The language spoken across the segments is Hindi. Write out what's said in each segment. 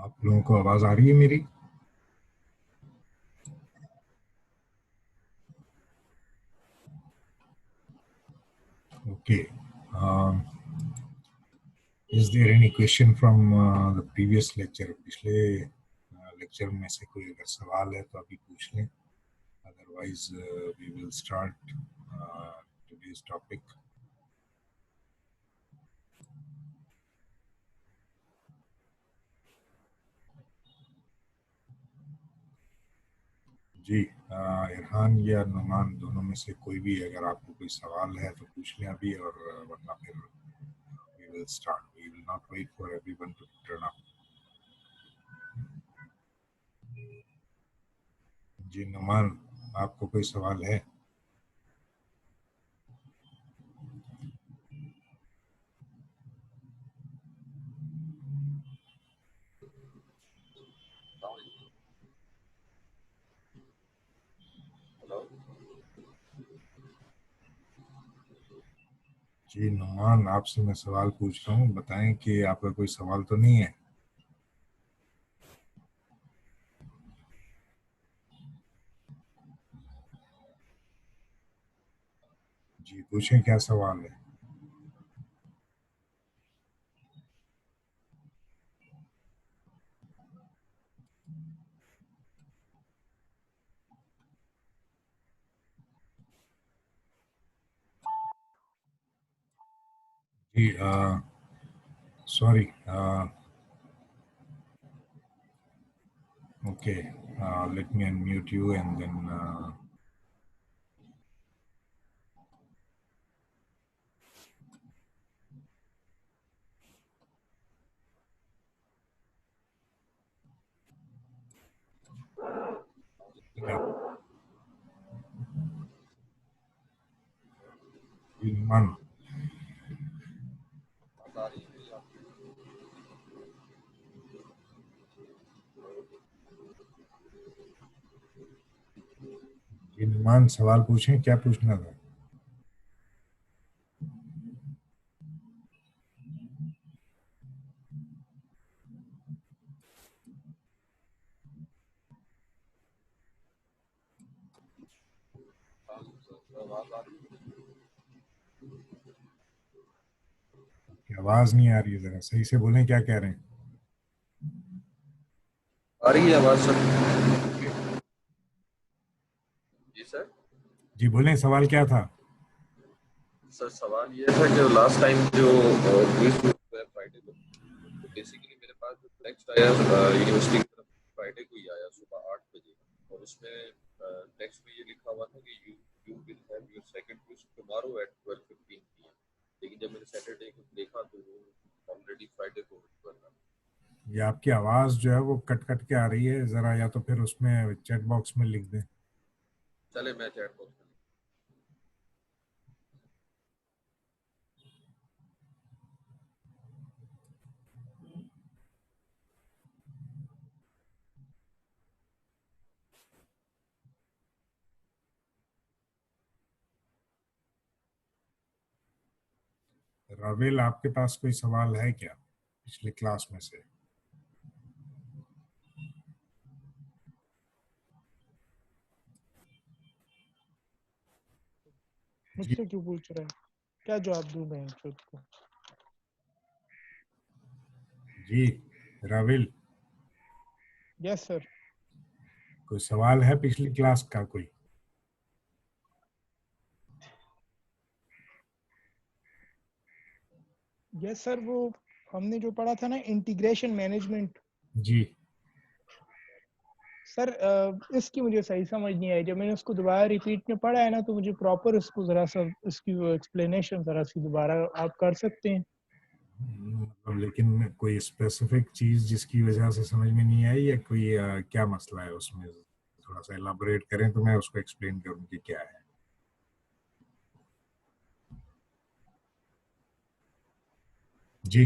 आप लोगों को आवाज आ रही है मेरी? Okay. Is there any question from the previous lecture? पिछले लेक्चर में से कोई अगर सवाल है तो अभी पूछ लें. Otherwise, we will start today's topic. जी, इरहान या नुमान दोनों में से कोई भी अगर आपको कोई सवाल है तो पूछ लें अभी, और वरना फिर we will start. We will not wait for everyone to turn up. जी नुमान, आपको कोई सवाल है? जी नुमान, आपसे मैं सवाल पूछ रहा हूँ, बताएं कि आपका कोई सवाल तो नहीं है? जी पूछें, क्या सवाल है? जी sorry. Okay, let me unmute you and then Numan, जी नुमान सवाल पूछें, क्या पूछना था? आवाज नहीं आ रही है, जरा सही से बोलें, क्या कह रहे हैं? आ रही है आवाज सर? जी सर. जी बोलें, सवाल क्या था? सर सवाल ये था कि लास्ट टाइम जो क्विज हुआ फ्राइडे को, तो बेसिकली मेरे पास जो टेक्स्ट आया यूनिवर्सिटी की तरफ फ्राइडे को ही आया सुबह 8 बजे, और उसमें टेक्स्ट में ये लिखा हुआ था कि you will have your second quiz tomorrow at 12:15 PM. लेकिन जब मैंने सैटरडे को देखा तो वो ऑलरेडी फ्राइडे को हुआ था. ये आपकी आवाज जो है वो कट कट के आ रही है, जरा या तो फिर उसमें चैट बॉक्स में लिख दें. चले मैं चैट बॉक्स में. रावेल, आपके पास कोई सवाल है क्या पिछले क्लास में से? मुझसे क्यों पूछ रहे हैं? क्या जवाब दूं मैं उसको? जी रावेल, यस सर. कोई सवाल है पिछली क्लास का कोई? यस सर, वो हमने जो पढ़ा था ना, इंटीग्रेशन मैनेजमेंट. जी सर इसकी मुझे सही समझ नहीं आई. जब मैंने उसको दोबारा रिपीट में पढ़ा है ना, तो मुझे प्रॉपर उसको जरा सा इसकी वो एक्सप्लेनेशन जरा सी दोबारा आप कर सकते हैं? मतलब, लेकिन कोई स्पेसिफिक चीज जिसकी वजह से समझ में नहीं आई, या कोई क्या मसला है उसमें? थोड़ा सा एलाबोरेट करें तो मैं उसको एक्सप्लेन करूं कि क्या है. जी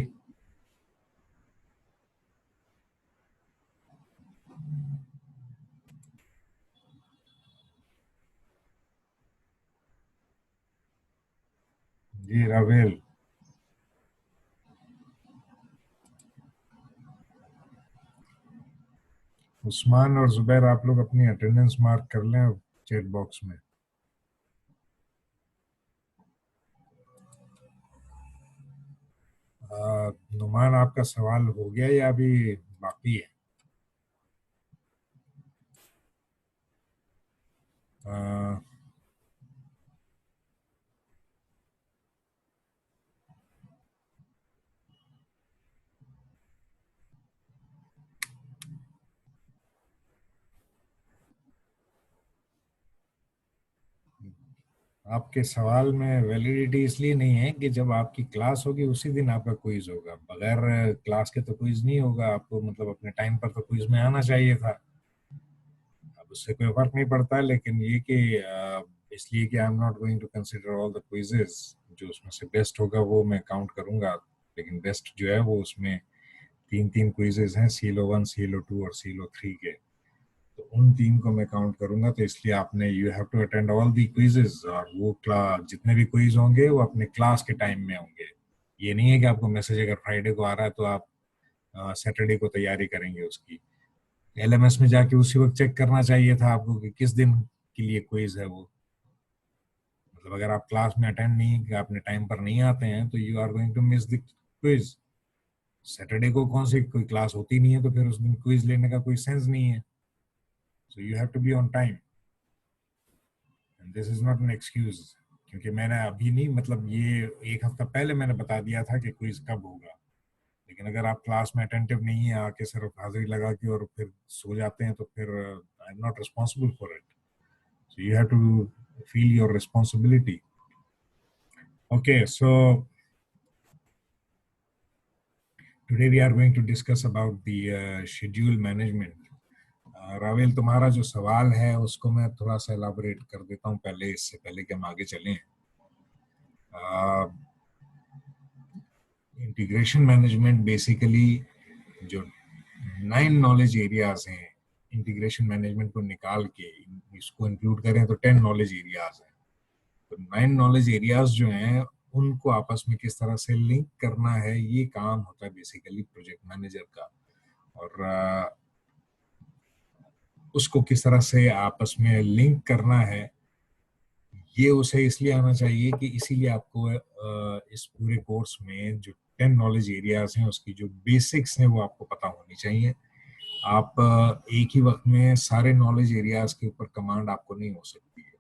जी रावेल, उस्मान और जुबैर, आप लोग अपनी अटेंडेंस मार्क कर लें चैट बॉक्स में। नुमान, आपका सवाल हो गया या अभी बाकी है? आ, आपके सवाल में वैलिडिटी इसलिए नहीं है कि जब आपकी क्लास होगी उसी दिन आपका क्विज होगा। बगैर क्लास के तो क्विज नहीं होगा। आपको मतलब अपने टाइम पर तो क्विज में आना चाहिए था। अब उससे कोई फर्क नहीं पड़ता, लेकिन ये कि इसलिए कि I am not going to consider all the quizzes, जो उसमें से बेस्ट होगा वो मैं काउंट करूंगा। लेकिन बेस्ट जो है वो उसमें तीन तीन क्विजेस हैं, सीलो 1, सीलो 2 और सीलो 3 के। तो उन तीन को मैं काउंट करूंगा। तो इसलिए आपने you have to attend all the quizzes, और वो क्लास जितने भी क्विज होंगे वो अपने क्लास के टाइम में होंगे। ये नहीं है कि आपको मैसेज अगर फ्राइडे को आ रहा है तो आप सैटरडे को तैयारी करेंगे उसकी। एलएमएस में जाके उसी वक्त चेक करना चाहिए था आपको कि किस दिन के लिए क्विज है वो। मतलब अगर आप क्लास में अटेंड नहीं, कि अपने टाइम पर नहीं आते हैं, तो you are going to miss the quiz. Saturday को कौन सी कोई क्लास होती नहीं है, तो फिर उस दिन क्विज लेने का कोई सेंस नहीं है। So you have to be on time, and this is not an excuse. क्योंकि मैंने अभी नहीं, मतलब ये एक हफ्ता पहले मैंने बता दिया था कि क्विज कब होगा। लेकिन अगर आप क्लास में अटेंटिव नहीं है, आके सिर्फ हाजिरी लगा के और फिर सो जाते हैं, तो फिर I am not responsible for it. So you have to feel your responsibility. Okay, so today we are going to discuss about the schedule management. Rawail, तुम्हारा जो सवाल है उसको मैं थोड़ा सा एलाबोरेट कर देता हूँ पहले, इससे पहले कि हम आगे चलें। इंटीग्रेशन मैनेजमेंट बेसिकली जो 9 नॉलेज एरियाज हैं, इंटीग्रेशन मैनेजमेंट को निकाल के इसको इंक्लूड करें तो 10 नॉलेज एरियाज हैं। तो 9 नॉलेज एरियाज जो हैं उनको आपस में किस तरह से लिंक करना है, ये काम होता है बेसिकली प्रोजेक्ट मैनेजर का। और उसको किस तरह से आपस में लिंक करना है, ये उसे इसलिए आना चाहिए कि इसीलिए आपको इस पूरे कोर्स में जो 10 नॉलेज एरियाज हैं उसकी जो बेसिक्स हैं वो आपको पता होनी चाहिए। आप एक ही वक्त में सारे नॉलेज एरियाज के ऊपर कमांड आपको नहीं हो सकती है,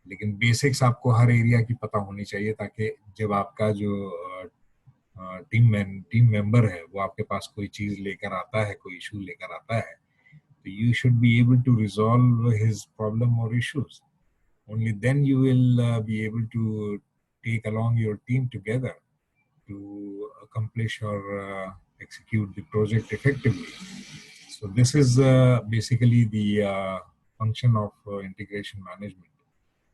लेकिन बेसिक्स आपको हर एरिया की पता होनी चाहिए, ताकि जब आपका जो टीम मेंबर है वो आपके पास कोई चीज लेकर आता है, कोई इशू लेकर आता है, तो you should be able to resolve his problem और issues. only then you will be able to take along your team together to accomplish or execute the project effectively. So this is basically the function of integration management.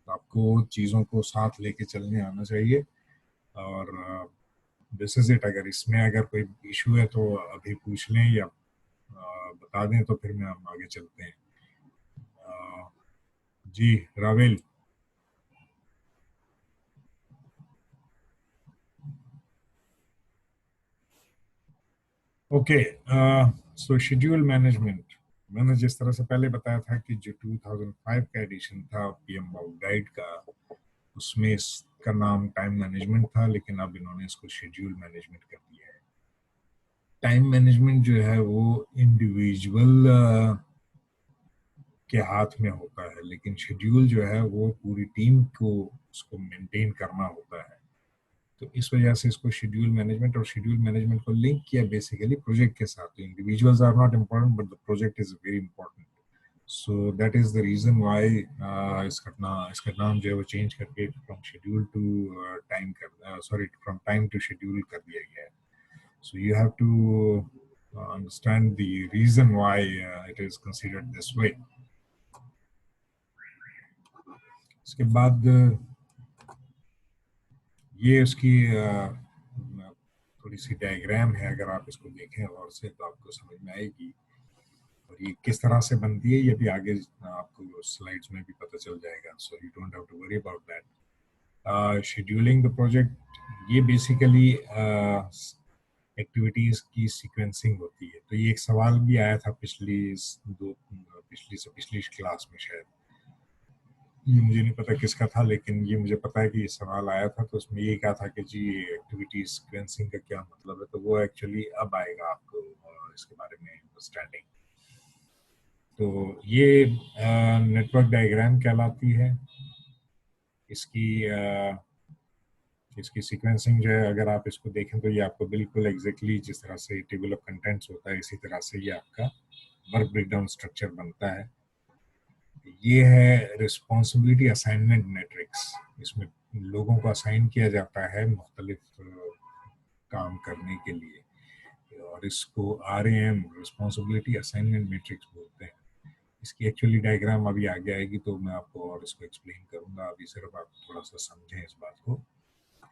आपको चीज़ों को साथ लेके चलने आना चाहिए, और दिस इज इट। अगर इसमें अगर कोई इशू है तो अभी पूछ लें या बता दें, तो फिर मैं हम आगे चलते हैं। जी Ravel. Okay, so schedule management, मैंने जिस तरह से पहले बताया था कि जो 2005 का एडिशन था पीएम बाउ गाइड का, उसमें इसका नाम टाइम मैनेजमेंट था, लेकिन अब इन्होंने इसको शेड्यूल मैनेजमेंट कर दिया है। टाइम मैनेजमेंट जो है वो इंडिविजुअल के हाथ में होता है, लेकिन शेड्यूल जो है वो पूरी टीम को उसको मेंटेन करना होता है। तो इस वजह से इसको शेड्यूल मैनेजमेंट और शेड्यूल मैनेजमेंट को लिंक किया बेसिकली प्रोजेक्ट के साथ। तो individuals are not important but the project is very important. So that is the reason why इसका नाम जो है वो चेंज करके फ्रॉम शेड्यूल टू टाइम कर, sorry, from time to schedule कर दिया गया है। So you have to understand the reason why it is considered this way. इसके बाद ये उसकी थोड़ी सी डायग्राम है, अगर आप इसको देखें और से तो आपको समझ में आएगी, और ये किस तरह से बनती है ये भी आगे आपको स्लाइड्स में भी पता चल जाएगा। So you don't have to worry about that. Scheduling the project, ये बेसिकली एक्टिविटीज की सीक्वेंसिंग होती है। तो ये एक सवाल भी आया था पिछली क्लास में शायद, ये मुझे नहीं पता किसका था, लेकिन ये मुझे पता है कि ये सवाल आया था। तो उसमें ये कहा था कि जी एक्टिविटी सीक्वेंसिंग का क्या मतलब है, तो वो एक्चुअली अब आएगा आपको इसके बारे में अंडरस्टैंडिंग। तो ये नेटवर्क डायग्राम कहलाती है। इसकी सीक्वेंसिंग जो है, अगर आप इसको देखें तो ये आपको बिल्कुल एग्जैक्टली जिस तरह से टेबल ऑफ कंटेंट्स होता है, इसी तरह से ये आपका वर्क ब्रेकडाउन स्ट्रक्चर बनता है। ये है रिस्पॉन्सिबिलिटी असाइनमेंट मैट्रिक्स। इसमें लोगों को असाइन किया जाता है मुख्तलिफ काम करने के लिए, और इसको RAM रिस्पॉन्सिबिलिटी असाइनमेंट मैट्रिक्स बोलते हैं। इसकी एक्चुअली डायग्राम अभी आगे आएगी तो मैं आपको और इसको एक्सप्लेन करूंगा, अभी सिर्फ आप थोड़ा सा समझें इस बात को।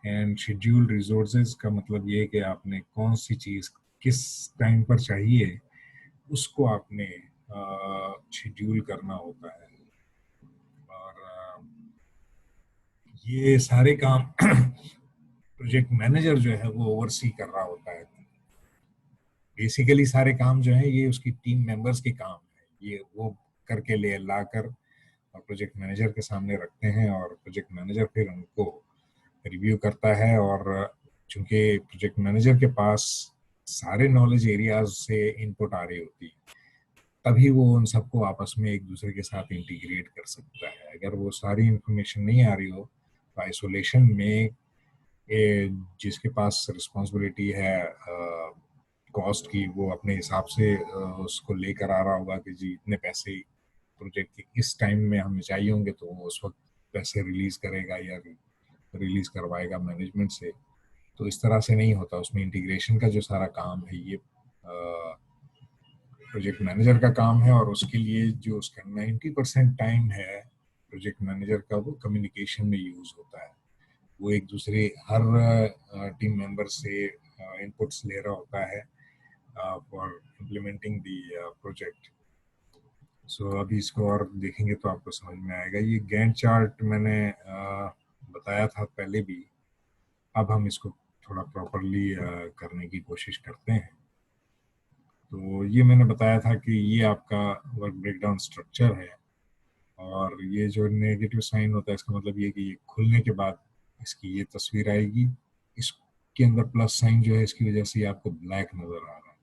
एंड शेड्यूल रिसोर्सेज का मतलब ये है कि आपने कौन सी चीज़ किस टाइम पर चाहिए उसको आपने शेड्यूल करना होता है। और ये सारे काम प्रोजेक्ट मैनेजर जो है वो ओवरसी कर रहा होता है। बेसिकली सारे काम जो है ये उसकी टीम मेंबर्स के काम है, ये वो करके ले ला कर और प्रोजेक्ट मैनेजर के सामने रखते हैं, और प्रोजेक्ट मैनेजर फिर उनको रिव्यू करता है। और चूंकि प्रोजेक्ट मैनेजर के पास सारे नॉलेज एरियाज से इनपुट आ रही होती है, तभी वो उन सबको आपस में एक दूसरे के साथ इंटीग्रेट कर सकता है। अगर वो सारी इंफॉर्मेशन नहीं आ रही हो तो आइसोलेशन में जिसके पास रिस्पॉन्सिबिलिटी है कॉस्ट की, वो अपने हिसाब से उसको लेकर आ रहा होगा कि जी इतने पैसे प्रोजेक्ट के इस टाइम में हमें चाहिए होंगे, तो वो उस वक्त पैसे रिलीज करेगा या रिलीज करवाएगा मैनेजमेंट से। तो इस तरह से नहीं होता, उसमें इंटीग्रेशन का जो सारा काम है ये प्रोजेक्ट मैनेजर का काम है। और उसके लिए जो उसका 90% टाइम है प्रोजेक्ट मैनेजर का, वो कम्युनिकेशन में यूज होता है। वो एक दूसरे हर टीम मेंबर से इनपुट्स ले रहा होता है फॉर इम्प्लीमेंटिंग द प्रोजेक्ट। सो अभी इसको और देखेंगे तो आपको समझ में आएगा। ये गैंट चार्ट मैंने बताया था पहले भी, अब हम इसको थोड़ा प्रॉपरली करने की कोशिश करते हैं। तो ये मैंने बताया था कि ये आपका वर्क ब्रेकडाउन स्ट्रक्चर है, और ये जो नेगेटिव साइन होता है इसका मतलब ये कि ये खुलने के बाद इसकी ये तस्वीर आएगी, इसके अंदर प्लस साइन जो है इसकी वजह से आपको ब्लैक नजर आ रहा है।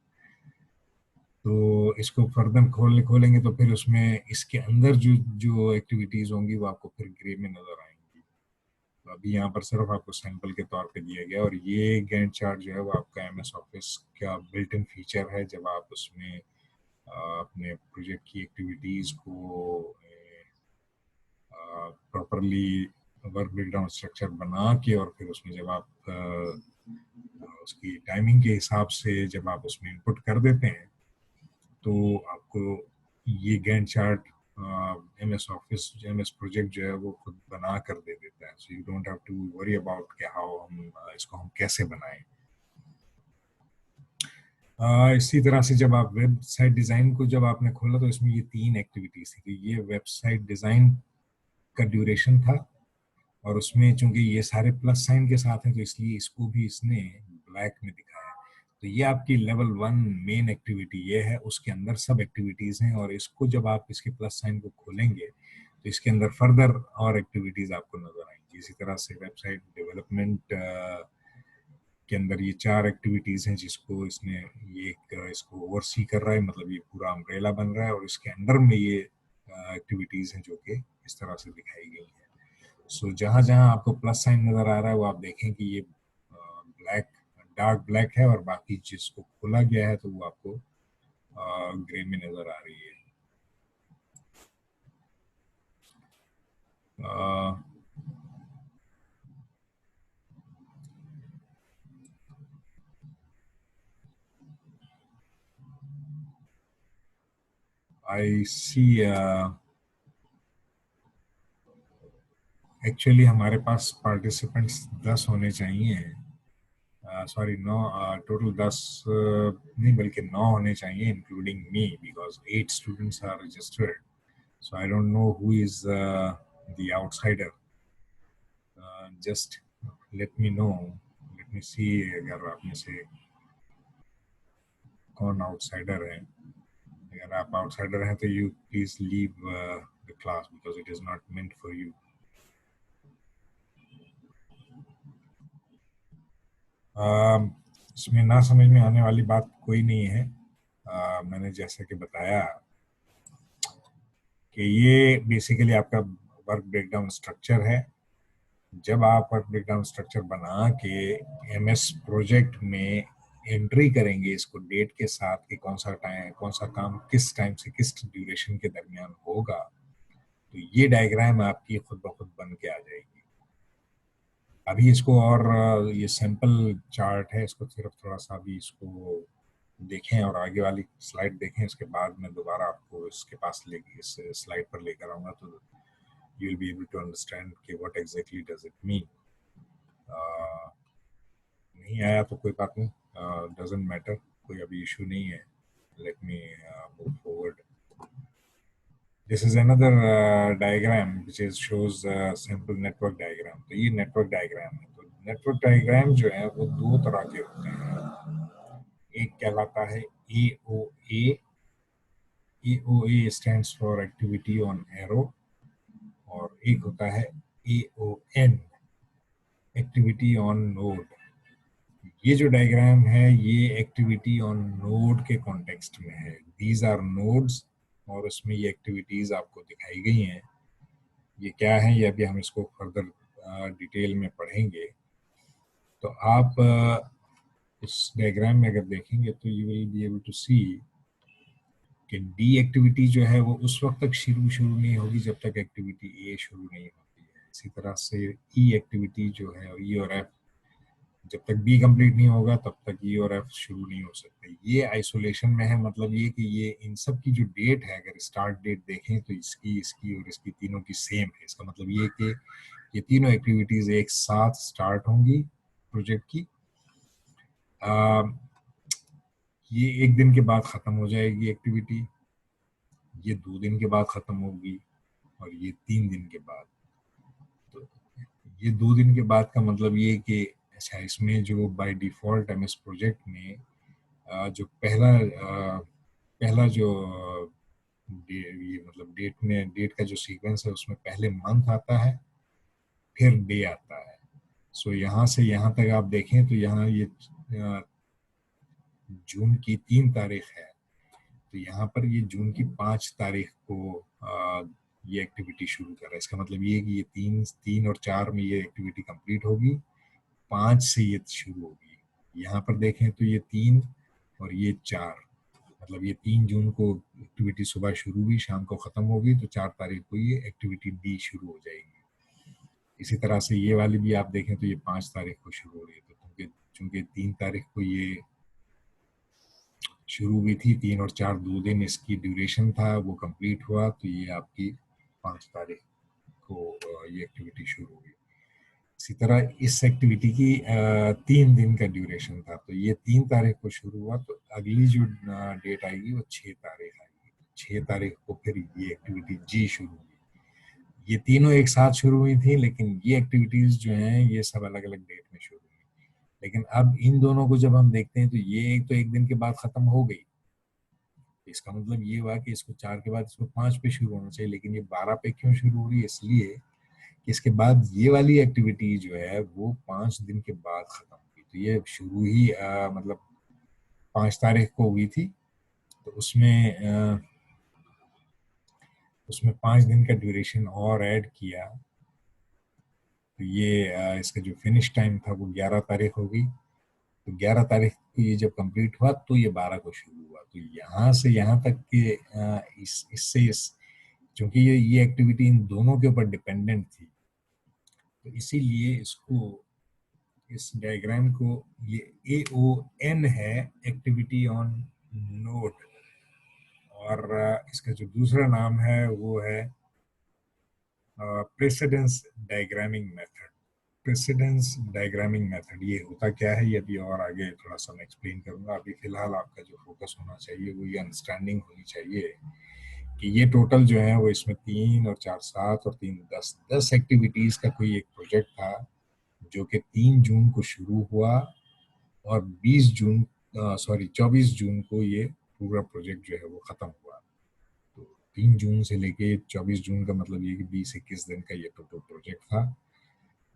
तो इसको फर्दर खोलेंगे तो फिर उसमें इसके अंदर जो जो एक्टिविटीज होंगी वो आपको फिर ग्रे में नजर आएंगी। तो अभी यहाँ पर सिर्फ आपको सैंपल के तौर पे दिया गया। और ये गैंट चार्ट जो है वो आपका MS ऑफिस का बिल्ट इन फीचर है। जब आप उसमें अपने प्रोजेक्ट की एक्टिविटीज को प्रॉपरली वर्क ब्रेकडाउन स्ट्रक्चर बना के, और फिर उसमें जब आप उसकी टाइमिंग के हिसाब से जब आप उसमें इनपुट कर देते हैं, तो आपको ये Gantt chart MS office MS project जो है वो खुद बना कर दे देता है। So you don't have to worry about कि हाउ हम इसको हम कैसे बनाएं। इसी तरह से जब आप वेबसाइट डिजाइन को जब आपने खोला तो इसमें ये 3 एक्टिविटीज थी। तो ये वेबसाइट डिजाइन का ड्यूरेशन था, और उसमें चूंकि ये सारे प्लस साइन के साथ हैं तो इसलिए इसको भी इसने ब्लैक में दिखाया। तो ये आपकी लेवल 1 मेन एक्टिविटी ये है, उसके अंदर सब एक्टिविटीज हैं, और इसको जब आप इसके प्लस साइन को खोलेंगे तो इसके अंदर फर्दर और एक्टिविटीज आपको नजर आएंगी। इसी तरह से वेबसाइट डेवलपमेंट के अंदर ये 4 एक्टिविटीज हैं जिसको इसने इसको ओवरसी कर रहा है, मतलब ये पूरा अम्ब्रेला बन रहा है, और इसके अंडर में ये एक्टिविटीज हैं जो कि इस तरह से दिखाई गई हैं। सो जहां जहां आपको प्लस साइन नजर आ रहा है वो आप देखें कि ये ब्लैक डार्क ब्लैक है, और बाकी जिसको खोला गया है तो वो आपको ग्रे में नजर आ रही है। आई सी एक्चुअली हमारे पास पार्टिसिपेंट्स 10 होने चाहिए, सॉरी 9, टोटल 10 नहीं बल्कि 9 होने चाहिए including me, because 8 students are registered. So I don't know who is the outsider. Just let me know, let me see अगर आप में से कौन आउटसाइडर है। अगर आप आउटसाइडर हैं तो you please leave the class because it is not meant for you. इसमें ना समझ में आने वाली बात कोई नहीं है। मैंने जैसा कि बताया कि ये बेसिकली आपका वर्क ब्रेकडाउन स्ट्रक्चर है। जब आप वर्क ब्रेकडाउन स्ट्रक्चर बना के एमएस प्रोजेक्ट में एंट्री करेंगे इसको डेट के साथ कि कौन सा काम किस टाइम से किस ड्यूरेशन के दरमियान होगा, तो ये डायग्राम आपकी खुद ब खुद बन के आ जाएगी। अभी इसको और ये सैंपल चार्ट है, इसको सिर्फ थोड़ा सा भी इसको देखें और आगे वाली स्लाइड देखें, इसके बाद मैं दोबारा आपको इसके पास लेके इस स्लाइड पर लेकर आऊंगा तो you will be able to understand कि what exactly does it mean. नहीं आया तो कोई बात नहीं, doesn't matter, कोई अभी इशू नहीं है। Let me move forward. This is another diagram which shows simple network diagram. तो ये network diagram है। तो network diagram जो है वो दो तरह के होते हैं। एक कहलाता है AOA. AOA stands for activity on arrow और एक होता है AON, एक्टिविटी ऑन नोड। ये जो डायग्राम है ये एक्टिविटी ऑन नोड के कॉन्टेक्स्ट में है। दीज आर नोड्स और उसमें ये एक्टिविटीज आपको दिखाई गई हैं। ये क्या है ये अभी हम इसको फर्दर डिटेल में पढ़ेंगे। तो आप इस डायग्राम में अगर देखेंगे तो you will be able to see कि डी एक्टिविटी जो है वो उस वक्त तक शुरू नहीं होगी जब तक एक्टिविटी ए शुरू नहीं होती है। इसी तरह से ई एक्टिविटी जो है ई और एफ जब तक बी कंप्लीट नहीं होगा तब तक ई और एफ शुरू नहीं हो सकते। ये आइसोलेशन में है, मतलब ये कि ये इन सब की जो डेट है अगर स्टार्ट डेट देखें तो इसकी और इसकी तीनों की सेम है। इसका मतलब ये कि ये तीनों एक्टिविटीज एक साथ स्टार्ट होंगी प्रोजेक्ट की। ये एक दिन के बाद खत्म हो जाएगी एक्टिविटी, ये 2 दिन के बाद खत्म होगी और ये 3 दिन के बाद। तो ये 2 दिन के बाद का मतलब ये कि अच्छा इसमें जो बाय डिफॉल्ट एमएस प्रोजेक्ट में जो पहला जो ये मतलब डेट का जो सीक्वेंस है उसमें पहले मंथ आता है फिर डे आता है। सो यहाँ से यहाँ तक आप देखें तो यहाँ ये जून की 3 तारीख है, तो यहाँ पर ये जून की 5 तारीख को ये एक्टिविटी शुरू कर रहा है। इसका मतलब ये कि ये 3 और 4 में ये एक्टिविटी कंप्लीट होगी, 5 से ये शुरू होगी। यहाँ पर देखें तो ये 3 और ये 4, मतलब ये 3 जून को एक्टिविटी सुबह शुरू हुई शाम को खत्म होगी, तो 4 तारीख को ये एक्टिविटी डी शुरू हो जाएगी। इसी तरह से ये वाली भी आप देखें तो ये 5 तारीख को शुरू हो रही है, तो चूंकि 3 तारीख को ये शुरू हुई थी, 3 और 4 2 दिन इसकी ड्यूरेशन था, वो कंप्लीट हुआ, तो ये आपकी 5 तारीख को ये एक्टिविटी शुरू हुई। इसी तरह इस एक्टिविटी की 3 दिन का ड्यूरेशन था, तो ये 3 तारीख को शुरू हुआ, तो अगली जो डेट आएगी वो 6 तारीख आएगी। 6 तारीख को फिर ये एक्टिविटी जी शुरू हुई। ये तीनों एक साथ शुरू हुई थी, लेकिन ये एक्टिविटीज जो हैं ये सब अलग अलग डेट में शुरू हुई। लेकिन अब इन दोनों को जब हम देखते हैं तो ये एक तो एक दिन के बाद खत्म हो गई, इसका मतलब ये हुआ कि इसको 4 के बाद इसको 5 पे शुरू होना चाहिए, लेकिन ये 12 पे क्यों शुरू हो रही है? इसलिए कि इसके बाद ये वाली एक्टिविटी जो है वो 5 दिन के बाद खत्म हुई। तो ये शुरू ही मतलब 5 तारीख को हुई थी, तो उसमें 5 दिन का ड्यूरेशन और ऐड किया, तो ये इसका जो फिनिश टाइम था वो 11 तारीख हो गई। तो 11 तारीख को ये जब कंप्लीट हुआ तो ये 12 को शुरू हुआ। तो यहाँ से यहाँ तक के इससे क्योंकि ये एक्टिविटी इन दोनों के ऊपर डिपेंडेंट थी, तो इसीलिए इस डायग्राम को ये AON है, एक्टिविटी ऑन नोड, और इसका जो दूसरा नाम है वो है precedence diagramming method. Precedence diagramming method ये होता क्या है ये अभी और आगे थोड़ा सा मैं एक्सप्लेन करूंगा। अभी फिलहाल आपका जो फोकस होना चाहिए वो ये अंडरस्टैंडिंग होनी चाहिए कि ये टोटल जो है वो इसमें 3 और 4 7 और 3 10 एक्टिविटीज का कोई एक प्रोजेक्ट था जो कि 3 जून को शुरू हुआ और 20 जून सॉरी 24 जून को ये पूरा प्रोजेक्ट जो है वो खत्म हुआ। तो 3 जून से लेके 24 जून का मतलब ये कि 20-21 दिन का ये टोटल प्रोजेक्ट था।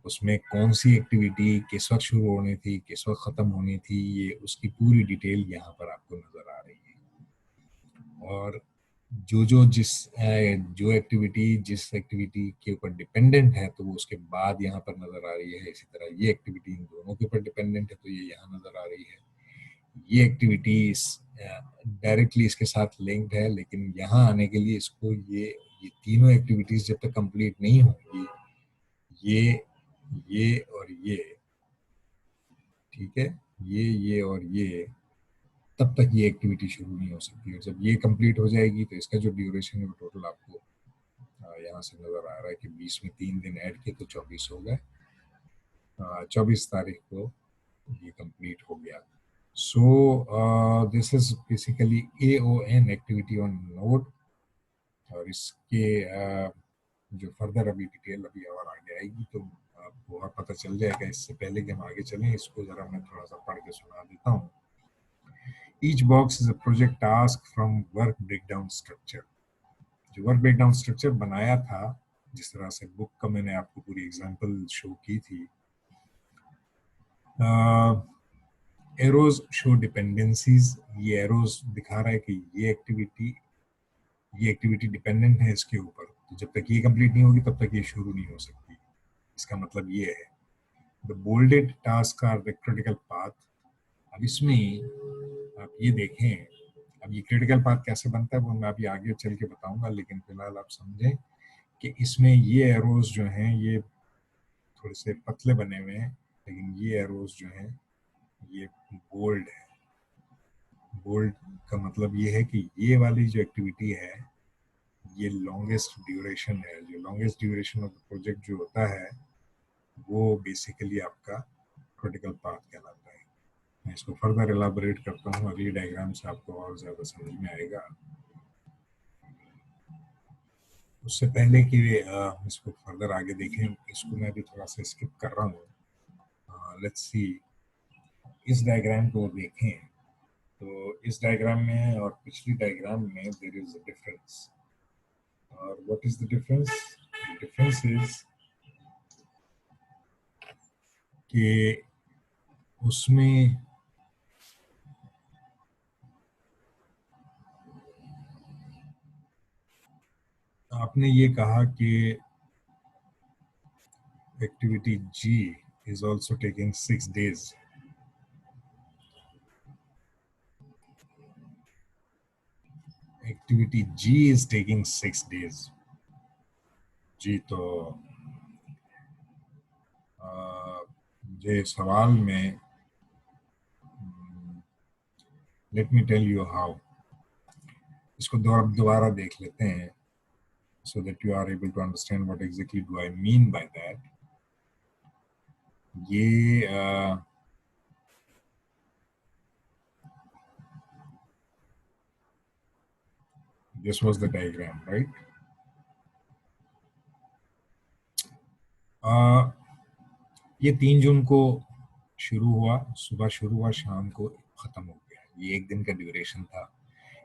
उसमें कौन सी एक्टिविटी किस वक्त शुरू होनी थी, किस वक्त खत्म होनी थी, ये उसकी पूरी डिटेल यहाँ पर आपको नजर आ रही है। और जो एक्टिविटी जिस एक्टिविटी के ऊपर डिपेंडेंट है तो वो उसके बाद यहाँ पर नजर आ रही है। इसी तरह ये एक्टिविटी इन दोनों के ऊपर डिपेंडेंट है तो ये यहाँ नजर आ रही है। ये एक्टिविटी डायरेक्टली इसके साथ लिंक्ड है, लेकिन यहाँ आने के लिए इसको ये तीनों एक्टिविटीज जब तक कंप्लीट नहीं होंगी, ये और ये, ठीक है, ये और ये, तब तक ये एक्टिविटी शुरू नहीं हो सकती। और जब ये कंप्लीट हो जाएगी तो इसका जो ड्यूरेशन है वो टोटल आपको यहाँ से नजर आ रहा है कि 20 में 3 दिन ऐड किए तो 24 हो गए। 24 तारीख को ये कंप्लीट हो गया। So this is basically AON activity on node. और इसके जो फर्दर अभी डिटेल अभी और आगे आएगी तो आपको और पता चल जाएगा। इससे पहले कि हम आगे चलें, इसको जरा मैं थोड़ा सा पढ़ के सुना देता हूँ। Each box is a project task from work breakdown structure। जो वर्क ब्रेकडाउन स्ट्रक्चर बनाया था, जिस तरह से बुक का मैंने आपको पूरी एग्जांपल शो की थी, एरोज शो डिपेंडेंसीज। ये एरोज दिखा रहा है कि ये एक्टिविटी डिपेंडेंट है इसके ऊपर, तो जब तक ये कंप्लीट नहीं होगी तब तक ये शुरू नहीं हो सकती। इसका मतलब ये है। The bolded task are the critical path. अब इसमें आप ये देखें, अब ये क्रिटिकल पाथ कैसे बनता है वो मैं अभी आगे चल के बताऊंगा, लेकिन फिलहाल आप समझें कि इसमें ये एरोज जो हैं ये थोड़े से पतले बने हुए हैं, लेकिन ये एरोज जो हैं ये बोल्ड है। बोल्ड का मतलब ये है कि ये वाली जो एक्टिविटी है ये लॉन्गेस्ट ड्यूरेशन है। जो longest duration of the project जो होता है वो बेसिकली आपका क्रिटिकल पाथ कहलाता है। मैं इसको फर्दर एलाबोरेट करता हूँ अगली डायग्राम से, आपको और ज्यादा समझ में आएगा। उससे पहले कि इसको फर्दर आगे देखें, इसको मैं भी थोड़ा सा स्किप कर रहा हूँ। लेट्स सी, इस डायग्राम को देखें तो इस डायग्राम में और पिछली डायग्राम में देयर इज अ डिफरेंस। और what is the difference? Difference is कि उसमें आपने ये कहा कि activity G is also taking 6 days। Activity G is taking 6 days। जी, तो मुझे सवाल में let me tell you how, इसको दोबारा देख लेते हैं so that you are able to understand what exactly do I mean by that। ये this was the diagram, right? ये 3 जून को शुरू हुआ, सुबह शुरू हुआ, शाम को खत्म हो गया। ये एक दिन का ड्यूरेशन था।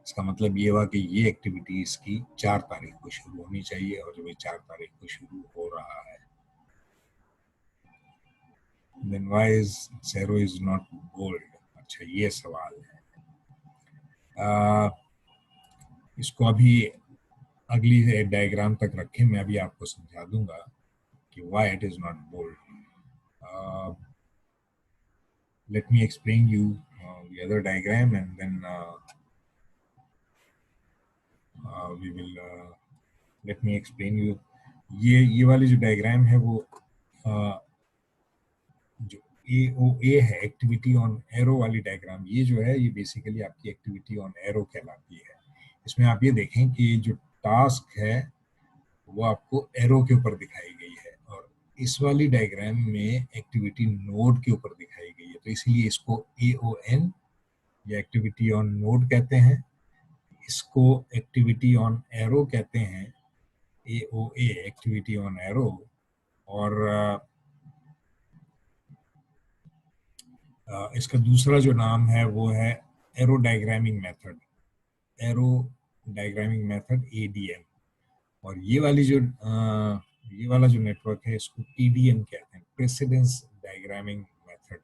इसका मतलब ये हुआ कि ये एक्टिविटी इसकी 4 तारीख को शुरू होनी चाहिए, और जब ये 4 तारीख को शुरू हो रहा है, then why is zero is not bold? अच्छा, ये सवाल है। इसको अभी अगली डायग्राम तक रखें, मैं अभी आपको समझा दूंगा कि why it is not bold। let me explain you the other diagram and then we will let me explain you। ये वाली जो डायग्राम है वो जो AOA है, एक्टिविटी ऑन एरो वाली डायग्राम, ये जो है ये बेसिकली आपकी एक्टिविटी ऑन एरो कहलाती है। इसमें आप ये देखें कि जो टास्क है वो आपको एरो के ऊपर दिखाई गई है, और इस वाली डायग्राम में एक्टिविटी नोड के ऊपर दिखाई गई है। तो इसीलिए इसको AON या एक्टिविटी ऑन नोड कहते हैं, इसको एक्टिविटी ऑन एरो कहते हैं, AOA एक्टिविटी ऑन एरो। और इसका दूसरा जो नाम है वो है arrow diagramming method, arrow diagramming method ADM। और ये वाला जो नेटवर्क है इसको PDM कहते हैं, प्रेसिडेंस डायग्रामिंग मेथड।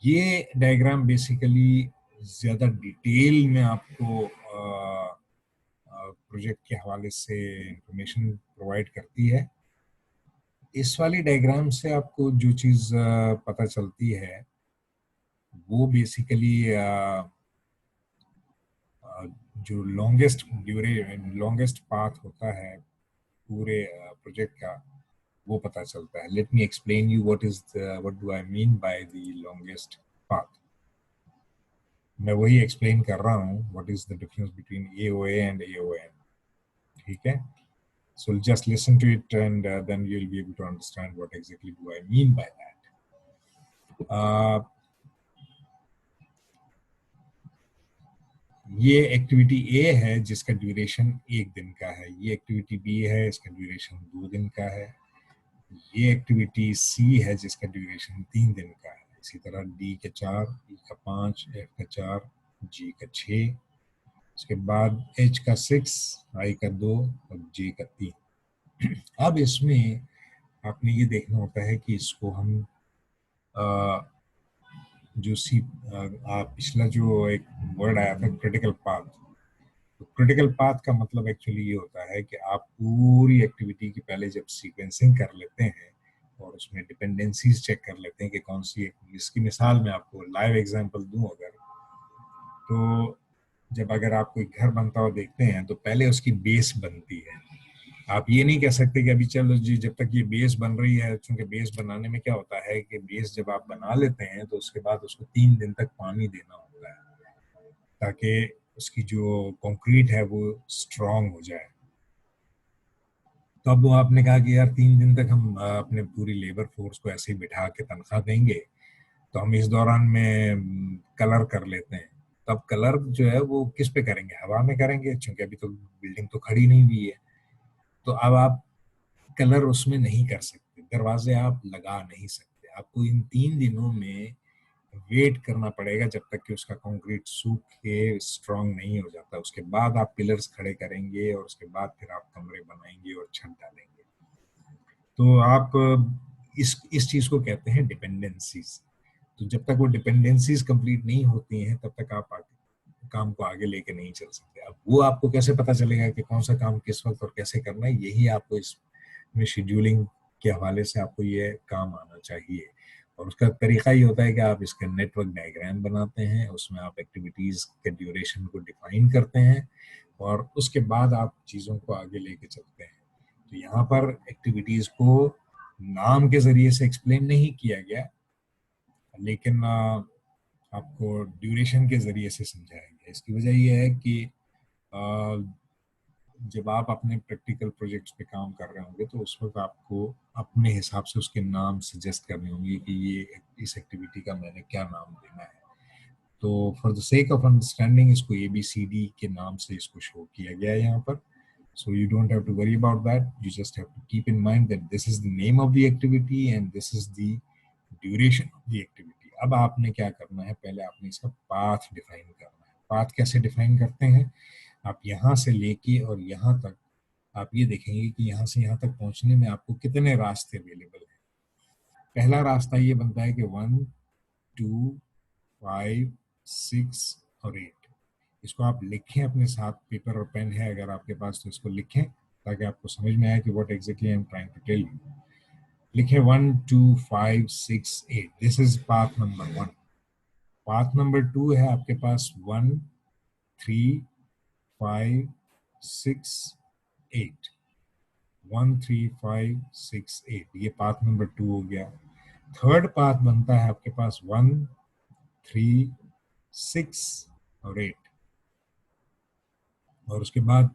ये डायग्राम बेसिकली ज्यादा डिटेल में आपको प्रोजेक्ट के हवाले से इंफॉर्मेशन प्रोवाइड करती है। इस वाली डायग्राम से आपको जो चीज पता चलती है वो बेसिकली जो लॉन्गेस्ट पाथ होता है पूरे प्रोजेक्ट का, वो पता चलता है। Let me explain you what do I mean by the longest path. मैं वही एक्सप्लेन कर रहा हूँ, what is the difference between AOA and AON। ठीक है, so just listen to it and then you'll be able to understand what exactly do I mean by that. ये एक्टिविटी A है जिसका ड्यूरेशन 1 दिन का है, ये एक्टिविटी B है इसका ड्यूरेशन 2 दिन का है, ये एक्टिविटी C है जिसका ड्यूरेशन 3 दिन का है। इसी तरह D के 4, E का 5, F का 4, G का 6, उसके बाद H का 6, I का 2 और J का 3। अब इसमें आपने ये देखना होता है कि इसको हम पिछला जो एक वर्ड आया था क्रिटिकल पाथ, तो क्रिटिकल पाथ का मतलब एक्चुअली ये होता है कि आप पूरी एक्टिविटी की पहले जब सीक्वेंसिंग कर लेते हैं और उसमें डिपेंडेंसीज चेक कर लेते हैं कि कौन सी, इसकी मिसाल मैं आपको लाइव एग्जांपल दूं अगर, तो जब अगर आप कोई घर बनता हुआ देखते हैं तो पहले उसकी बेस बनती है। आप ये नहीं कह सकते कि अभी चलो जी जब तक ये बेस बन रही है, क्योंकि बेस बनाने में क्या होता है कि बेस जब आप बना लेते हैं तो उसके बाद उसको 3 दिन तक पानी देना होता है ताकि उसकी जो कंक्रीट है वो स्ट्रांग हो जाए। तो अब वो आपने कहा कि यार 3 दिन तक हम अपने पूरी लेबर फोर्स को ऐसे ही बिठा के तनख्वाह देंगे, तो हम इस दौरान में कलर कर लेते हैं। तो अब कलर जो है वो किस पे करेंगे, हवा में करेंगे, क्योंकि अभी तो बिल्डिंग तो खड़ी नहीं हुई है। तो अब आप कलर उसमें नहीं कर सकते, दरवाजे आप लगा नहीं सकते। आपको इन 3 दिनों में वेट करना पड़ेगा जब तक कि उसका कंक्रीट सूख के स्ट्रांग नहीं हो जाता। उसके बाद आप पिलर्स खड़े करेंगे और उसके बाद फिर आप कमरे बनाएंगे और छत डालेंगे। तो आप इस चीज को कहते हैं डिपेंडेंसीज। तो जब तक वो डिपेंडेंसीज कंप्लीट नहीं होती हैं तब तक आप काम को आगे लेके नहीं चल सकते। अब वो आपको कैसे पता चलेगा कि कौन सा काम किस वक्त और कैसे करना है, यही आपको इसमें शेड्यूलिंग के हवाले से आपको ये काम आना चाहिए। और उसका तरीका ये होता है कि आप इसका नेटवर्क डायग्राम बनाते हैं, उसमें आप एक्टिविटीज के ड्यूरेशन को डिफाइन करते हैं और उसके बाद आप चीज़ों को आगे लेके चलते हैं। तो यहाँ पर एक्टिविटीज को नाम के जरिए से एक्सप्लेन नहीं किया गया, लेकिन आपको ड्यूरेशन के जरिए से समझाया गया। इसकी वजह यह है कि जब आप अपने प्रैक्टिकल प्रोजेक्ट्स पे काम कर रहे होंगे तो उस वक्त आपको अपने हिसाब से उसके नाम सजेस्ट करने होंगे कि ये इस एक्टिविटी का मैंने क्या नाम देना है। तो for the sake of understanding इसको ABCD के नाम से इसको शो किया गया है यहाँ पर। So you don't have to worry about that. You just have to keep in mind that this is the name of the activity and this is the duration of the activity. अब आपने क्या करना है, पहले आपने इसका पाथ डिफाइन करना है। पाथ कैसे डिफाइन करते हैं, आप यहाँ से लेके और यहाँ तक आप ये देखेंगे कि यहाँ से यहाँ तक पहुंचने में आपको कितने रास्ते अवेलेबल हैं। पहला रास्ता ये बनता है कि 1, 2, 5, 6 और 8। इसको आप लिखें अपने साथ, पेपर और पेन है अगर आपके पास तो इसको लिखें ताकि आपको समझ में आए कि what exactly I am trying to tell you. लिखें 1, 2, 5, 6, 8। This is path number 1। Path number 2 है आपके पास 1, 3, 5, 6, 8। 1, 3, 5, 6, 8 ये पाथ नंबर 2 हो गया। थर्ड पाथ बनता है आपके पास 1, 3, 6 और 8। और उसके बाद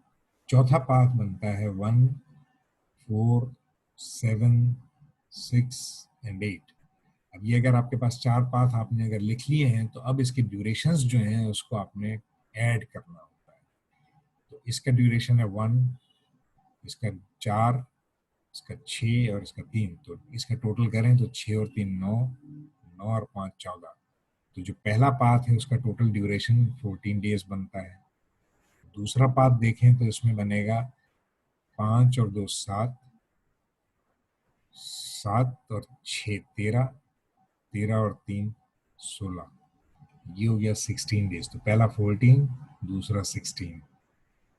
चौथा पाथ बनता है 1, 4, 7, 6 एंड 8। अब ये अगर आपके पास 4 पाथ आपने अगर लिख लिए हैं तो अब इसकी ड्यूरेशंस जो हैं उसको आपने ऐड करना होता है। तो इसका ड्यूरेशन है 1, इसका 4, इसका 6 और इसका 3। तो इसका टोटल करें तो 6 और 3 9, 9 और 5 14। तो जो पहला पाथ है उसका टोटल ड्यूरेशन 14 डेज बनता है। दूसरा पाथ देखें तो इसमें बनेगा 5 और 2 7, 7 और 6 13, 13 और 3 16, ये हो गया 16 डेज। तो पहला 14, दूसरा 16।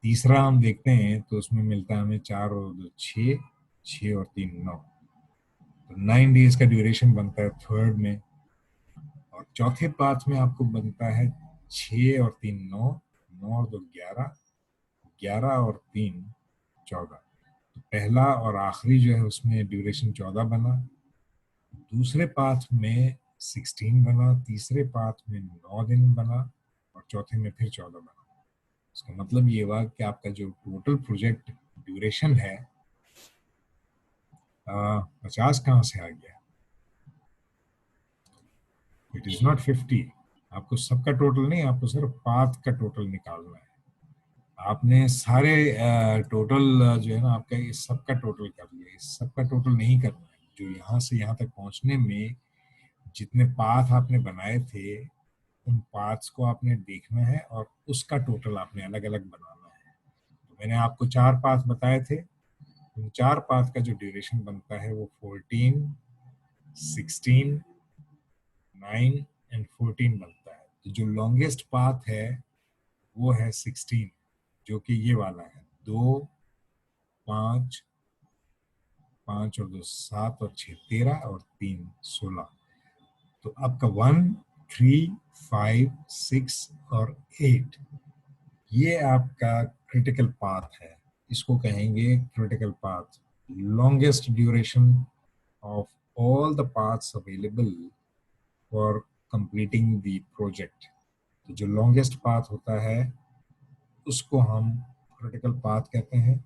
तीसरा हम देखते हैं तो उसमें मिलता है हमें 4 और 2 6, 6 और 3 9, तो 9 डेज का ड्यूरेशन बनता है थर्ड में। और चौथे पाथ में आपको बनता है 6 और 3 9, 9 और 2 11, 11 और 3 14। तो पहला और आखिरी जो है उसमें ड्यूरेशन 14 बना, दूसरे पाथ में 16 बना, तीसरे पाथ में 9 दिन बना और चौथे में फिर 14 बना। इसका मतलब ये हुआ कि आपका जो टोटल प्रोजेक्ट ड्यूरेशन है 50 कहाँ से आ गया? It is not 50। आपको सबका टोटल नहीं, आपको सिर्फ पाथ का टोटल निकालना है। आपने सारे टोटल जो है ना आपका इस सब का टोटल कर लिया, इस सब का टोटल नहीं करना है। जो यहाँ से यहाँ तक पहुंचने में जितने पाथ आपने बनाए थे उन पाथ्स को आपने देखना है और उसका टोटल आपने अलग अलग बनाना है। तो मैंने आपको 4 पाथ बताए थे, उन 4 पाथ का जो ड्यूरेशन बनता है वो 14, 16, 9 एंड 14 बनता है। तो जो लॉन्गेस्ट पाथ है वो है 16, जो कि ये वाला है 2 5, 5 और 2 7 और 6 13 और 3 16। तो आपका 1 3 5 6 और 8 ये आपका क्रिटिकल पाथ है। इसको कहेंगे critical path, longest duration of all the paths available for completing the project. तो जो लॉन्गेस्ट पाथ होता है उसको हम क्रिटिकल पाथ कहते हैं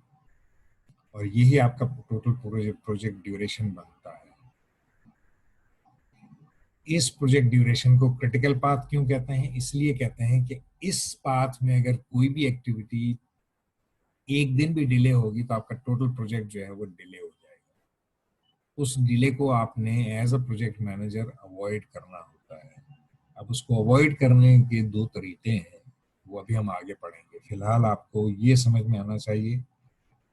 और यही आपका टोटल प्रोजेक्ट ड्यूरेशन बनता है। इस प्रोजेक्ट ड्यूरेशन को क्रिटिकल पाथ क्यों कहते हैं? इसलिए कहते हैं कि इस पाथ में अगर कोई भी एक्टिविटी एक दिन भी डिले होगी तो आपका टोटल प्रोजेक्ट जो है वो डिले हो जाएगा। उस डिले को आपने as a project manager avoid करना होता है। अब उसको अवॉइड करने के 2 तरीके हैं, वो अभी हम आगे पढ़ेंगे। फिलहाल आपको ये समझ में आना चाहिए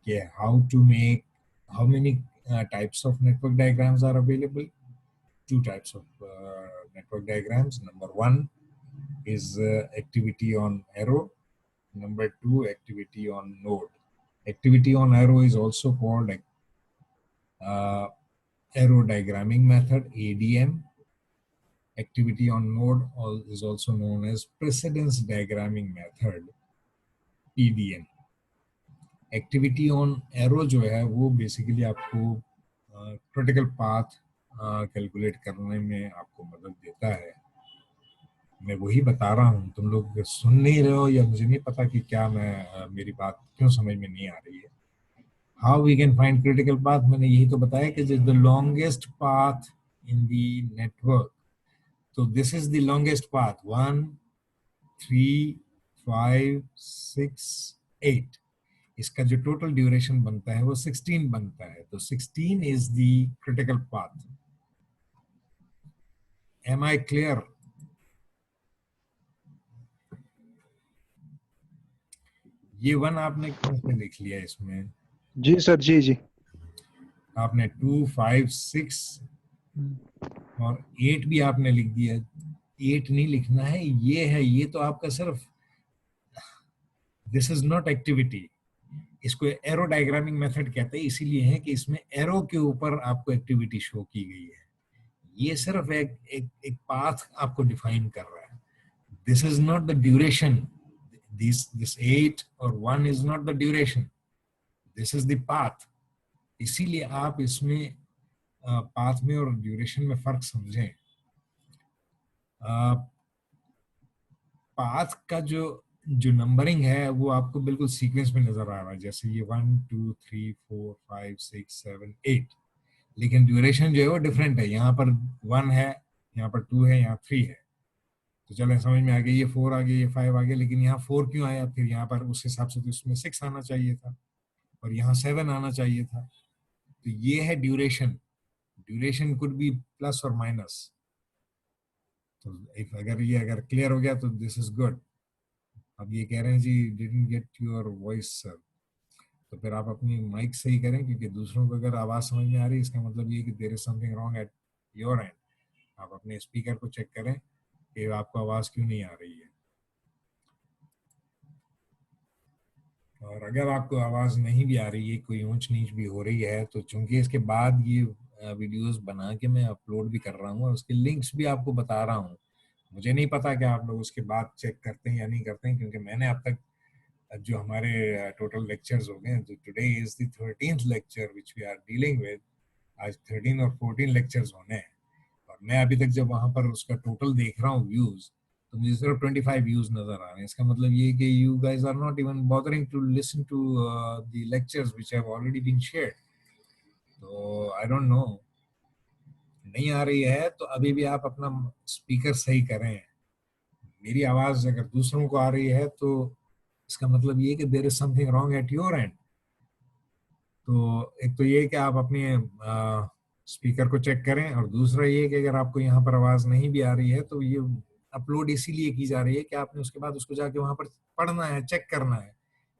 कि how to make, how many types of network diagrams are available. 2 types of network diagrams. Number 1 is activity on arrow. Number 2, activity on node. Activity on arrow is also called arrow diagramming method, ADM. Activity on node is also known as precedence diagramming method, PDM. Activity on arrow जो है वो बेसिकली आपको क्रिटिकल पाथ कैलकुलेट करने में आपको मदद देता है। मैं वही बता रहा हूँ, तुम लोग सुन नहीं रहे हो या मुझे नहीं पता कि क्या मैं मेरी बात क्यों समझ में नहीं आ रही है। How we can find critical path, मैंने यही तो बताया कि the longest path in the network. तो this is the longest path 1 3 5 6 8। इसका जो टोटल ड्यूरेशन बनता है वो 16 बनता है। तो 16 is the critical path. Am I clear? ये 1 आपने कैसे लिख लिया इसमें? जी सर, जी जी। आपने 2 5 6 और 8 भी आपने लिख दिया। 8 नहीं लिखना है, ये है, ये तो आपका सिर्फ, दिस इज नॉट एक्टिविटी। इसको एरो डायग्रामिंग मेथड कहते हैं, इसीलिए है कि इसमें एरो के ऊपर आपको एक्टिविटी शो की गई है। ये सिर्फ एक पाथ आपको डिफाइन कर रहा है। This is not the duration. This 8 और 1 is not the duration, this is the path. इसीलिए आप इसमें पाथ में और ड्यूरेशन में फर्क समझें। पाथ का जो नंबरिंग है वो आपको बिल्कुल सीक्वेंस में नजर आ रहा है, जैसे ये 1 2 3 4 5 6 7 8। लेकिन ड्यूरेशन जो है वो डिफरेंट है। यहाँ पर 1 है, यहाँ पर 2 है, यहाँ 3 है। तो चलो समझ में आ गया, ये 4 आ गया, ये 5 आ गया। लेकिन यहाँ 4 क्यों आया? फिर यहाँ पर उस हिसाब से तो इसमें 6 आना चाहिए था और यहाँ 7 आना चाहिए था। तो ये है duration. Duration could be plus और माइनस। तो अगर क्लियर हो गया तो दिस इज गुड। अब ये कह रहे हैं जी didn't get your voice sir, तो फिर आप अपनी माइक सही करें, क्योंकि दूसरों को अगर आवाज समझ में आ रही है इसका मतलब ये कि there is something wrong at your end. आप अपने स्पीकर को चेक करें कि आपको आवाज क्यों नहीं आ रही है। और अगर आपको आवाज नहीं भी आ रही है, कोई ऊंच नीच भी हो रही है, तो चूंकि इसके बाद ये वीडियोस बना के मैं अपलोड भी कर रहा हूँ और उसके लिंक्स भी आपको बता रहा हूँ। मुझे नहीं पता कि आप लोग उसके बाद चेक करते हैं या नहीं करते हैं, क्योंकि मैंने अब तक जो हमारे टोटल लेक्चर्स हो गए, तो today is the 13th lecture which we are dealing with. आज 13 और 14 लेक्चर्स होने हैं, और मैं अभी तक जब वहां पर उसका टोटल देख रहा हूँ व्यूज, तो मुझे सिर्फ 25 व्यूज नजर आ रहे हैं। इसका मतलब ये कि you guys are not even bothering to listen to the lectures which have already been shared. तो आई डोंट नो, नहीं आ रही है तो अभी भी आप अपना स्पीकर सही करें। मेरी आवाज अगर दूसरों को आ रही है तो इसका मतलब ये कि there is something wrong at your end. तो एक तो ये कि आप अपने स्पीकर को चेक करें, और दूसरा ये कि अगर आपको यहाँ पर आवाज नहीं भी आ रही है तो ये अपलोड इसीलिए की जा रही है कि आपने उसके बाद उसको जाके वहां पर पढ़ना है, चेक करना है।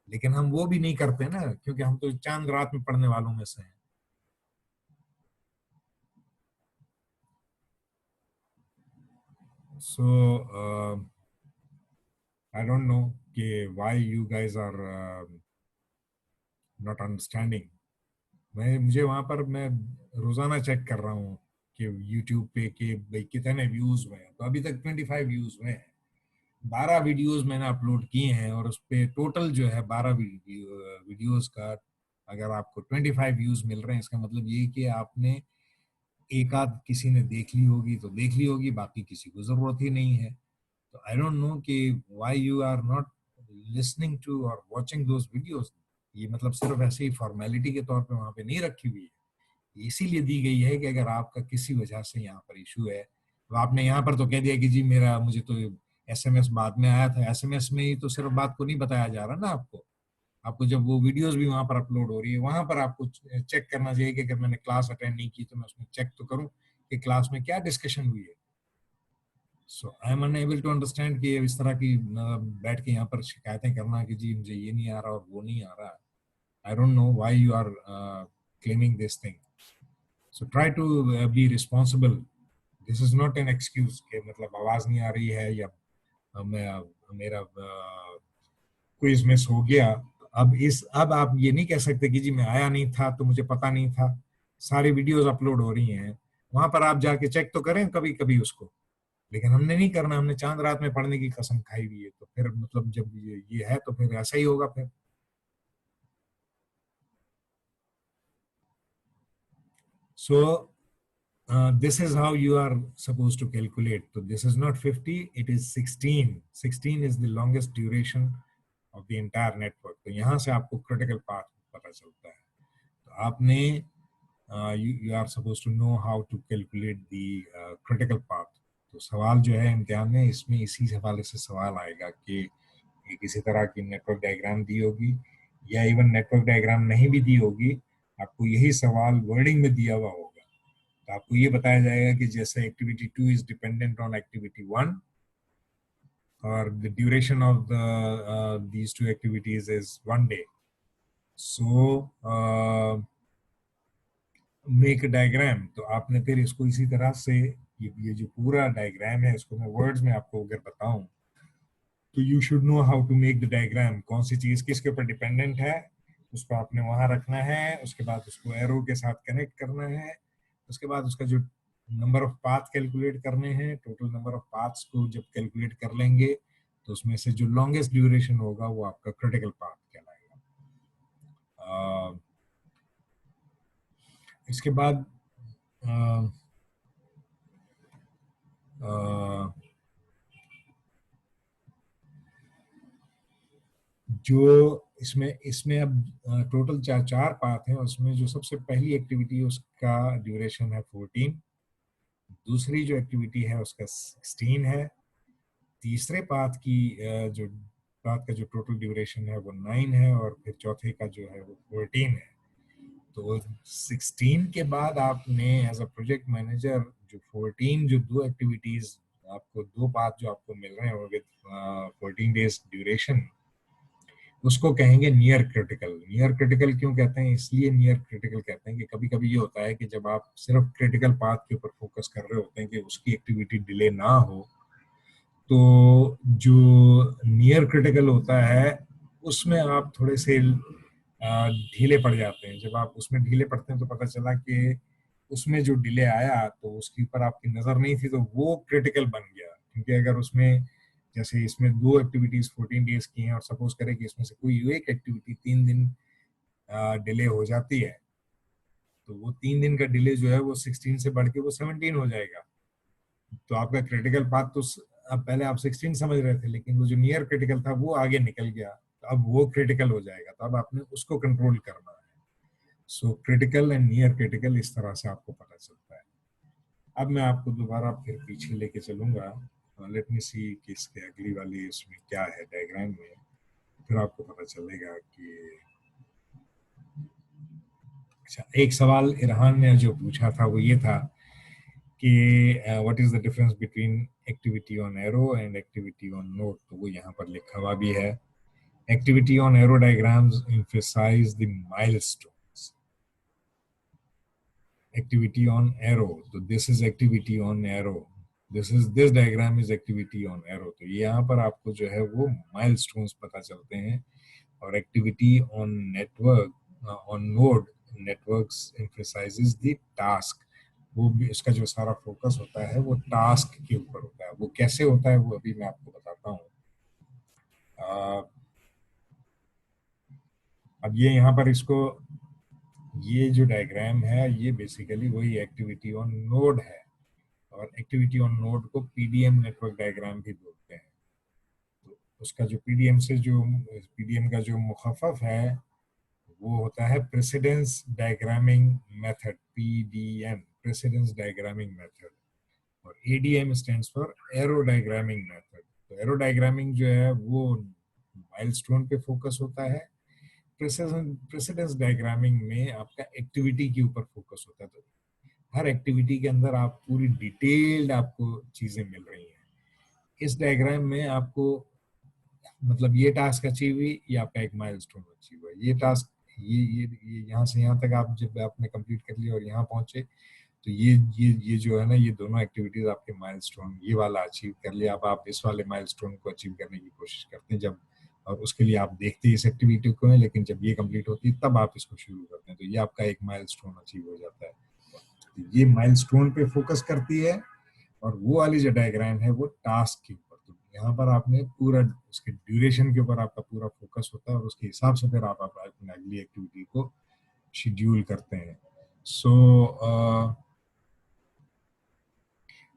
लेकिन हम वो भी नहीं करते ना, क्योंकि हम तो चांद रात में पढ़ने वालों में से हैं। सो आई डोंट नो कि why you guys are not understanding. मुझे वहां पर मैं रोजाना चेक कर रहा हूँ कि YouTube पे कि भाई कितने व्यूज हुए हैं। तो अभी तक 25 व्यूज हुए हैं। 12 वीडियोस मैंने अपलोड किए हैं, और उस पे टोटल जो है 12 वीडियोस का अगर आपको 25 व्यूज मिल रहे हैं, इसका मतलब ये कि आपने एक आध किसी ने देख ली होगी तो देख ली होगी, बाकी किसी को जरूरत ही नहीं है। तो आई डोंट नो कि why you are not listening to और वाचिंग दोस वीडियोस। ये मतलब सिर्फ ऐसे ही फॉर्मेलिटी के तौर पे वहां पे नहीं रखी हुई है, इसीलिए दी गई है कि अगर आपका किसी वजह से यहाँ पर इशू है, तो आपने यहाँ पर तो कह दिया कि जी मुझे तो एसएमएस बाद में आया था। एसएमएस में ही तो सिर्फ बात को नहीं बताया जा रहा ना आपको। आपको जब वो वीडियोस भी वहां पर अपलोड हो रही है, वहां पर आपको चेक करना चाहिए कि अगर मैंने क्लास अटेंड नहीं की तो मैं उसमें चेक तो करूं कि क्लास में क्या डिस्कशन हुई है। So I am unable to understand कि इस तरह की बैठ के यहाँ पर शिकायतें करना कि जी मुझे ये नहीं आ रहा और वो नहीं आ रहा। I don't know why you are claiming this thing. So try to be responsible. This is not an excuse कि मतलब आवाज नहीं आ रही है या मेरा क्विज मिस हो गया। अब आप ये नहीं कह सकते कि जी मैं आया नहीं था तो मुझे पता नहीं था। सारी वीडियोस अपलोड हो रही हैं, वहां पर आप जाके चेक तो करें कभी कभी उसको। लेकिन हमने नहीं करना, हमने चांद रात में पढ़ने की कसम खाई हुई है। तो फिर मतलब जब ये है तो फिर ऐसा ही होगा फिर। सो this is how you are supposed to calculate. So this is not 50, it is 16. 16 is the longest duration of the entire network. तो यहाँ से आपको critical path पता चलता है। तो आपने you are supposed to know how to calculate the critical path. तो सवाल जो है इम्तिहान में, इसमें इसी हवाले से सवाल आएगा कि ये किसी तरह की नेटवर्क डायग्राम दी होगी, या इवन नेटवर्क डायग्राम नहीं भी दी होगी, आपको यही सवाल वर्डिंग में दिया हुआ होगा। तो आपको ये बताया जाएगा कि जैसे activity 2 is dependent on activity 1, और the duration of these two activities is 1 day. So make diagram. तो आपने फिर इसको इसी तरह से ये जो पूरा डायग्राम है इसको मैं वर्ड्स में आपको अगर बताऊं, तो you should know how to make the diagram. कौन सी चीज किसके ऊपर डिपेंडेंट है उसको आपने वहां रखना है, उसके बाद उसको एरो के साथ कनेक्ट करना है, उसके बाद उसका जो नंबर ऑफ पाथ कैलकुलेट करने हैं, टोटल नंबर ऑफ पाथ्स को जब कैलकुलेट कर लेंगे तो उसमें से जो लॉन्गेस्ट ड्यूरेशन होगा वो आपका क्रिटिकल पाथ कहलाएगा। इसके बाद जो इसमें इसमें अब टोटल चार पाथ हैं, उसमें जो सबसे पहली एक्टिविटी है उसका ड्यूरेशन है 14, दूसरी जो एक्टिविटी है उसका 16 है, तीसरे पाथ का जो टोटल ड्यूरेशन है वो 9 है, और फिर चौथे का जो है वो 14 है। तो 16 के बाद आपने एज अ प्रोजेक्ट मैनेजर जो 14 जो दो एक्टिविटीज आपको 2 पाथ जो आपको मिल रहे हैं विद 14 डेज ड्यूरेशन, उसको कहेंगे नियर क्रिटिकल। नियर क्रिटिकल क्यों कहते हैं? इसलिए नियर क्रिटिकल कहते हैं कि कभी कभी ये होता है कि जब आप सिर्फ क्रिटिकल पाथ के ऊपर फोकस कर रहे होते हैं कि उसकी एक्टिविटी डिले ना हो, तो जो नियर क्रिटिकल होता है उसमें आप थोड़े से ढीले पड़ जाते हैं। जब आप उसमें ढीले पड़ते हैं तो पता चला कि उसमें जो डिले आया तो उसके ऊपर आपकी नजर नहीं थी, तो वो क्रिटिकल बन गया। क्योंकि अगर उसमें, जैसे इसमें 2 एक्टिविटीज 14 डेज की हैं और सपोज करें कि इसमें से कोई एक एक्टिविटी 3 दिन डिले हो जाती है, तो वो 3 दिन का डिले जो है वो 16 से बढ़ के वो 17 हो जाएगा। तो आपका क्रिटिकल पाथ तो अब पहले आप 16 समझ रहे थे, लेकिन वो जो नियर क्रिटिकल था वो आगे निकल गया, तो अब वो क्रिटिकल हो जाएगा। तो अब आपने उसको कंट्रोल करना है। So critical and near critical इस तरह से आपको पता चलता है। अब मैं आपको दोबारा फिर पीछे लेके चलूंगा। लेट मी सी कि इसके अगली वाली इसमें क्या है डायग्राम में, फिर आपको पता चलेगा कि अच्छा, एक सवाल इरहान ने जो पूछा था वो ये था कि what is the difference between activity on arrow and activity on node. तो वो यहाँ पर लिखा हुआ भी है। Activity on arrow diagrams emphasize the milestones. Activity on arrow, तो this is activity on arrow. This diagram is activity on arrow. तो यहाँ पर आपको जो है वो milestones पता चलते हैं। और activity on network, on node networks emphasizes the task. वो भी, इसका जो सारा फोकस होता है वो टास्क के ऊपर होता है। वो कैसे होता है वो अभी मैं आपको बताता हूँ। अब ये यहाँ पर इसको, ये जो डायग्राम है ये बेसिकली वही एक्टिविटी ऑन नोड है। और एक्टिविटी ऑन नोड को पीडीएम नेटवर्क डायग्राम भी बोलते हैं। तो उसका जो पीडीएम का जो मुखफ़फ़ है वो होता है precedence diagramming method, PDM, precedence diagramming method. और ADM stands for arrow diagramming method. तो एरो डायग्रामिंग जो है वो माइलस्टोन पे फोकस होता है। प्रेसिडेंस डायग्रामिंग में आपका एक्टिविटी के ऊपर फोकस होता है। तो हर एक्टिविटी के अंदर आप पूरी डिटेल्ड आपको चीजें मिल रही हैं। इस डायग्राम में आपको मतलब ये टास्क अचीव हुई, ये आपका एक माइलस्टोन अचीव हुआ। ये टास्क ये यहाँ से यहाँ तक आप जब आपने कंप्लीट कर लिया और यहाँ पहुंचे, तो ये जो है ना, ये दोनों एक्टिविटीज आपके माइलस्टोन, ये वाला अचीव कर लिया। अब आप इस वाले माइलस्टोन को अचीव करने की कोशिश करते हैं जब, और उसके लिए आप देखते हैं इस एक्टिविटी को है, लेकिन जब ये कंप्लीट होती है तब आप इसको शुरू करते हैं। तो ये आपका एक माइलस्टोन अचीव हो जाता है। तो ये माइलस्टोन पे फोकस करती है। और वो वाली जो डायग्राम है वो टास्क के ऊपर। तो यहाँ पर आपने पूरा उसके ड्यूरेशन के ऊपर आपका पूरा फोकस होता है और उसके हिसाब से फिर आप अपनी अगली एक्टिविटी को शेड्यूल करते हैं। सो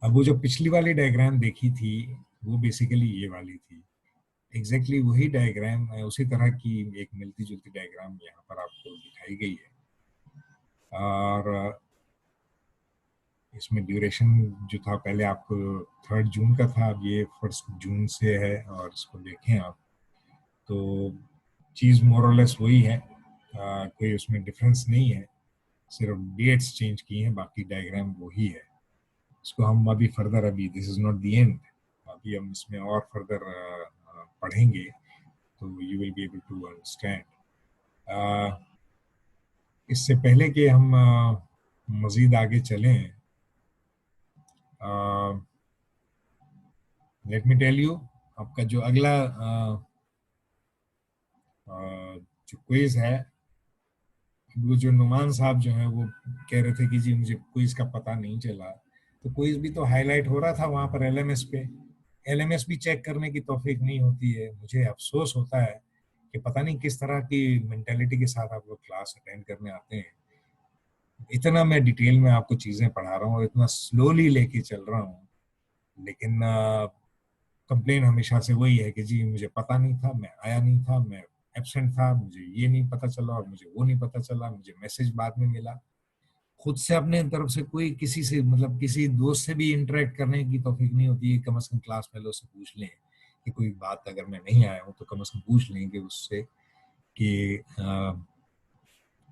अब वो जो पिछली वाली डायग्राम देखी थी वो बेसिकली ये वाली थी। एग्जैक्टली वही डायग्राम, उसी तरह की एक मिलती जुलती डायग्राम यहाँ पर आपको दिखाई गई है। और इसमें ड्यूरेशन जो था पहले आपको 3 जून का था, अब ये 1 जून से है। और इसको देखें आप तो चीज़ मोरलेस वही है, कोई उसमें डिफरेंस नहीं है, सिर्फ डेट्स चेंज की हैं, बाकी डायग्राम वही है। इसको हम अभी फर्दर, अभी this is not the end, अभी हम इसमें और फर्दर पढ़ेंगे तो you will be able to understand. इससे पहले कि हम मज़ीद आगे चलें, लेट मी टेल यू, आपका जो अगला जो क्विज है, वो जो नुमान साहब जो हैं वो कह रहे थे कि जी मुझे क्विज का पता नहीं चला, तो क्विज भी तो हाईलाइट हो रहा था वहां पर एलएमएस पे। एलएमएस भी चेक करने की तौफीक नहीं होती है। मुझे अफसोस होता है कि पता नहीं किस तरह की मेंटालिटी के साथ आप लोग क्लास अटेंड करने आते हैं। इतना मैं डिटेल में आपको चीजें पढ़ा रहा हूँ और इतना स्लोली लेके चल रहा हूँ, लेकिन कंप्लेन हमेशा से वही है कि जी मुझे पता नहीं था, मैं आया नहीं था, मैं एब्सेंट था, मुझे ये नहीं पता चला और मुझे वो नहीं पता चला, मुझे मैसेज बाद में मिला। खुद से अपने तरफ से कोई किसी से, मतलब किसी दोस्त से भी इंटरेक्ट करने की तौफीक नहीं होती है। कम से कम क्लास फेलो से पूछ लें कि कोई बात अगर मैं नहीं आया हूँ तो कम से कम पूछ लेंगे उससे कि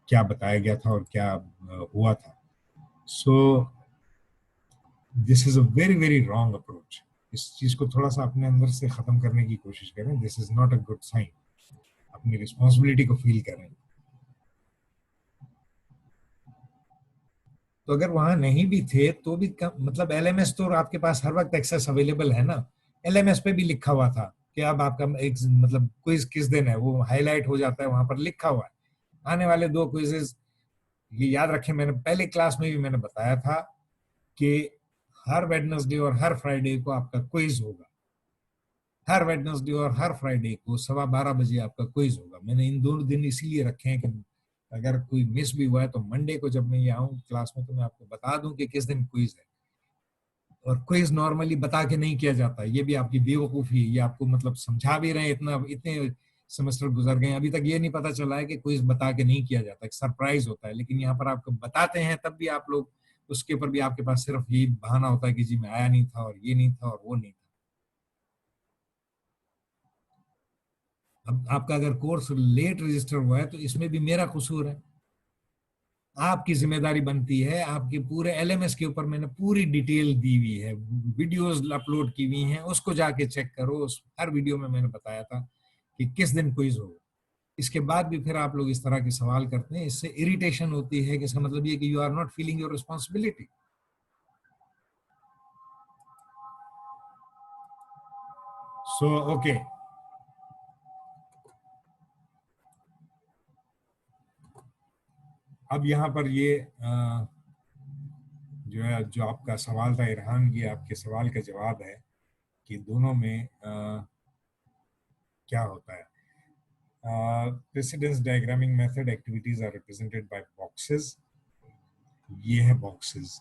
क्या बताया गया था और क्या हुआ था। सो this is a very very wrong approach. इस चीज को थोड़ा सा अपने अंदर से खत्म करने की कोशिश करें. This is not a good sign. अपनी रिस्पॉन्सिबिलिटी को फील करें. तो अगर वहां नहीं भी थे तो भी मतलब एलएमएस तो आपके पास हर वक्त एक्सेस अवेलेबल है ना. एलएमएस पे भी लिखा हुआ था कि अब आपका एक मतलब क्विज किस दिन है, वो हाईलाइट हो जाता है, वहां पर लिखा हुआ है. आने वाले 2 क्विजेस, ये याद रखें, मैंने पहले क्लास में भी मैंने बताया था कि हर वेडनेसडे और हर फ्राइडे को आपका क्विज होगा. हर वेडनेसडे और हर फ्राइडे को 12:15 बजे आपका क्विज होगा. मैंने इन 2 दिन इसीलिए रखे हैं कि अगर कोई मिस भी हुआ है तो मंडे को जब मैं ये आऊँ क्लास में तो मैं आपको बता दूं कि किस दिन क्विज है. और क्विज नॉर्मली बता के नहीं किया जाता, ये भी आपकी बेवकूफी है. ये आपको मतलब समझा भी रहे हैं, इतना इतने सेमेस्टर गुजर गए अभी तक ये नहीं पता चला है कि क्विज बता के नहीं किया जाता, एक सरप्राइज होता है. लेकिन यहाँ पर आपको बताते हैं तब भी आप लोग उसके ऊपर भी आपके पास सिर्फ यही बहाना होता है कि जी मैं आया नहीं था और ये नहीं था और वो नहीं था. अब आपका अगर कोर्स लेट रजिस्टर हुआ है तो इसमें भी मेरा कसूर है. आपकी जिम्मेदारी बनती है. आपके पूरे एलएमएस के ऊपर मैंने पूरी डिटेल दी हुई है, वीडियोस अपलोड की हुई हैं, उसको जाके चेक करो. उस हर वीडियो में मैंने बताया था कि किस दिन क्विज होगा. इसके बाद भी फिर आप लोग इस तरह के सवाल करते हैं, इससे इरिटेशन होती है कि इसका मतलब ये कि you are not feeling your responsibility. So okay, अब यहाँ पर ये जो है, जो आपका सवाल था इरहान, ये आपके सवाल का जवाब है कि दोनों में क्या होता है. Precedence diagramming method, activities are represented by boxes. ये है बॉक्सेस,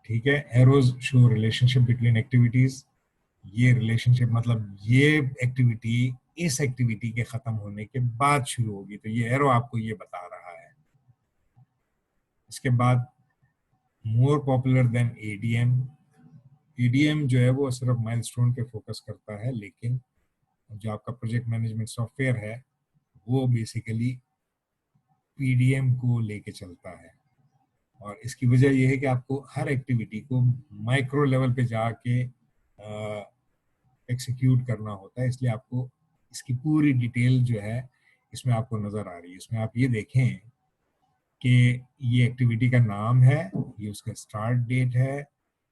ठीक है. Arrows show relationship between activities. ये रिलेशनशिप मतलब ये एक्टिविटी इस एक्टिविटी के खत्म होने के बाद शुरू होगी, तो ये एरो आपको ये बता रहा है. इसके बाद more popular than ADM. ADM जो है वो सिर्फ माइलस्टोन पे फोकस करता है, लेकिन जो आपका प्रोजेक्ट मैनेजमेंट सॉफ्टवेयर है वो बेसिकली पीडीएम को लेके चलता है. और इसकी वजह यह है कि आपको हर एक्टिविटी को माइक्रो लेवल पे जाके एक्सिक्यूट करना होता है, इसलिए आपको इसकी पूरी डिटेल जो है इसमें आपको नजर आ रही है. इसमें आप ये देखें कि ये एक्टिविटी का नाम है, ये उसका स्टार्ट डेट है,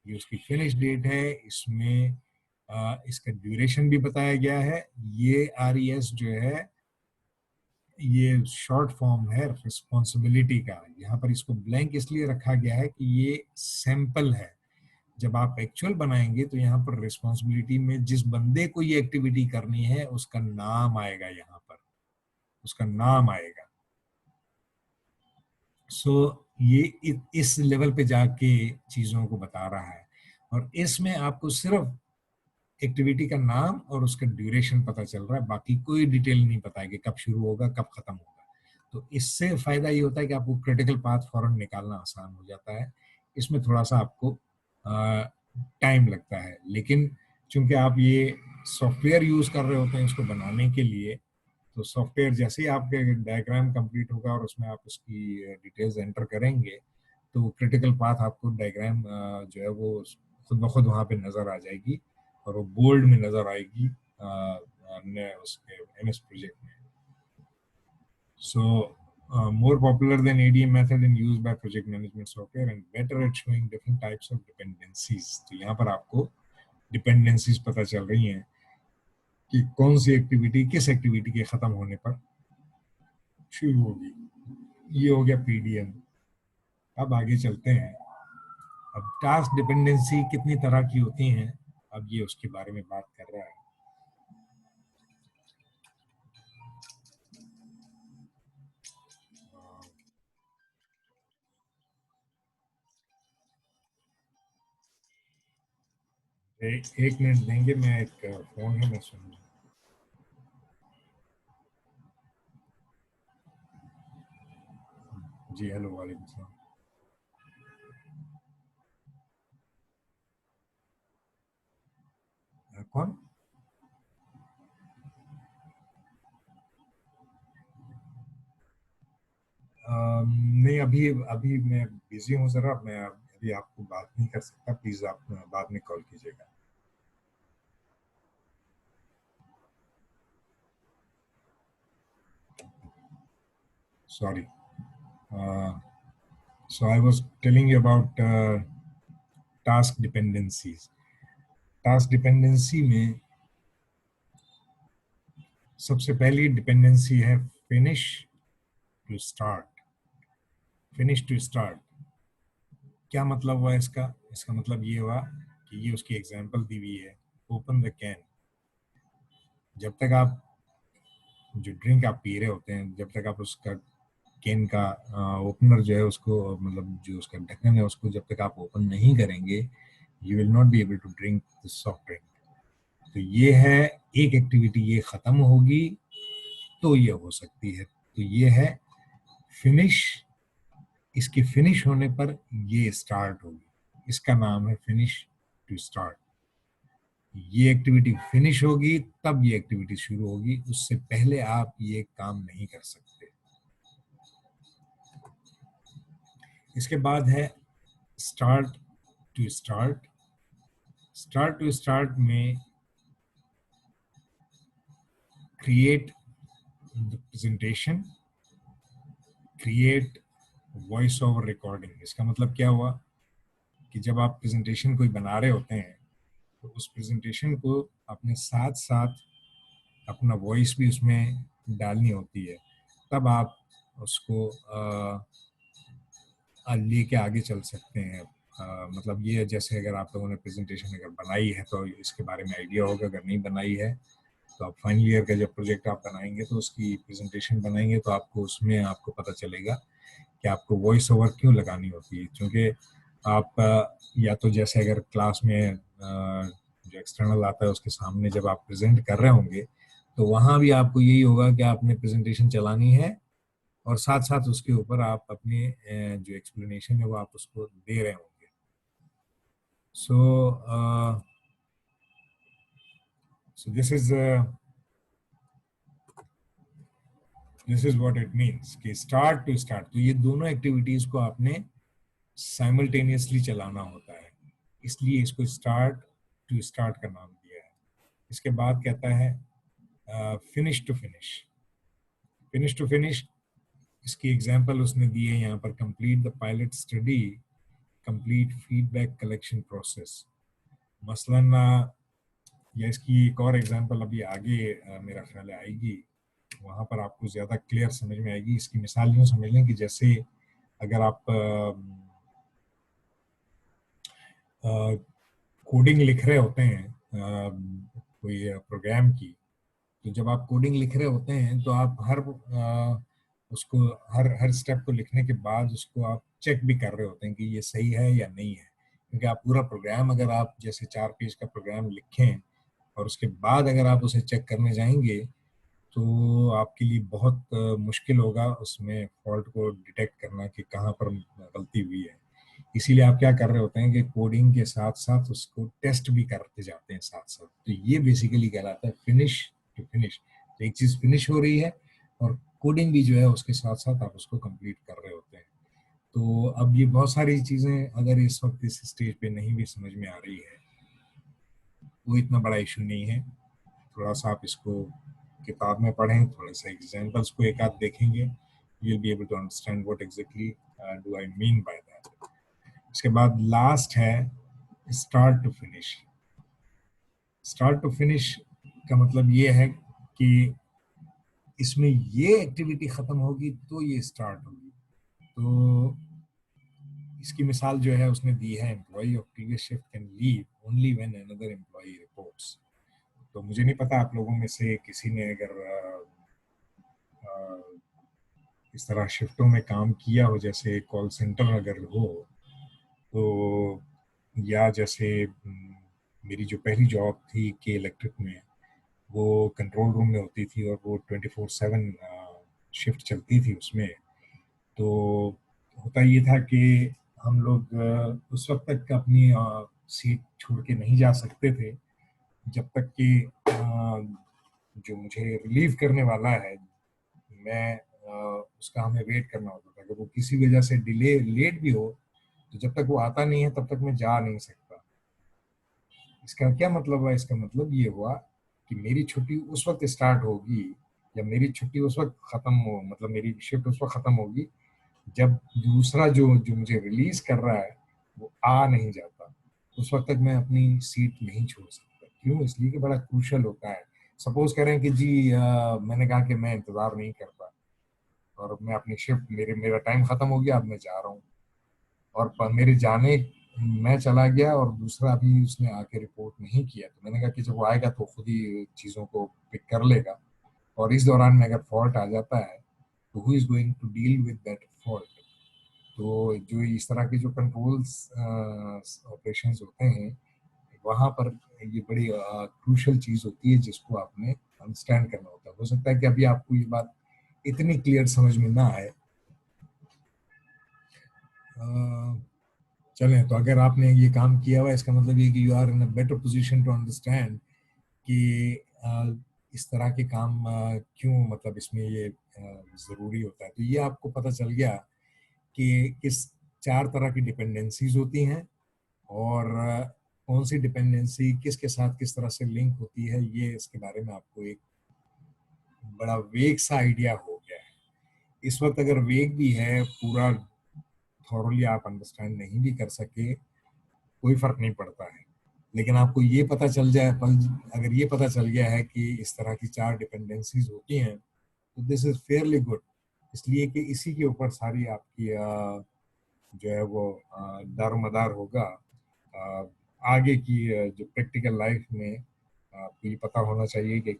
ये उसकी फिनिश डेट है, इसमें इसका ड्यूरेशन भी बताया गया है. ये आरईएस जो है ये शॉर्ट फॉर्म है रिस्पॉन्सिबिलिटी का. यहाँ पर इसको ब्लैंक इसलिए रखा गया है कि ये सैंपल है. जब आप एक्चुअल बनाएंगे तो यहाँ पर रिस्पॉन्सिबिलिटी में जिस बंदे को ये एक्टिविटी करनी है उसका नाम आएगा, यहाँ पर उसका नाम आएगा. सो ये इस लेवल पे जाके चीजों को बता रहा है. और इसमें आपको सिर्फ एक्टिविटी का नाम और उसका ड्यूरेशन पता चल रहा है, बाकी कोई डिटेल नहीं पता है कि कब शुरू होगा कब खत्म होगा. तो इससे फायदा ये होता है कि आपको क्रिटिकल पाथ फौरन निकालना आसान हो जाता है. इसमें थोड़ा सा आपको टाइम लगता है, लेकिन चूंकि आप ये सॉफ्टवेयर यूज कर रहे होते हैं इसको बनाने के लिए, तो सॉफ्टवेयर जैसे ही आपके डायग्राम कंप्लीट होगा और उसमें आप उसकी डिटेल्स एंटर करेंगे तो क्रिटिकल पाथ आपको डायग्राम जो है वो खुद ब खुद वहाँ पे नजर आ जाएगी और वो बोल्ड में नजर आएगी उसके एमएस प्रोजेक्ट में. So, more popular than ADM method in use by project management software and better at showing different types of dependencies. तो यहाँ पर आपको dependencies पता चल रही हैं कि कौन सी एक्टिविटी किस एक्टिविटी के खत्म होने पर शुरू होगी. ये हो गया पीडीएम. अब आगे चलते हैं. अब टास्क डिपेंडेंसी कितनी तरह की होती हैं, अब ये उसके बारे में बात कर रहा है. एक मिनट देंगे, मैं एक फोन है मैं सुन. जी हेलो, वालेकुम सलाम. कौन? नहीं, अभी अभी मैं बिजी हूँ जरा. मैं अभी आपको बात नहीं कर सकता, प्लीज आप बाद में कॉल कीजिएगा। Sorry. So I was telling you about task dependencies. Task dependency में सबसे पहली डिपेंडेंसी है finish to start. Finish to start. क्या मतलब हुआ इसका? इसका मतलब ये हुआ कि ये उसकी एग्जाम्पल दी हुई है, ओपन द कैन। जब तक आप जो ड्रिंक आप पी रहे होते हैं, जब तक आप उसका कैन का ओपनर जो है उसको, मतलब जो उसका ढक्कन है उसको जब तक आप ओपन नहीं करेंगे, you will not be able to drink the soft drink. तो ये है एक एक्टिविटी, ये खत्म होगी तो ये हो सकती है। तो ये है फिनिश, इसके फिनिश होने पर ये स्टार्ट होगी, इसका नाम है फिनिश टू स्टार्ट। ये एक्टिविटी फिनिश होगी तब ये एक्टिविटी शुरू होगी, उससे पहले आप ये काम नहीं कर सकते। इसके बाद है start to start. Start to start में create the presentation, create voice over recording. इसका मतलब क्या हुआ कि जब आप प्रेजेंटेशन कोई बना रहे होते हैं तो उस प्रेजेंटेशन को अपने साथ साथ अपना वॉइस भी उसमें डालनी होती है, तब आप उसको लेके आगे चल सकते हैं। मतलब ये जैसे अगर आप लोगों ने प्रेजेंटेशन अगर बनाई है तो इसके बारे में आइडिया होगा, अगर नहीं बनाई है तो आप फाइनल ईयर का जब प्रोजेक्ट आप बनाएंगे तो उसकी प्रेजेंटेशन बनाएंगे तो आपको उसमें आपको पता चलेगा कि आपको वॉइस ओवर क्यों लगानी होती है। क्योंकि आप या तो जैसे अगर क्लास में जो एक्सटर्नल आता है उसके सामने जब आप प्रेजेंट कर रहे होंगे तो वहाँ भी आपको यही होगा कि आपने प्रेजेंटेशन चलानी है और साथ साथ उसके ऊपर आप अपने जो एक्सप्लेनेशन है वो आप उसको दे रहे होंगे। So this is what it means कि start to start। तो ये दोनों एक्टिविटीज को आपने साइमल्टेनियसली चलाना होता है, इसलिए इसको स्टार्ट टू स्टार्ट का नाम दिया है। इसके बाद कहता है finish to finish. Finish to finish इसकी एग्जांपल उसने दी है यहाँ पर, complete the pilot study, complete feedback collection process. मसलन या इसकी एक और एग्जांपल अभी आगे मेरा ख्याल है आएगी, वहाँ पर आपको ज़्यादा क्लियर समझ में आएगी। इसकी मिसाल यूँ समझ लें कि जैसे अगर आप कोडिंग लिख रहे होते हैं कोई प्रोग्राम की, तो जब आप कोडिंग लिख रहे होते हैं तो आप उसको हर स्टेप को लिखने के बाद उसको आप चेक भी कर रहे होते हैं कि ये सही है या नहीं है। क्योंकि आप पूरा प्रोग्राम अगर आप जैसे 4 पेज का प्रोग्राम लिखें और उसके बाद अगर आप उसे चेक करने जाएंगे तो आपके लिए बहुत मुश्किल होगा उसमें फॉल्ट को डिटेक्ट करना कि कहाँ पर गलती हुई है। इसीलिए आप क्या कर रहे होते हैं कि कोडिंग के साथ साथ उसको टेस्ट भी करते जाते हैं साथ साथ। तो ये बेसिकली कहलाता है फिनिश टू फिनिश। तो एक चीज फिनिश हो रही है और कोडिंग भी जो है उसके साथ साथ आप उसको कंप्लीट कर रहे होते हैं। तो अब ये बहुत सारी चीजें अगर इस वक्त इस स्टेज पे नहीं भी समझ में आ रही है, वो इतना बड़ा इशू नहीं है। थोड़ा सा आप इसको किताब में पढ़ें, थोड़े से एग्जांपल्स को एक आध देखेंगे, you'll be able to understand what exactly do I mean by that। इसके बाद लास्ट है start to finish. Start to finish का मतलब ये है कि इसमें ये एक्टिविटी खत्म होगी तो ये स्टार्ट होगी। तो इसकी मिसाल जो है उसने दी है, employee of previous shift can leave only when another employee reports. तो मुझे नहीं पता आप लोगों में से किसी ने अगर इस तरह शिफ्टों में काम किया हो, जैसे कॉल सेंटर अगर हो तो, या जैसे मेरी जो पहली जॉब थी के इलेक्ट्रिक में, वो कंट्रोल रूम में होती थी और वो 24/7 शिफ्ट चलती थी उसमें। तो होता ये था कि हम लोग उस वक्त तक अपनी सीट छोड़ के नहीं जा सकते थे जब तक कि जो मुझे रिलीव करने वाला है मैं उसका हमें वेट करना होता था। अगर वो किसी वजह से डिले लेट भी हो तो जब तक वो आता नहीं है तब तक मैं जा नहीं सकता। इसका क्या मतलब हुआ? इसका मतलब ये हुआ कि मेरी छुट्टी उस वक्त स्टार्ट होगी या मेरी छुट्टी उस वक्त खत्म हो, मतलब मेरी शिफ्ट उस वक्त खत्म होगी जब दूसरा जो जो मुझे रिलीज कर रहा है वो आ नहीं जाता। उस वक्त तक मैं अपनी सीट नहीं छोड़ सकता। क्यों? इसलिए कि बड़ा क्रूशल होता है। सपोज करें कि जी मैंने कहा कि मैं इंतजार नहीं करता और मैं अपनी शिफ्ट, मेरा टाइम खत्म हो गया, अब मैं जा रहा हूँ, और मेरे जाने मैं चला गया और दूसरा भी उसने आके रिपोर्ट नहीं किया, तो मैंने कहा कि जब वो आएगा तो खुद ही चीज़ों को पिक कर लेगा, और इस दौरान में अगर फॉल्ट आ जाता है तो who is going to deal with that fault. तो जो इस तरह के जो कंट्रोल्स ऑपरेशंस होते हैं वहाँ पर ये बड़ी क्रूशल चीज़ होती है जिसको आपने अंडरस्टैंड करना होता है। हो सकता है कि अभी आपको ये बात इतनी क्लियर समझ में ना आए। चलें, तो अगर आपने ये काम किया हुआ इसका मतलब ये कि you are in a better position to understand कि इस तरह के काम क्यों, मतलब इसमें ये ज़रूरी होता है। तो ये आपको पता चल गया कि किस 4 तरह की डिपेंडेंसीज होती हैं और कौन सी डिपेंडेंसी किसके साथ किस तरह से लिंक होती है। ये इसके बारे में आपको एक बड़ा वेग सा आइडिया हो गया है। इस वक्त अगर वेग भी है, पूरा थॉरली आप अंडरस्टैंड नहीं भी कर सके, कोई फर्क नहीं पड़ता है। लेकिन आपको ये पता चल जाए, अगर ये पता चल गया है कि इस तरह की 4 डिपेंडेंसीज होती हैं, तो दिस इज फेयरली गुड। इसलिए कि इसी के ऊपर सारी आपकी जो है वो दारोमदार होगा आगे की जो प्रैक्टिकल लाइफ में। आपको ये पता होना चाहिए कि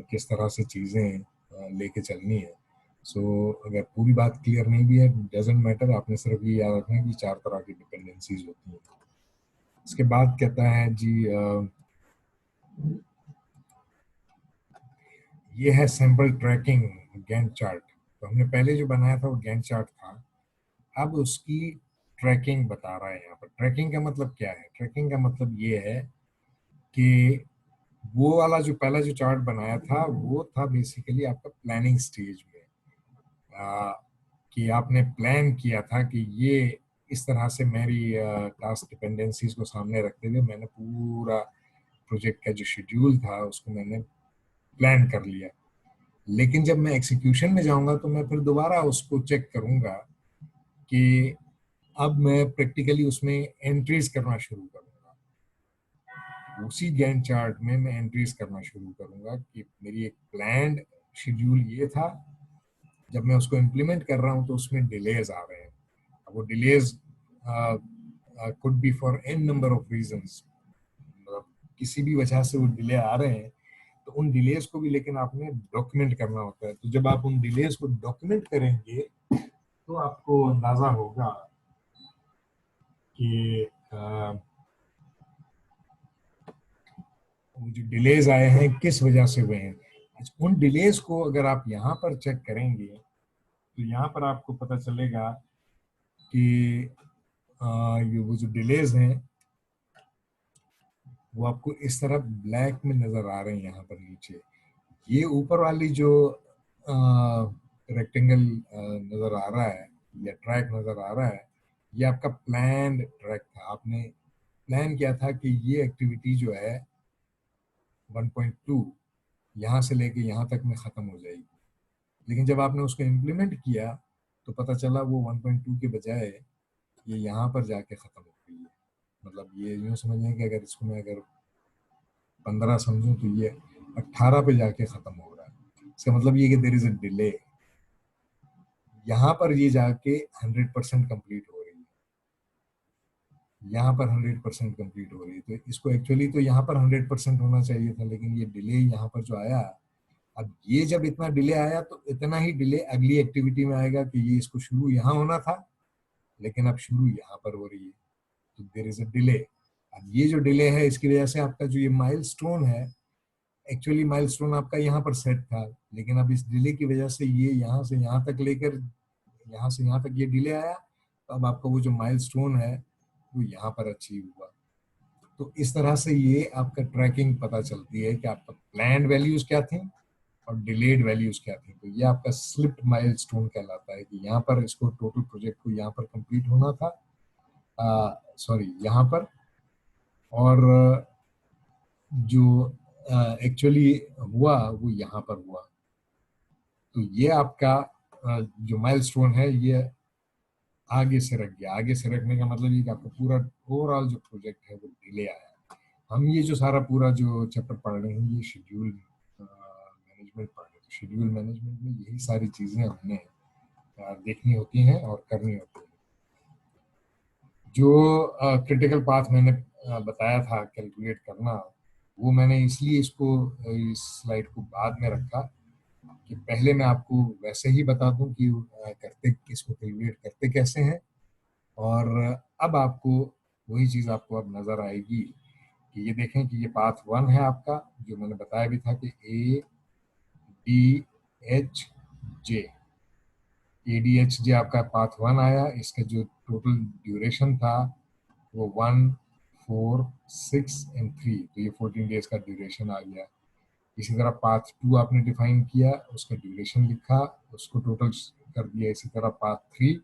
किस तरह से चीज़ें लेके चलनी है। सो अगर पूरी बात क्लियर नहीं भी है, डजेंट मैटर, आपने सिर्फ ये याद रखना है कि 4 तरह की डिपेंडेंसीज होती हैं। इसके बाद कहता है जी ये है सैंपल ट्रैकिंग गैंट चार्ट। तो हमने पहले जो बनाया था वो गैंट चार्ट था, अब उसकी ट्रैकिंग बता रहा है। यहाँ पर ट्रैकिंग का मतलब क्या है? ट्रैकिंग का मतलब ये है कि वो वाला जो पहला जो चार्ट बनाया था वो था बेसिकली आपका प्लानिंग स्टेज में, कि आपने प्लान किया था कि ये इस तरह से मेरी टास्क डिपेंडेंसीज को सामने रखते हुए मैंने पूरा प्रोजेक्ट का जो शेड्यूल था उसको मैंने प्लान कर लिया। लेकिन जब मैं एग्जीक्यूशन में जाऊंगा तो मैं फिर दोबारा उसको चेक करूंगा कि अब मैं प्रैक्टिकली उसमें एंट्रीज करना शुरू करूंगा। उसी गैंट चार्ट में मैं एंट्रीज करना शुरू करूंगा कि मेरी एक प्लान्ड शेड्यूल ये था, जब मैं उसको इम्प्लीमेंट कर रहा हूँ तो उसमें डिलेज आ रहे हैं। अब वो delays could be for an number of reasons, मतलब किसी भी वजह से वो डिले आ रहे हैं, तो उन डिलेज को भी लेकिन आपने डॉक्यूमेंट करना होता है। तो जब आप उन डिलेज को डॉक्यूमेंट करेंगे तो आपको अंदाजा होगा कि वो जो डिलेज आए हैं किस वजह से हुए हैं। अच्छा, उन डिलेज को अगर आप यहाँ पर चेक करेंगे तो यहाँ पर आपको पता चलेगा कि ये वो जो डिलेज हैं वो आपको इस तरह ब्लैक में नजर आ रहे हैं। यहाँ पर नीचे ये ऊपर वाली जो रेक्टेंगल नजर आ रहा है या ट्रैक नजर आ रहा है, ये आपका प्लान ट्रैक था। आपने प्लान किया था कि ये एक्टिविटी जो है 1.2 यहाँ से लेके यहाँ तक में ख़त्म हो जाएगी। लेकिन जब आपने उसको इम्प्लीमेंट किया तो पता चला वो 1.2 के बजाय ये यहाँ पर जाके ख़त्म हो गई है। मतलब ये यूँ समझें कि अगर इसको मैं अगर 15 समझूं तो ये 18 पे जाके ख़त्म हो रहा है। इसका मतलब ये कि देयर इज अ डिले। यहाँ पर ये जाके 100% कंप्लीट हो रही है, यहाँ पर 100% कंप्लीट हो रही है। तो इसको एक्चुअली तो यहाँ पर 100% होना चाहिए था, लेकिन ये डिले यहाँ पर जो आया, अब ये जब इतना डिले आया तो इतना ही डिले अगली एक्टिविटी में आएगा कि ये इसको शुरू यहाँ होना था लेकिन अब शुरू यहाँ पर हो रही है, तो देयर इज अ डिले। अब ये जो डिले है इसकी वजह से आपका जो ये माइलस्टोन है, एक्चुअली माइलस्टोन आपका यहाँ पर सेट था, लेकिन अब इस डिले की वजह से ये यहाँ से यहाँ तक लेकर यहाँ से यहाँ तक ये डिले आया, तो अब आपका वो जो माइलस्टोन है वो यहाँ पर अचीव हुआ। तो इस तरह से ये आपका ट्रैकिंग पता चलती है कि आपका प्लान्ड वैल्यूज क्या थी और डिलेड वैल्यूज क्या थी। तो ये आपका स्लिप्ड माइलस्टोन कहलाता है कि यहाँ पर इसको टोटल प्रोजेक्ट को यहाँ पर कंप्लीट होना था, सॉरी यहाँ पर, और जो एक्चुअली हुआ वो यहाँ पर हुआ। तो ये आपका जो माइलस्टोन है ये आगे से रख गया। आगे से रखने का मतलब ये कि आपका पूरा ओवरऑल जो प्रोजेक्ट है वो डिले आया। हम ये जो सारा पूरा जो चैप्टर पढ़ रहे हैं ये शेड्यूल मैनेजमेंट पढ़ रहे हैं। तो शेड्यूल मैनेजमेंट में यही सारी चीजें हमने देखनी होती हैं और करनी होती हैं। जो क्रिटिकल पाथ मैंने बताया था कैलकुलेट करना, वो मैंने इसलिए इसको इस स्लाइड को बाद में रखा कि पहले मैं आपको वैसे ही बता दूं कि करते इसको कैलकुलेट करते कैसे हैं, और अब आपको वही चीज आपको अब नजर आएगी कि ये देखें कि ये पाथ 1 है आपका, जो मैंने बताया भी था कि ADHJ ADHJ आपका पाथ 1 आया। इसका जो टोटल ड्यूरेशन था वो 1, 4, 6 एंड 3, तो ये 14 डेज का ड्यूरेशन आ गया। इसी तरह पाथ 2 आपने डिफाइन किया, उसका ड्यूरेशन लिखा, उसको टोटल कर दिया। इसी तरह पाथ 3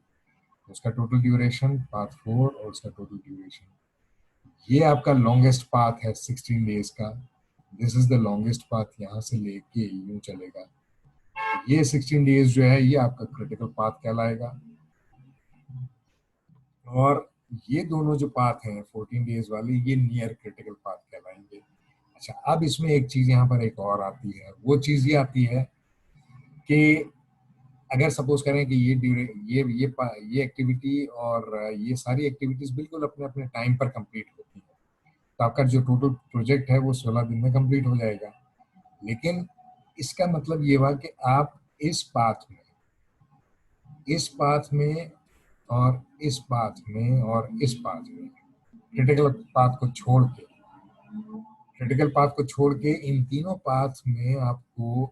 उसका टोटल ड्यूरेशन, पाथ 4 और उसका टोटल ड्यूरेशन। ये आपका लॉन्गेस्ट पाथ है 16 डेज का। This is the longest path, यहाँ से लेके यूं चलेगा। ये 16 डेज जो है ये आपका क्रिटिकल पाथ कहलाएगा। और ये दोनों जो पाथ हैं 14 डेज वाले, ये नियर क्रिटिकल पाथ कहलाएंगे। अच्छा, अब इसमें एक चीज यहाँ पर एक और आती है। वो चीज ये आती है कि अगर सपोज करें कि ये एक्टिविटी और ये सारी एक्टिविटीज बिल्कुल अपने अपने टाइम पर कंप्लीट होती है, तो आपका जो टोटल प्रोजेक्ट है वो 16 दिन में कंप्लीट हो जाएगा। लेकिन इसका मतलब ये हुआ कि आप इस पाथ में और इस पाथ में और इस पाथ में क्रिटिकल पाथ को छोड़ के इन तीनों पाथ में आपको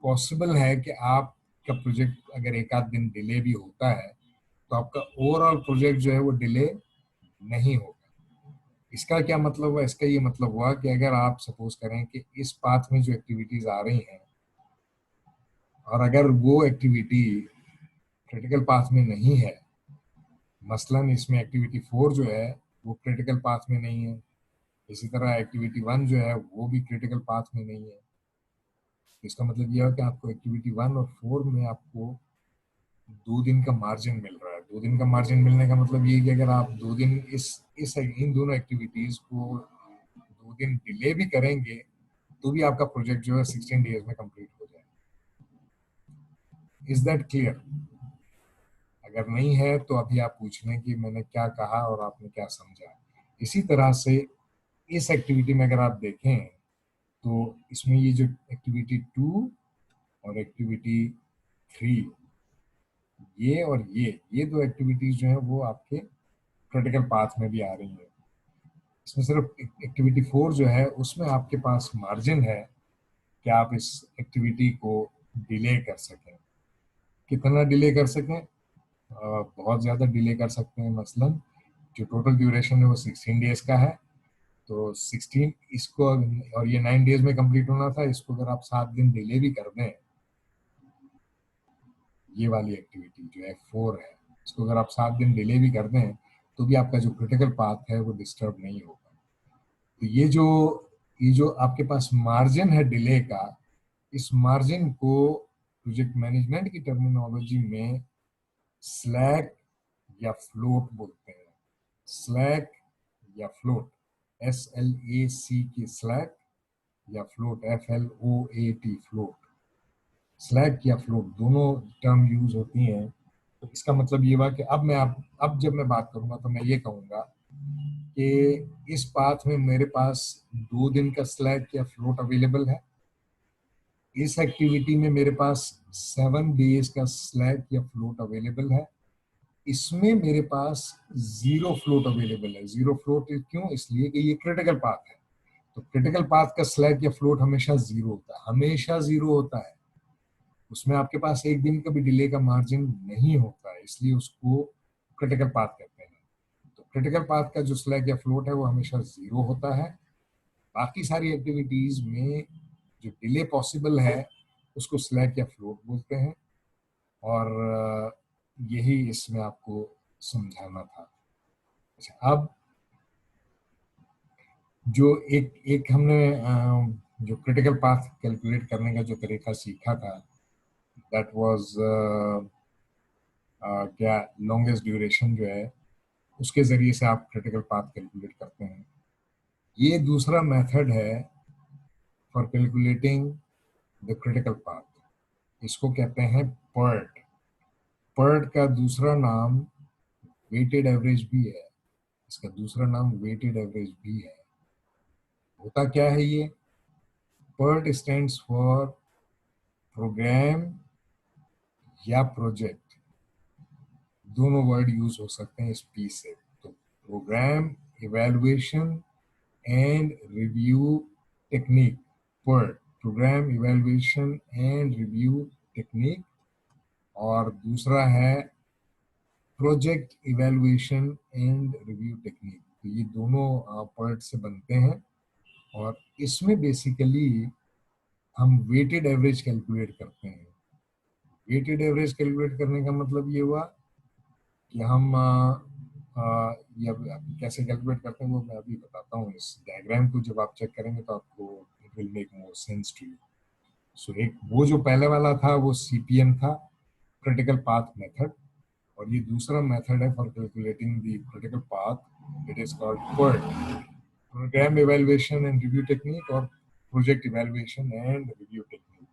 पॉसिबल है कि आपका प्रोजेक्ट अगर एक आध दिन डिले भी होता है तो आपका ओवरऑल प्रोजेक्ट जो है वो डिले नहीं होगा। इसका क्या मतलब हुआ? इसका ये मतलब हुआ कि अगर आप सपोज करें कि इस पाथ में जो एक्टिविटीज आ रही हैं और अगर वो एक्टिविटी क्रिटिकल पाथ में नहीं है, मसलन इसमें एक्टिविटी 4 जो है वो क्रिटिकल पाथ में नहीं है, इसी तरह एक्टिविटी 1 जो है वो भी क्रिटिकल पाथ में नहीं है, इसका मतलब यह है कि आपको एक्टिविटी 1 और 4 में आपको 2 दिन का मार्जिन मिल रहा है। 2 दिन का मार्जिन मिलने का मतलब ये है कि अगर आप 2 दिन इस इन दोनों एक्टिविटीज को 2 दिन डिले भी करेंगे तो भी आपका प्रोजेक्ट जो है 16 डेज में कंप्लीट हो जाए। Is that clear? अगर नहीं है तो अभी आप पूछ लें कि मैंने क्या कहा और आपने क्या समझा। इसी तरह से इस एक्टिविटी में अगर आप देखें तो इसमें ये जो एक्टिविटी 2 और एक्टिविटी 3, ये और ये दो एक्टिविटीज जो है वो आपके क्रिटिकल पाथ में भी आ रही है। इसमें सिर्फ एक्टिविटी 4 जो है उसमें आपके पास मार्जिन है कि आप इस एक्टिविटी को डिले कर सकें। कितना डिले कर सकें? बहुत ज़्यादा डिले कर सकते हैं। मसलन जो टोटल ड्यूरेशन है वो 16 डेज का है, तो 16 इसको, और ये 9 डेज में कंप्लीट होना था, इसको अगर आप 7 दिन डिले भी कर दें, ये वाली एक्टिविटी जो है 4 है, इसको अगर आप 7 दिन डिले भी कर दें तो भी आपका जो क्रिटिकल पाथ है वो डिस्टर्ब नहीं होगा। तो ये जो आपके पास मार्जिन है डिले का, इस मार्जिन को प्रोजेक्ट मैनेजमेंट की टर्मिनोलॉजी में स्लैक या फ्लोट बोलते हैं। स्लैक या फ्लोट, SLAC की स्लैक, या फ्लोट FLOAT फ्लोट। स्लैक या फ्लोट दोनों टर्म यूज होती हैं। तो इसका मतलब ये हुआ कि अब जब मैं बात करूंगा तो मैं ये कहूंगा कि इस पाथ में मेरे पास 2 दिन का स्लैक या फ्लोट अवेलेबल है। इस एक्टिविटी में मेरे पास 7 डेज का स्लैक या फ्लोट अवेलेबल है। इसमें मेरे पास 0 फ्लोट अवेलेबल है। 0 फ्लोट क्यों? इसलिए कि ये क्रिटिकल पाथ है। तो क्रिटिकल पाथ का स्लैक या फ्लोट हमेशा 0 होता है, हमेशा 0 होता है। उसमें आपके पास एक दिन का भी डिले का मार्जिन नहीं होता है, इसलिए उसको क्रिटिकल पाथ कहते हैं। तो क्रिटिकल पाथ का जो स्लैक या फ्लोट है वो हमेशा 0 होता है। बाकी सारी एक्टिविटीज में जो डिले पॉसिबल है उसको स्लैक या फ्लोट बोलते हैं। और यही इसमें आपको समझाना था। अब जो एक एक हमने जो क्रिटिकल पाथ कैलकुलेट करने का जो तरीका सीखा था, दैट वाज क्या लॉन्गेस्ट ड्यूरेशन जो है उसके जरिए से आप क्रिटिकल पाथ कैलकुलेट करते हैं। ये दूसरा मेथड है for calculating the critical path, इसको कहते हैं PERT। PERT का दूसरा नाम वेटेड एवरेज भी है, इसका दूसरा नाम वेटेड एवरेज भी है। होता क्या है ये? PERT स्टैंड्स फॉर प्रोग्राम या प्रोजेक्ट, दोनों वर्ड यूज हो सकते हैं इस पी से। तो programme evaluation and review technique, PERT, programme evaluation and review technique. और दूसरा है project evaluation and review technique. तो ये दोनों PERT से बनते हैं और इसमें बेसिकली हम वेटेड एवरेज कैलकुलेट करते हैं। वेटेड एवरेज कैलकुलेट करने का मतलब ये हुआ कि हम ये अब कैसे कैलकुलेट करते हैं वो मैं अभी बताता हूँ। इस डायग्राम को जब आप चेक करेंगे तो आपको it will make more sense to you. So एक वो जो पहले वाला था वो CPM था, क्रिटिकल पाथ मेथड, और ये दूसरा मेथड है for calculating the critical path, it is called PERT, programme evaluation and review technique और project evaluation and review technique.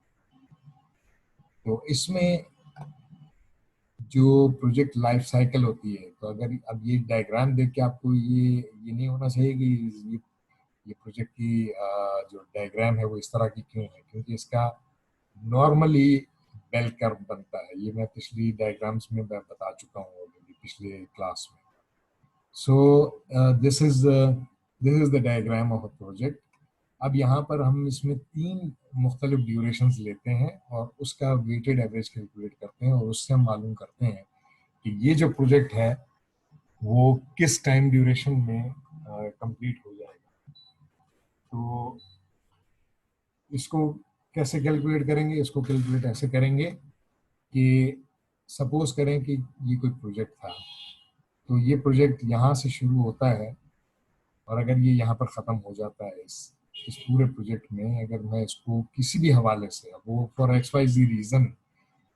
तो इसमें जो प्रोजेक्ट लाइफ साइकिल होती है, तो अगर अब ये डायग्राम देख के आपको ये नहीं होना चाहिए कि ये प्रोजेक्ट की जो डायग्राम है वो इस तरह की क्यों है, क्योंकि इसका नॉर्मली बेल कर्व बनता है। ये मैं पिछली डायग्राम्स में बता चुका हूँ ऑलरेडी पिछले क्लास में। सो this is the diagram of a project. अब यहाँ पर हम इसमें 3 मुख्तलिफ ड्यूरेशंस लेते हैं और उसका वेटेड एवरेज कैलकुलेट करते हैं और उससे हम मालूम करते हैं कि ये जो प्रोजेक्ट है वो किस टाइम ड्यूरेशन में कंप्लीट हो जाएगा। तो इसको कैसे कैलकुलेट करेंगे? इसको कैलकुलेट ऐसे करेंगे कि सपोज करें कि ये कोई प्रोजेक्ट था, तो ये प्रोजेक्ट यहाँ से शुरू होता है और अगर ये यहाँ पर ख़त्म हो जाता है इस पूरे प्रोजेक्ट में, अगर मैं इसको किसी भी हवाले से, अब वो फॉर XYZ रीज़न,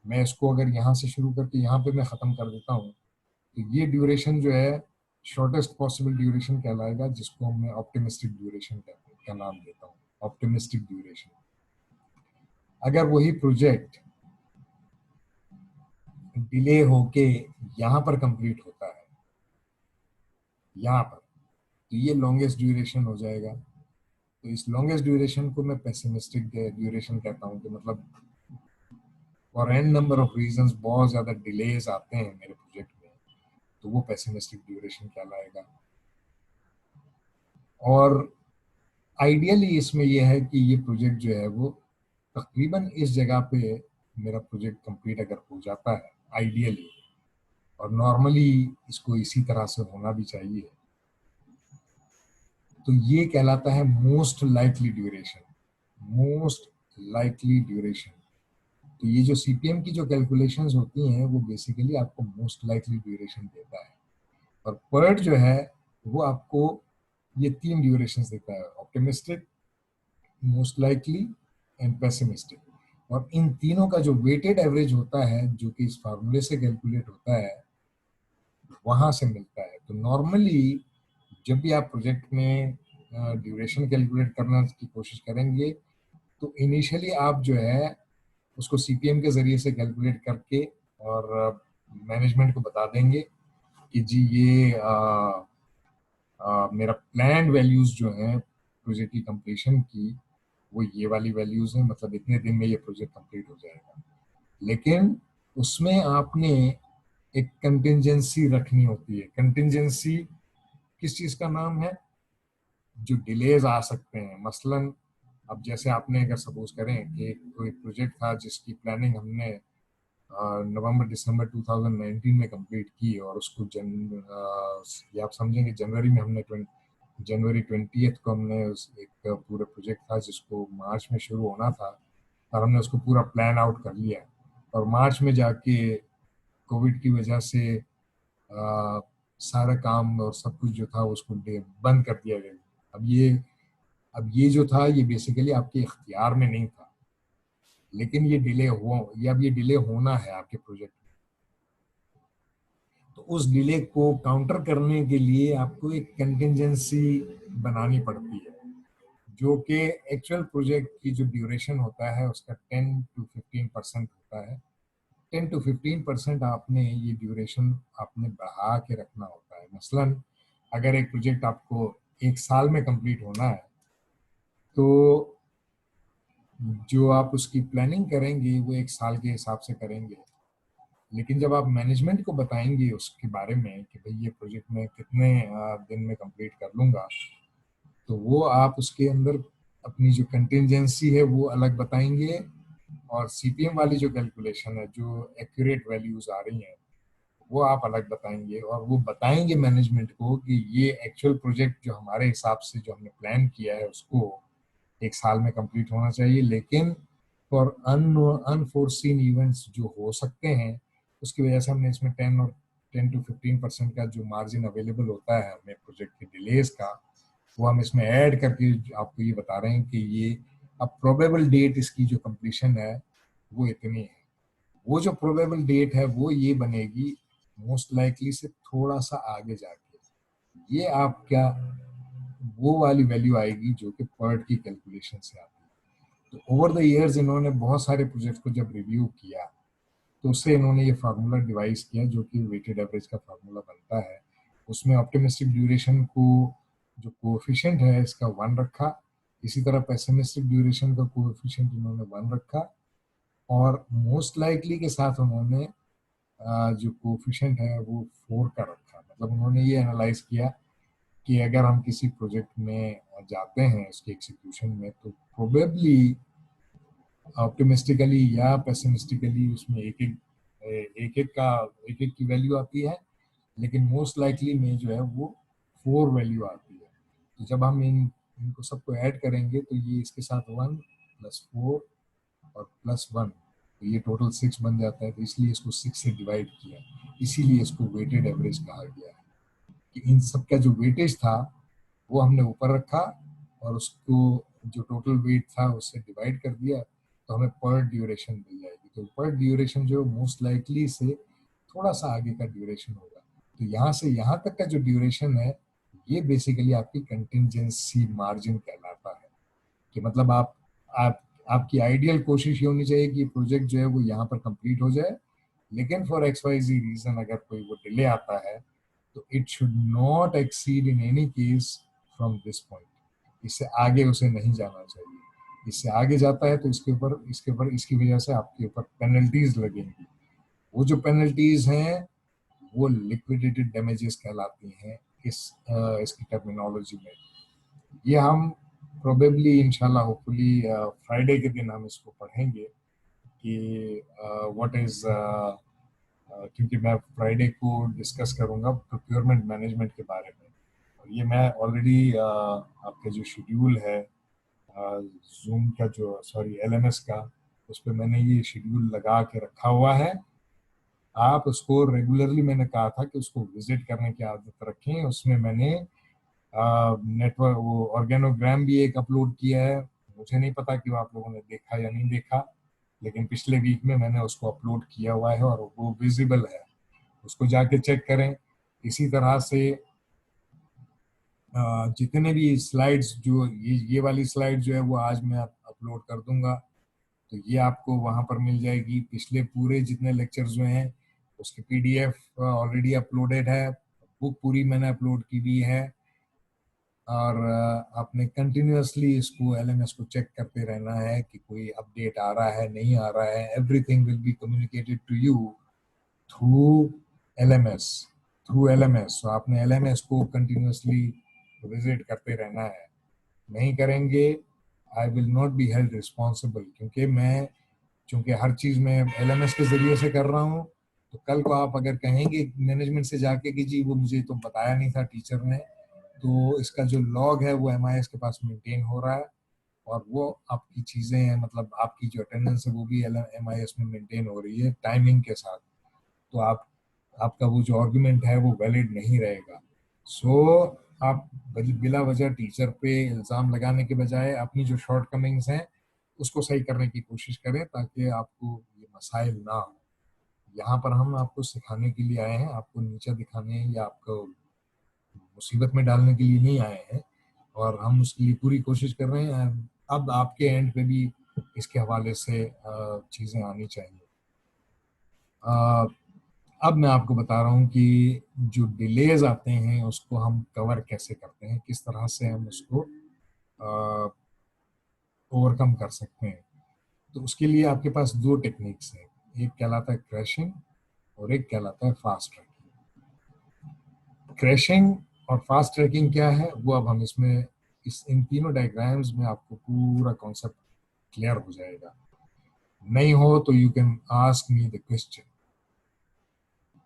मैं इसको अगर यहाँ से शुरू करके यहाँ पे मैं ख़त्म कर देता हूँ, तो ये ड्यूरेशन जो है शॉर्टेस्ट पॉसिबल ड्यूरेशन कहलाएगा, जिसको मैं ऑप्टिमिस्टिक ड्यूरेशन का नाम देता हूँ, ऑप्टिमिस्टिक ड्यूरेशन। अगर वही प्रोजेक्ट डिले होके यहाँ पर कंप्लीट होता है, यहाँ पर, तो ये लॉन्गेस्ट ड्यूरेशन हो जाएगा। तो इस लॉन्गेस्ट ड्यूरेशन को मैं पेसिमिस्टिक ड्यूरेशन कहता हूँ, कि मतलब for an number of reasons बहुत ज़्यादा डिलेज आते हैं मेरे प्रोजेक्ट में, तो वो पेसिमिस्टिक ड्यूरेशन कहलाएगा। और आइडियली इसमें यह है कि ये प्रोजेक्ट जो है वो तकरीबन इस जगह पे मेरा प्रोजेक्ट कंप्लीट अगर हो जाता है आइडियली, और नॉर्मली इसको इसी तरह से होना भी चाहिए, तो ये कहलाता है most likely duration. Most likely duration. तो ये जो CPM की जो कैलकुलेशंस होती हैं वो बेसिकली आपको मोस्ट लाइकली ड्यूरेशन देता है, और PERT जो है वो आपको ये 3 ड्यूरेशंस देता है, optimistic, most likely and pessimistic. और इन तीनों का जो वेटेड एवरेज होता है, जो कि इस फार्मूले से कैलकुलेट होता है, वहां से मिलता है। तो नॉर्मली जब भी आप प्रोजेक्ट में ड्यूरेशन कैलकुलेट करने की कोशिश करेंगे, तो इनिशियली आप जो है उसको CPM के जरिए से कैलकुलेट करके और मैनेजमेंट को बता देंगे कि जी ये मेरा प्लान वैल्यूज जो हैं प्रोजेक्ट की कंप्लीशन की, वो ये वाली वैल्यूज हैं, मतलब इतने दिन में ये प्रोजेक्ट कंप्लीट हो जाएगा। लेकिन उसमें आपने एक कंटिंजेंसी रखनी होती है। कंटिंजेंसी किस चीज का नाम है? जो डिलेज आ सकते हैं। मसलन अब जैसे आपने अगर सपोज करें कि कोई प्रोजेक्ट था जिसकी प्लानिंग हमने नवंबर दिसंबर 2019 में कंप्लीट की, और उसको ये आप समझेंगे जनवरी में हमने जनवरी 20th को हमने एक पूरा प्रोजेक्ट था जिसको मार्च में शुरू होना था, और हमने उसको पूरा प्लान आउट कर लिया, और मार्च में जाके कोविड की वजह से सारा काम और सब कुछ जो था उसको बंद कर दिया गया। अब ये जो था ये बेसिकली आपके इख्तियार में नहीं था, लेकिन ये डिले हुआ, या अब ये डिले होना है आपके प्रोजेक्ट में। तो उस डिले को काउंटर करने के लिए आपको एक कंटिजेंसी बनानी पड़ती है, जो कि एक्चुअल प्रोजेक्ट की जो ड्यूरेशन होता है उसका 10 to 15% होता है। 10 to 15% आपने ये ड्यूरेशन आपने बढ़ा के रखना होता है। मसलन अगर एक प्रोजेक्ट आपको 1 साल में कंप्लीट होना है, तो जो आप उसकी प्लानिंग करेंगे वो 1 साल के हिसाब से करेंगे। लेकिन जब आप मैनेजमेंट को बताएंगे उसके बारे में कि भाई ये प्रोजेक्ट मैं कितने दिन में कंप्लीट कर लूंगा, तो वो आप उसके अंदर अपनी जो कंटिजेंसी है वो अलग बताएंगे, और सीपीएम वाली जो कैलकुलेशन है, जो एक्यूरेट वैल्यूज आ रही हैं, वो आप अलग बताएंगे। और वो बताएंगे मैनेजमेंट को कि ये एक्चुअल प्रोजेक्ट जो हमारे हिसाब से जो हमने प्लान किया है उसको 1 साल में कंप्लीट होना चाहिए, लेकिन फॉर अनफोर्सीन इवेंट्स जो हो सकते हैं उसकी वजह से हमने इसमें 10 to 15% का जो मार्जिन अवेलेबल होता है हमें प्रोजेक्ट के डिलेज का, वो हम इसमें ऐड करके आपको ये बता रहे हैं कि ये अब प्रोबेबल डेट इसकी जो कंप्लीशन है वो इतनी है। वो जो प्रोबेबल डेट है वो ये बनेगी मोस्ट लाइकली से थोड़ा सा आगे जाके, ये आप क्या वो वाली वैल्यू आएगी जो कि पर्ट की कैलकुलेशन से आती है। तो ओवर द इयर्स इन्होंने बहुत सारे प्रोजेक्ट को जब रिव्यू किया तो उससे इन्होंने ये फार्मूला डिवाइस किया जो कि वेटेड एवरेज का फार्मूला बनता है। उसमें ऑप्टिमिस्टिक ड्यूरेशन को जो कोएफिशिएंट है इसका 1 रखा, इसी तरह पेसिमिस्टिक ड्यूरेशन का कोएफिशिएंट इन्होंने 1 रखा, और मोस्ट लाइकली के साथ उन्होंने जो कोएफिशिएंट है वो 4 का रखा। मतलब उन्होंने ये एनालाइज किया कि अगर हम किसी प्रोजेक्ट में जाते हैं उसके एग्जीक्यूशन में, तो प्रोबेबली ऑप्टिमिस्टिकली या पेसिमिस्टिकली उसमें एक एक की वैल्यू आती है, लेकिन मोस्ट लाइकली में जो है वो 4 वैल्यू आती है। तो जब हम इनको सबको ऐड करेंगे तो ये इसके साथ 1 + 4 और +1, तो ये टोटल 6 बन जाता है। तो इसलिए इसको 6 से डिवाइड किया, इसीलिए इसको वेटेड एवरेज कहा गया है कि इन सब का जो वेटेज था वो हमने ऊपर रखा और उसको जो टोटल वेट था उससे डिवाइड कर दिया, तो हमें पर ड्यूरेशन मिल जाएगी। तो पर ड्यूरेशन जो मोस्ट लाइकली से थोड़ा सा आगे का ड्यूरेशन होगा। तो यहाँ से यहाँ तक का जो ड्यूरेशन है ये बेसिकली आपकी कंटिजेंसी मार्जिन कहलाता है। कि मतलब आप आपकी आइडियल कोशिश ये होनी चाहिए कि प्रोजेक्ट जो है वो यहाँ पर कंप्लीट हो जाए, लेकिन फॉर XYZ रीजन अगर कोई वो डिले आता है तो it should not exceed in any case from this point. इससे आगे उसे नहीं जाना चाहिए। इससे आगे जाता है तो इसके ऊपर इसकी वजह से आपके ऊपर पेनल्टीज लगेंगी। वो जो पेनल्टीज हैं वो लिक्विडेटेड डैमेजेस कहलाती हैं इसकी टर्मिनोलॉजी में। ये हम प्रोबेबली इंशाल्लाह होपफुली फ्राइडे के दिन हम इसको पढ़ेंगे कि व्हाट इज, क्योंकि मैं फ्राइडे को डिस्कस करूंगा प्रोक्योरमेंट मैनेजमेंट के बारे में। और ये मैं ऑलरेडी आपका जो शेड्यूल है जूम का, जो सॉरी LMS का, उस पर मैंने ये शेड्यूल लगा के रखा हुआ है। आप उसको रेगुलरली, मैंने कहा था कि उसको विजिट करने की आदत रखें। उसमें मैंने नेटवर्क वो ऑर्गेनोग्राम भी एक अपलोड किया है। मुझे नहीं पता कि वो आप लोगों ने देखा या नहीं देखा, लेकिन पिछले वीक में मैंने उसको अपलोड किया हुआ है और वो विजिबल है, उसको जाके चेक करें। इसी तरह से जितने भी स्लाइड्स, जो ये वाली स्लाइड जो है वो आज मैं अपलोड कर दूंगा, तो ये आपको वहां पर मिल जाएगी। पिछले पूरे जितने लेक्चर्स हुए हैं उसकी PDF ऑलरेडी अपलोडेड है। बुक पूरी मैंने अपलोड की हुई है, और आपने कंटिन्यूअसली इसको LMS को चेक करते रहना है कि कोई अपडेट आ रहा है नहीं आ रहा है। Everything will be communicated to you through LMS, तो आपने LMS को कंटिन्यूअसली विजिट करते रहना है। नहीं करेंगे I will not be held responsible, क्योंकि मैं चूंकि हर चीज मैं LMS के जरिए से कर रहा हूँ। तो कल को आप अगर कहेंगे मैनेजमेंट से जाके कि जी वो मुझे तो बताया नहीं था टीचर ने, तो इसका जो लॉग है वो MIS के पास मेंटेन हो रहा है, और वो आपकी चीजें, मतलब आपकी जो अटेंडेंस है वो भी MIS में मेंटेन हो रही है टाइमिंग के साथ। तो आप आपका वो जो आर्गुमेंट है वो वैलिड नहीं रहेगा। सो आप बिला वजह टीचर पे इल्ज़ाम लगाने के बजाय अपनी जो शॉर्ट कमिंग्स हैं उसको सही करने की कोशिश करें, ताकि आपको ये मसाइल ना हो। यहाँ पर हम आपको सिखाने के लिए आए हैं, आपको नीचा दिखाने या आपको मुसीबत में डालने के लिए नहीं आए हैं, और हम उसके लिए पूरी कोशिश कर रहे हैं। अब आपके एंड पे भी इसके हवाले से चीज़ें आनी चाहिए। अब मैं आपको बता रहा हूँ कि जो डिलेज आते हैं उसको हम कवर कैसे करते हैं, किस तरह से हम उसको ओवरकम कर सकते हैं। तो उसके लिए आपके पास दो टेक्निक्स हैं, एक कहलाता है क्रैशिंग और एक कहलाता है फास्ट ट्रैकिंग। क्रैशिंग और फास्ट ट्रैकिंग क्या है वो अब हम इसमें इन तीनों डायग्राम्स में आपको पूरा कॉन्सेप्ट क्लियर हो जाएगा। नहीं हो तो you can ask me the question.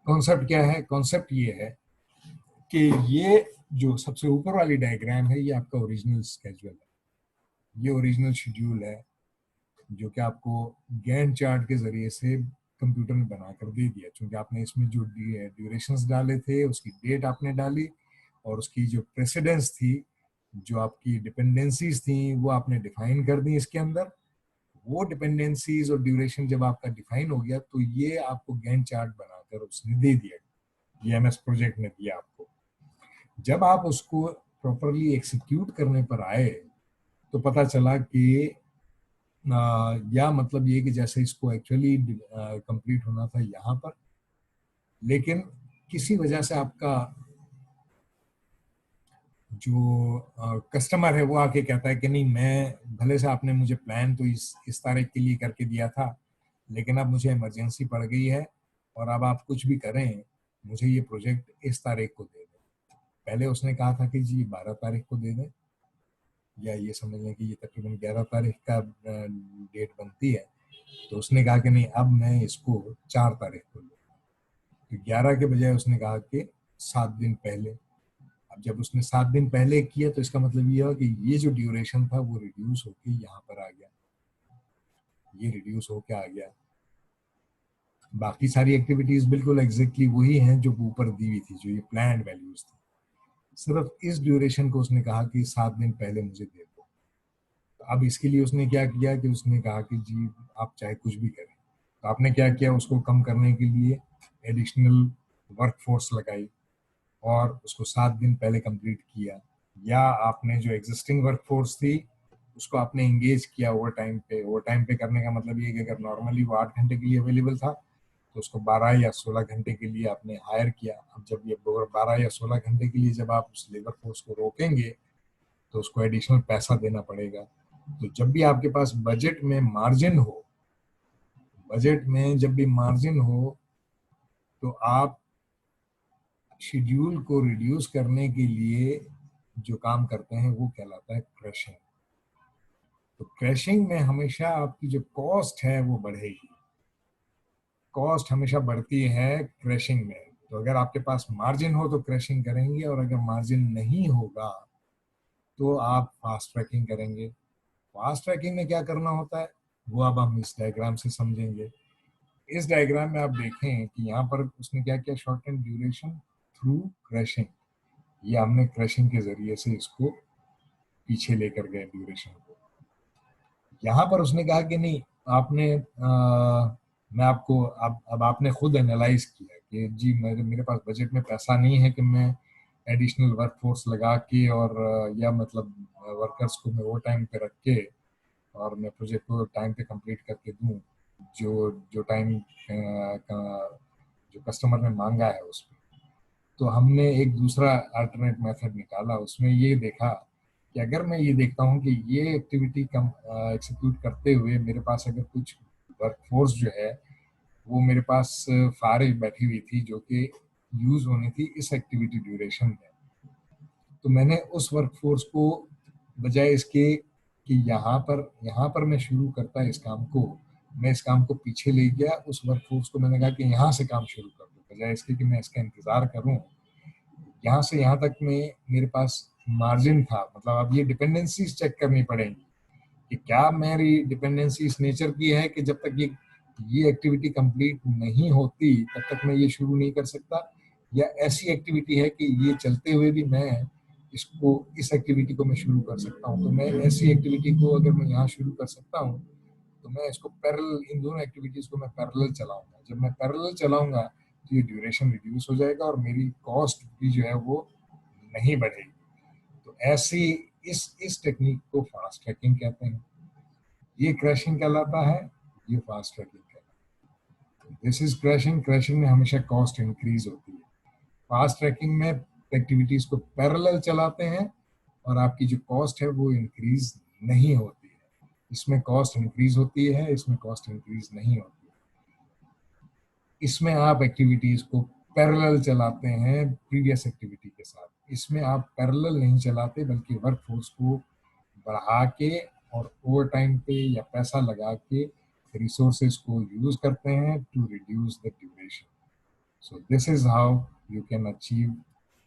Concept क्या है? कॉन्सेप्ट ये है कि ये जो सबसे ऊपर वाली डायग्राम है ये आपका ओरिजिनल स्केड्यूल है, ये ओरिजिनल शेड्यूल है जो कि आपको गैंट चार्ट के जरिए से कंप्यूटर ने बनाकर दे दिया। क्योंकि आपने इसमें जो ड्यूरेशंस डाले थे, उसकी डेट आपने डाली, और उसकी जो प्रेसिडेंस थी, जो आपकी डिपेंडेंसीज थी, वो आपने डिफाइन कर दी इसके अंदर। वो डिपेंडेंसीज और ड्यूरेशन जब आपका डिफाइन हो गया तो ये आपको गैंट चार्ट बनाकर उसने दे दिया, ये एमएस प्रोजेक्ट ने दिया आपको। जब आप उसको प्रॉपरली एग्जीक्यूट करने पर आए तो पता चला कि या मतलब ये कि जैसे इसको एक्चुअली कंप्लीट होना था यहाँ पर, लेकिन किसी वजह से आपका जो कस्टमर है वो आके कहता है कि नहीं, मैं भले से आपने मुझे प्लान तो इस तारीख के लिए करके दिया था, लेकिन अब मुझे इमरजेंसी पड़ गई है और अब आप कुछ भी करें, मुझे ये प्रोजेक्ट इस तारीख को दे दें। पहले उसने कहा था कि जी 12 तारीख को दे दें, या ये समझ लें कि ये तकरीबन 11 तारीख का डेट बनती है, तो उसने कहा कि नहीं, अब मैं इसको 4 तारीख को लूँगा। तो 11 के बजाय उसने कहा कि 7 दिन पहले। अब जब उसने 7 दिन पहले किया तो इसका मतलब ये हुआ कि ये जो ड्यूरेशन था वो रिड्यूस होके यहाँ पर आ गया, ये रिड्यूस होके आ गया। बाकी सारी एक्टिविटीज बिल्कुल एग्जैक्टली वही हैं जो ऊपर दी हुई थी, जो ये प्लान्ड वैल्यूज थी। सिर्फ इस ड्यूरेशन को उसने कहा कि 7 दिन पहले मुझे दे दो। तो अब इसके लिए उसने क्या किया कि उसने कहा कि जी आप चाहे कुछ भी करें। तो आपने क्या किया, उसको कम करने के लिए एडिशनल वर्क फोर्स लगाई और उसको 7 दिन पहले कंप्लीट किया, या आपने जो एग्जिस्टिंग वर्क फोर्स थी उसको आपने एंगेज किया ओवर टाइम पे। ओवर टाइम पे करने का मतलब ये कि अगर नॉर्मली वो 8 घंटे के लिए अवेलेबल था तो उसको 12 या 16 घंटे के लिए आपने हायर किया। अब जब ये 12 या 16 घंटे के लिए जब आप उस लेबर फोर्स को रोकेंगे तो उसको एडिशनल पैसा देना पड़ेगा। तो जब भी आपके पास बजट में मार्जिन हो, बजट में जब भी मार्जिन हो, तो आप शेड्यूल को रिड्यूस करने के लिए जो काम करते हैं वो कहलाता है क्रैशिंग। तो क्रैशिंग में हमेशा आपकी जो कॉस्ट है वो बढ़ेगी, कॉस्ट हमेशा बढ़ती है क्रैशिंग में। तो अगर आपके पास मार्जिन हो तो क्रैशिंग करेंगे, और अगर मार्जिन नहीं होगा तो आप फास्ट ट्रैकिंग करेंगे। फास्ट ट्रैकिंग में क्या करना होता है वो अब हम इस डायग्राम से समझेंगे। इस डायग्राम में आप देखें कि यहाँ पर उसने क्या किया, short and duration through crashing. ये हमने क्रैशिंग के जरिए से इसको पीछे लेकर गए ड्यूरेशन को। यहाँ पर उसने कहा कि नहीं, आपने मैं आपको अब आपने खुद एनालाइज किया कि जी मेरे पास बजट में पैसा नहीं है कि मैं एडिशनल वर्क फोर्स लगा के और या मतलब वर्कर्स को मैं वो टाइम पे रख के और मैं प्रोजेक्ट को टाइम पे कंप्लीट करके दूं जो जो टाइम जो कस्टमर ने मांगा है उस पर। तो हमने एक दूसरा अल्टरनेट मेथड निकाला। उसमें ये देखा कि अगर मैं ये देखता हूँ कि ये एक्टिविटी कम एक्सिक्यूट करते हुए मेरे पास अगर कुछ वर्कफोर्स जो है वो मेरे पास फारिग बैठी हुई थी जो कि यूज होनी थी इस एक्टिविटी ड्यूरेशन में, तो मैंने उस वर्कफोर्स को बजाय इसके कि यहाँ पर मैं शुरू करता इस काम को, मैं इस काम को पीछे ले गया। उस वर्कफोर्स को मैंने कहा कि यहाँ से काम शुरू कर दो, बजाय इसके कि मैं इसका इंतजार करूँ। यहाँ से यहाँ तक में मेरे पास मार्जिन था, मतलब अब ये डिपेंडेंसीज चेक करनी पड़ेंगी कि क्या मेरी डिपेंडेंसी इस नेचर की है कि जब तक ये ये एक्टिविटी कंप्लीट नहीं होती तब तक मैं ये शुरू नहीं कर सकता, या ऐसी एक्टिविटी है कि ये चलते हुए भी मैं इसको, इस एक्टिविटी को मैं शुरू कर सकता हूँ। तो मैं ऐसी एक्टिविटी को अगर मैं यहाँ शुरू कर सकता हूँ तो मैं इसको पैरेलल, इन दोनों एक्टिविटीज को मैं पैरेलल चलाऊंगा। जब मैं पैरेलल चलाऊंगा तो ये ड्यूरेशन रिड्यूस हो जाएगा और मेरी कॉस्ट भी जो है वो नहीं बढ़ेगी। तो ऐसी इस टेक्निक को फास्ट ट्रैकिंग कहते हैं। ये क्रैशिंग कहलाता है, ये फास्ट ट्रैकिंग कहलाता है। This is crashing. क्रैशिंग में हमेशा कॉस्ट इंक्रीज होती है। फास्ट ट्रैकिंग में एक्टिविटीज को पैरेलल चलाते हैं और आपकी जो कॉस्ट है वो इंक्रीज नहीं होती है। इसमें कॉस्ट इंक्रीज होती है, इसमें कॉस्ट इंक्रीज नहीं होती है। इसमें आप एक्टिविटीज को पैरेलल चलाते हैं प्रीवियस एक्टिविटी के साथ। इसमें आप पैरेलल नहीं चलाते बल्कि वर्क फोर्स को बढ़ा के और ओवर टाइम पे या पैसा लगा के रिसोर्सेज को यूज करते हैं to reduce the duration. So this is how you can achieve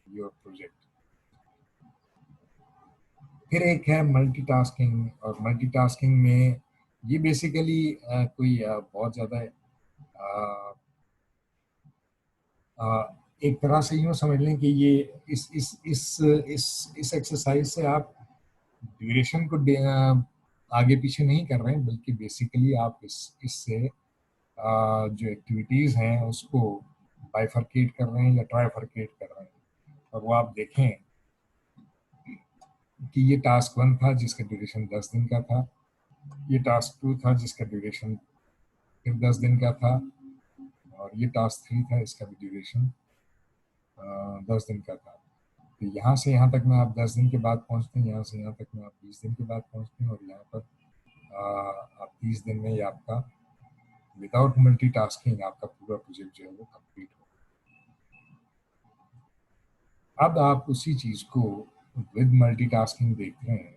your project. फिर एक है मल्टीटास्किंग, और मल्टीटास्किंग में ये बेसिकली कोई बहुत ज़्यादा एक तरह से यूँ समझ लें कि ये इस एक्सरसाइज से आप ड्यूरेशन को आगे पीछे नहीं कर रहे हैं, बल्कि बेसिकली आप इससे जो एक्टिविटीज़ हैं उसको बाइफरकेट कर रहे हैं या ट्राइफरकेट कर रहे हैं। और वो आप देखें कि ये टास्क 1 था जिसका ड्यूरेशन 10 दिन का था, ये टास्क 2 था जिसका ड्यूरेशन फिर 10 दिन का था, और ये टास्क 3 था इसका भी ड्यूरेशन 10 दिन का था। तो यहाँ से यहाँ तक में आप 10 दिन के बाद पहुँचते हैं, यहाँ से यहाँ तक में आप 20 दिन के बाद पहुँचते हैं, और यहाँ पर आप 30 दिन में ये आपका विदाउट मल्टीटास्किंग आपका पूरा प्रोजेक्ट जो है वो कंप्लीट हो। अब आप उसी चीज़ को विद मल्टीटास्किंग देख रहे हैं।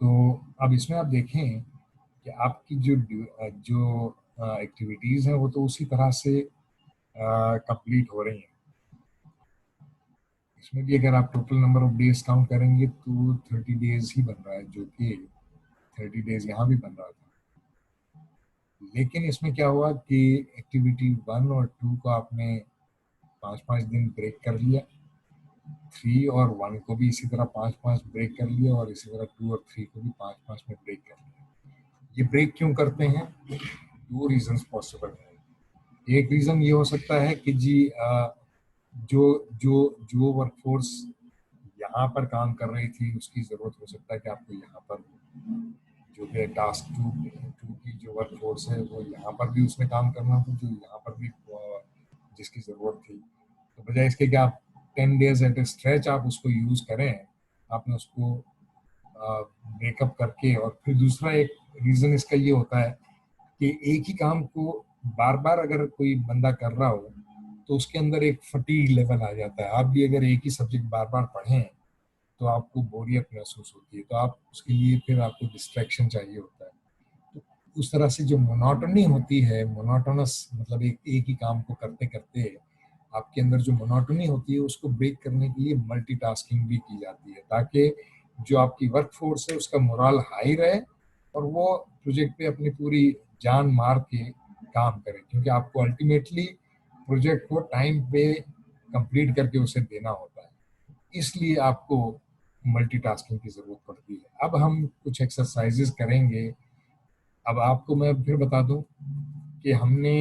तो अब इसमें आप देखें कि आपकी जो एक्टिविटीज़ हैं वो तो उसी तरह से कंप्लीट हो रही हैं। इसमें भी अगर आप total number of days count करेंगे तो 30 डेज ही बन रहा है, जो कि 30 डेज यहाँ भी बन रहा था। लेकिन इसमें क्या हुआ कि एक्टिविटी 1 और 2 को आपने 5-5 दिन ब्रेक कर लिया, 3 और 1 को भी इसी तरह 5-5 ब्रेक कर लिया, और इसी तरह 2 और 3 को भी 5-5 में ब्रेक कर लिया। ये ब्रेक क्यों करते हैं? 2 रीजंस पॉसिबल है। एक रीजन ये हो सकता है कि जी जो जो जो वर्कफोर्स यहाँ पर काम कर रही थी उसकी ज़रूरत हो सकता है कि आपको यहाँ पर जो भी टास्क 2 की जो वर्कफोर्स है वो यहाँ पर भी उसमें काम करना था, जो यहाँ पर भी जिसकी ज़रूरत थी। तो बजाय इसके कि आप 10 डेज एट ए स्ट्रेच आप उसको यूज़ करें, आपने उसको ब्रेकअप करके। और फिर दूसरा एक रीज़न इसका ये होता है कि एक ही काम को बार बार अगर कोई बंदा कर रहा हो तो उसके अंदर एक फटीग लेवल आ जाता है। आप भी अगर एक ही सब्जेक्ट बार बार पढ़ें तो आपको बोरियत महसूस होती है, तो आप उसके लिए फिर आपको डिस्ट्रैक्शन चाहिए होता है। तो उस तरह से जो मोनोटनी होती है, मोनोटोनस मतलब एक ही काम को करते करते आपके अंदर जो मोनोटनी होती है उसको ब्रेक करने के लिए मल्टीटास्किंग भी की जाती है, ताकि जो आपकी वर्क फोर्स है उसका मोरल हाई रहे और वो प्रोजेक्ट पे अपनी पूरी जान मार के काम करे, क्योंकि आपको अल्टीमेटली प्रोजेक्ट को टाइम पे कंप्लीट करके उसे देना होता है। इसलिए आपको मल्टीटास्किंग की जरूरत पड़ती है। अब हम कुछ एक्सरसाइजेस करेंगे। अब आपको मैं फिर बता दूं कि हमने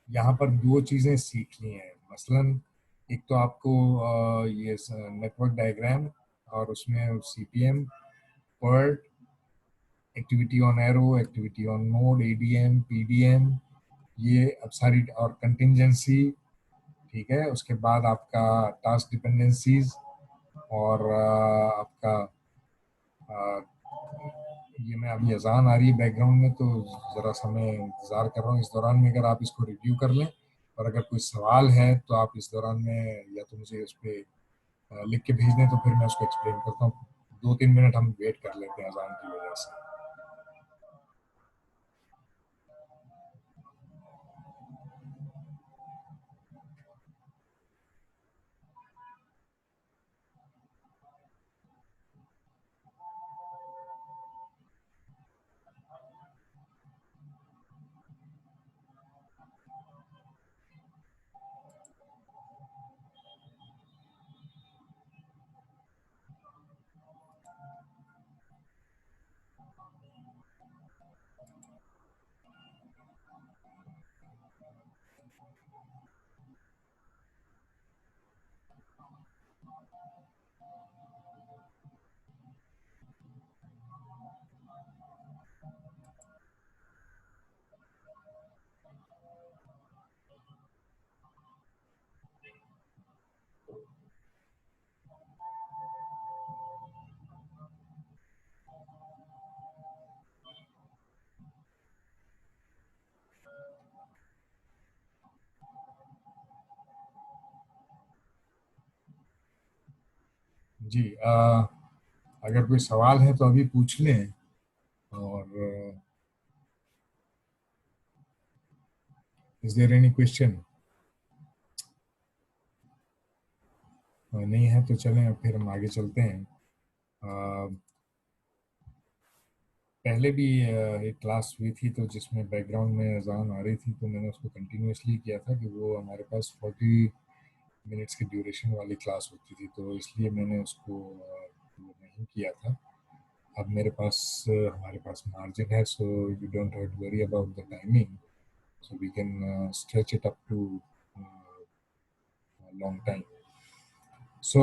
यहाँ पर 2 चीज़ें सीख ली हैं। मसलन एक तो आपको ये नेटवर्क डायग्राम और उसमें CPM, PERT, activity on arrow, activity on node, ADM, PDM, ये अब सारी, और कंटिंजेंसी, ठीक है। उसके बाद आपका टास्क डिपेंडेंसीज, और आपका ये मैं अभी अजान आ रही है बैकग्राउंड में तो ज़रा सा मैं इंतज़ार कर रहा हूँ। इस दौरान में अगर आप इसको रिव्यू कर लें और अगर कोई सवाल है तो आप इस दौरान में या तो मुझे इस पर लिख के भेज दें, तो फिर मैं उसको एक्सप्लेन करता हूँ। 2-3 मिनट हम वेट कर लेते हैं अजान की वजह से। जी, अगर कोई सवाल है तो अभी पूछ लें। और इज देयर एनी क्वेश्चन? नहीं है तो चलें, फिर हम आगे चलते हैं। पहले भी एक क्लास हुई थी तो जिसमें बैकग्राउंड में अजान आ रही थी, तो मैंने उसको कंटिन्यूसली किया था कि वो हमारे पास 40 मिनट्स की ड्यूरेशन वाली क्लास होती थी, तो इसलिए मैंने उसको वो नहीं किया था। अब मेरे पास हमारे पास मार्जिन है, so you don't have to worry about the timing, so we can stretch it up to a long time. So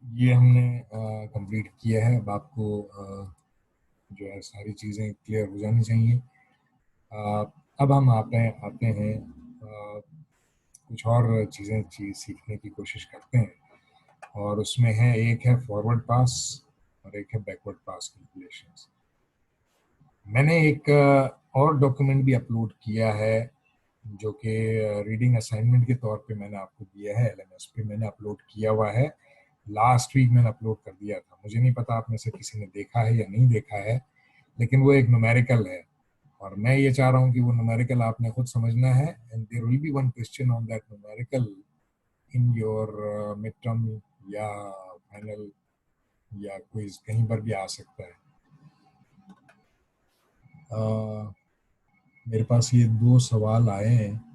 ये हमने कंप्लीट किया है। अब आपको जो है सारी चीज़ें क्लियर हो जानी चाहिए। अब हम आते हैं कुछ और चीज़ें सीखने की कोशिश करते हैं, और उसमें है, एक है फॉरवर्ड पास और एक है बैकवर्ड पास कैलकुलेशंस। मैंने एक और डॉक्यूमेंट भी अपलोड किया है जो कि रीडिंग असाइनमेंट के तौर पे मैंने आपको दिया है, एलएमएस पे मैंने अपलोड किया हुआ है। लास्ट वीक मैंने अपलोड कर दिया था, मुझे नहीं पता आप में से किसी ने देखा है या नहीं देखा है, लेकिन वो एक न्यूमेरिकल है, और मैं ये चाह रहा हूँ कि वो न्यूमेरिकल आपने खुद समझना है, and there will be one question on that numerical in your mid term या फाइनल या क्विज, कहीं पर भी आ सकता है। मेरे पास ये 2 सवाल आए हैं।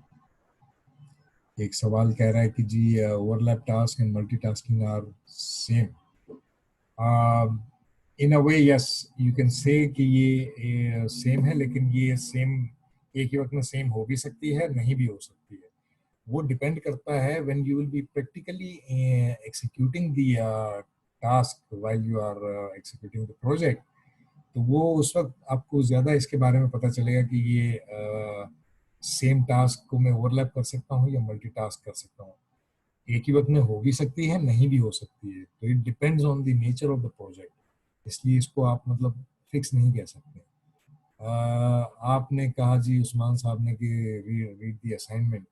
एक सवाल कह रहा है कि जी overlap task and multitasking are same. In a way yes, you can say कि ये सेम है, लेकिन ये सेम एक ही वक्त में सेम हो भी सकती है, नहीं भी हो सकती है। वो डिपेंड करता है when you will be practically executing the task while you are executing the project. तो वो उस वक्त आपको ज्यादा इसके बारे में पता चलेगा कि ये सेम टास्क को मैं ओवरलैप कर सकता हूँ या मल्टीटास्क कर सकता हूँ। एक ही वक्त में हो भी सकती है, नहीं भी हो सकती है, तो it depends on the nature of the project, इसलिए इसको आप मतलब फिक्स नहीं कह सकते। आपने कहा जी उस्मान साहब ने कि रीड दी असाइनमेंट,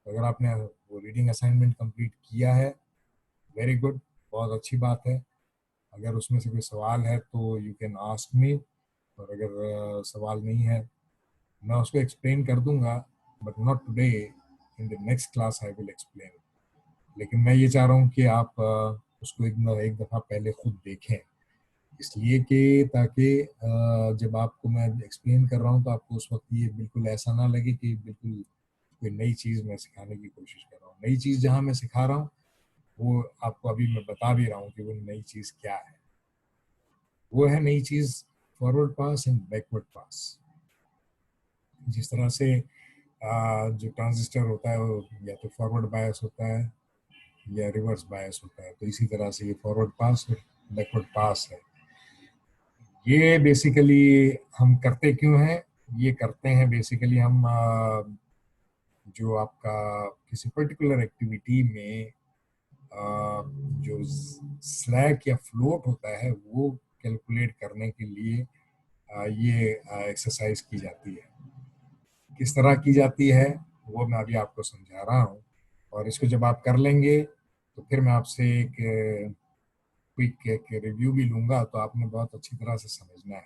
अगर आपने वो रीडिंग असाइनमेंट कंप्लीट किया है, वेरी गुड, बहुत अच्छी बात है। अगर उसमें से कोई सवाल है तो यू कैन आस्क मी, और अगर सवाल नहीं है मैं उसको एक्सप्लेन कर दूंगा, but not today, in the next class I will explain. लेकिन मैं ये चाह रहा हूँ कि आप उसको एक दफ़ा पहले खुद देखें, इसलिए कि ताकि जब आपको मैं एक्सप्लेन कर रहा हूँ तो आपको उस वक्त ये बिल्कुल ऐसा ना लगे कि बिल्कुल कोई नई चीज़ मैं सिखाने की कोशिश कर रहा हूँ। नई चीज़ जहाँ मैं सिखा रहा हूँ वो आपको अभी मैं बता भी रहा हूँ कि वो नई चीज़ क्या है। वो है नई चीज़ फॉरवर्ड पास एंड बैकवर्ड पास। जिस तरह से जो ट्रांजिस्टर होता है वो या तो फॉरवर्ड बायस होता है या रिवर्स बायस होता है, तो इसी तरह से ये फॉरवर्ड पास और बैकवर्ड पास है। ये बेसिकली हम करते क्यों हैं? ये करते हैं बेसिकली हम जो आपका किसी पर्टिकुलर एक्टिविटी में जो स्लैक या फ्लोट होता है वो कैलकुलेट करने के लिए ये एक्सरसाइज की जाती है। किस तरह की जाती है वो मैं अभी आपको समझा रहा हूँ, और इसको जब आप कर लेंगे तो फिर मैं आपसे एक क्विक एक रिव्यू भी लूंगा, तो आपने बहुत अच्छी तरह से समझना है।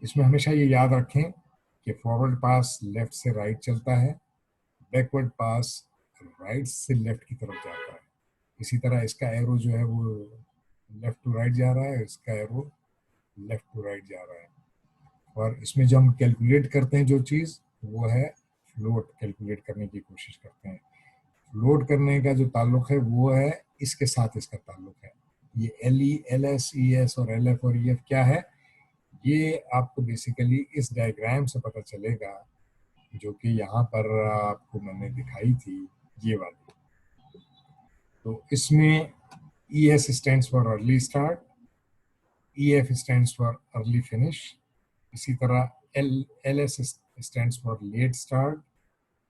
इसमें हमेशा ये याद रखें कि फॉरवर्ड पास लेफ्ट से राइट चलता है, बैकवर्ड पास राइट से लेफ्ट की तरफ जाता है। इसी तरह इसका एरो जो है वो लेफ्ट टू राइट जा रहा है, इसका एरो लेफ्ट टू राइट जा रहा है। और इसमें जो हम कैलकुलेट करते हैं जो चीज़, वो है फ्लोट कैलकुलेट करने की कोशिश करते हैं। फ्लोट करने का जो ताल्लुक है वो है इसके साथ इसका ताल्लुक है। ये L E L S E S और एल एफ और ई एफ क्या है, ये आपको बेसिकली इस डायग्राम से पता चलेगा, जो कि यहाँ पर आपको मैंने दिखाई थी, ये वाली। तो इसमें E S stands for early start, E F stands for early finish, इसी तरह L S stands for late start,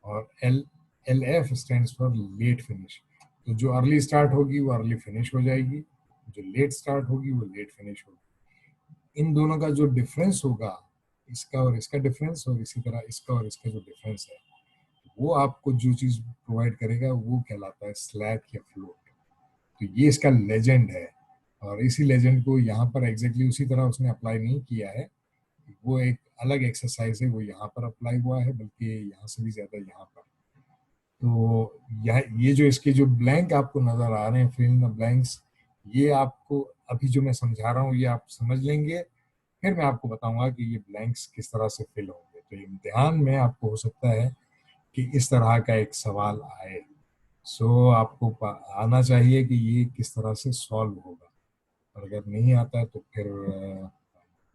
और L F stands for late finish. तो जो अर्ली स्टार्ट होगी वो अर्ली फिनिश हो जाएगी, जो लेट स्टार्ट होगी वो लेट फिनिश होगी। इन दोनों का जो डिफरेंस होगा, इसका और इसका डिफरेंस, और इसी तरह इसका और इसका जो डिफरेंस है, वो आपको जो चीज प्रोवाइड करेगा वो कहलाता है स्लैक या फ्लोट। तो ये इसका लेजेंड है, और इसी लेजेंड को यहाँ पर एग्जैक्टली उसी तरह उसने अप्लाई नहीं किया है। वो एक अलग एक्सरसाइज है, वो यहाँ पर अप्लाई हुआ है, बल्कि यहाँ से भी ज्यादा यहाँ पर। तो यह ये जो इसके जो ब्लैंक आपको नजर आ रहे हैं, फिल इन द ब्लैंक्स, ये आपको अभी जो मैं समझा रहा हूँ ये आप समझ लेंगे, फिर मैं आपको बताऊंगा कि ये ब्लैंक्स किस तरह से फिल होंगे। तो इम्तिहान में आपको हो सकता है कि इस तरह का एक सवाल आए। सो आपको आना चाहिए कि ये किस तरह से सॉल्व होगा, और अगर नहीं आता है तो फिर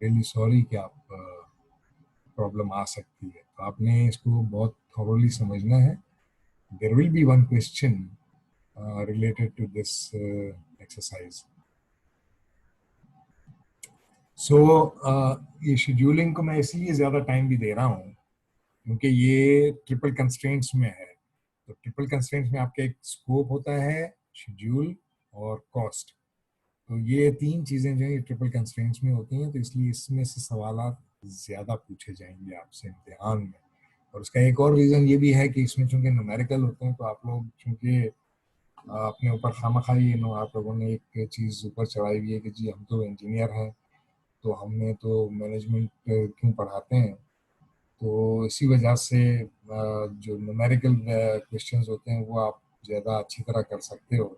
रियली सॉरी कि आप प्रॉब्लम आ सकती है। तो आपने इसको बहुत थॉरोली समझना है। There will be one question related to this exercise. So ये शेड्यूलिंग को मैं इसलिए ज़्यादा टाइम भी दे रहा हूँ क्योंकि ये ट्रिपल कंस्ट्रेंट्स में है। तो ट्रिपल कंस्ट्रेंट्स में आपका एक स्कोप होता है, शेड्यूल और कॉस्ट। तो ये तीन चीज़ें जो है ट्रिपल कंस्ट्रेंट्स में होती हैं, तो इसलिए इसमें से सवाल ज़्यादा पूछे जाएंगे आपसे इम्तिहान में। और उसका एक और रीज़न ये भी है कि इसमें चूंकि न्यूमेरिकल होते हैं, तो आप लोग चूंकि अपने ऊपर खामखाई आप लोगों ने एक चीज़ ऊपर चढ़ाई हुई है कि जी हम तो इंजीनियर हैं, तो हमने तो मैनेजमेंट क्यों पढ़ाते हैं। तो इसी वजह से जो न्यूमेरिकल क्वेश्चंस होते हैं वो आप ज़्यादा अच्छी तरह कर सकते हो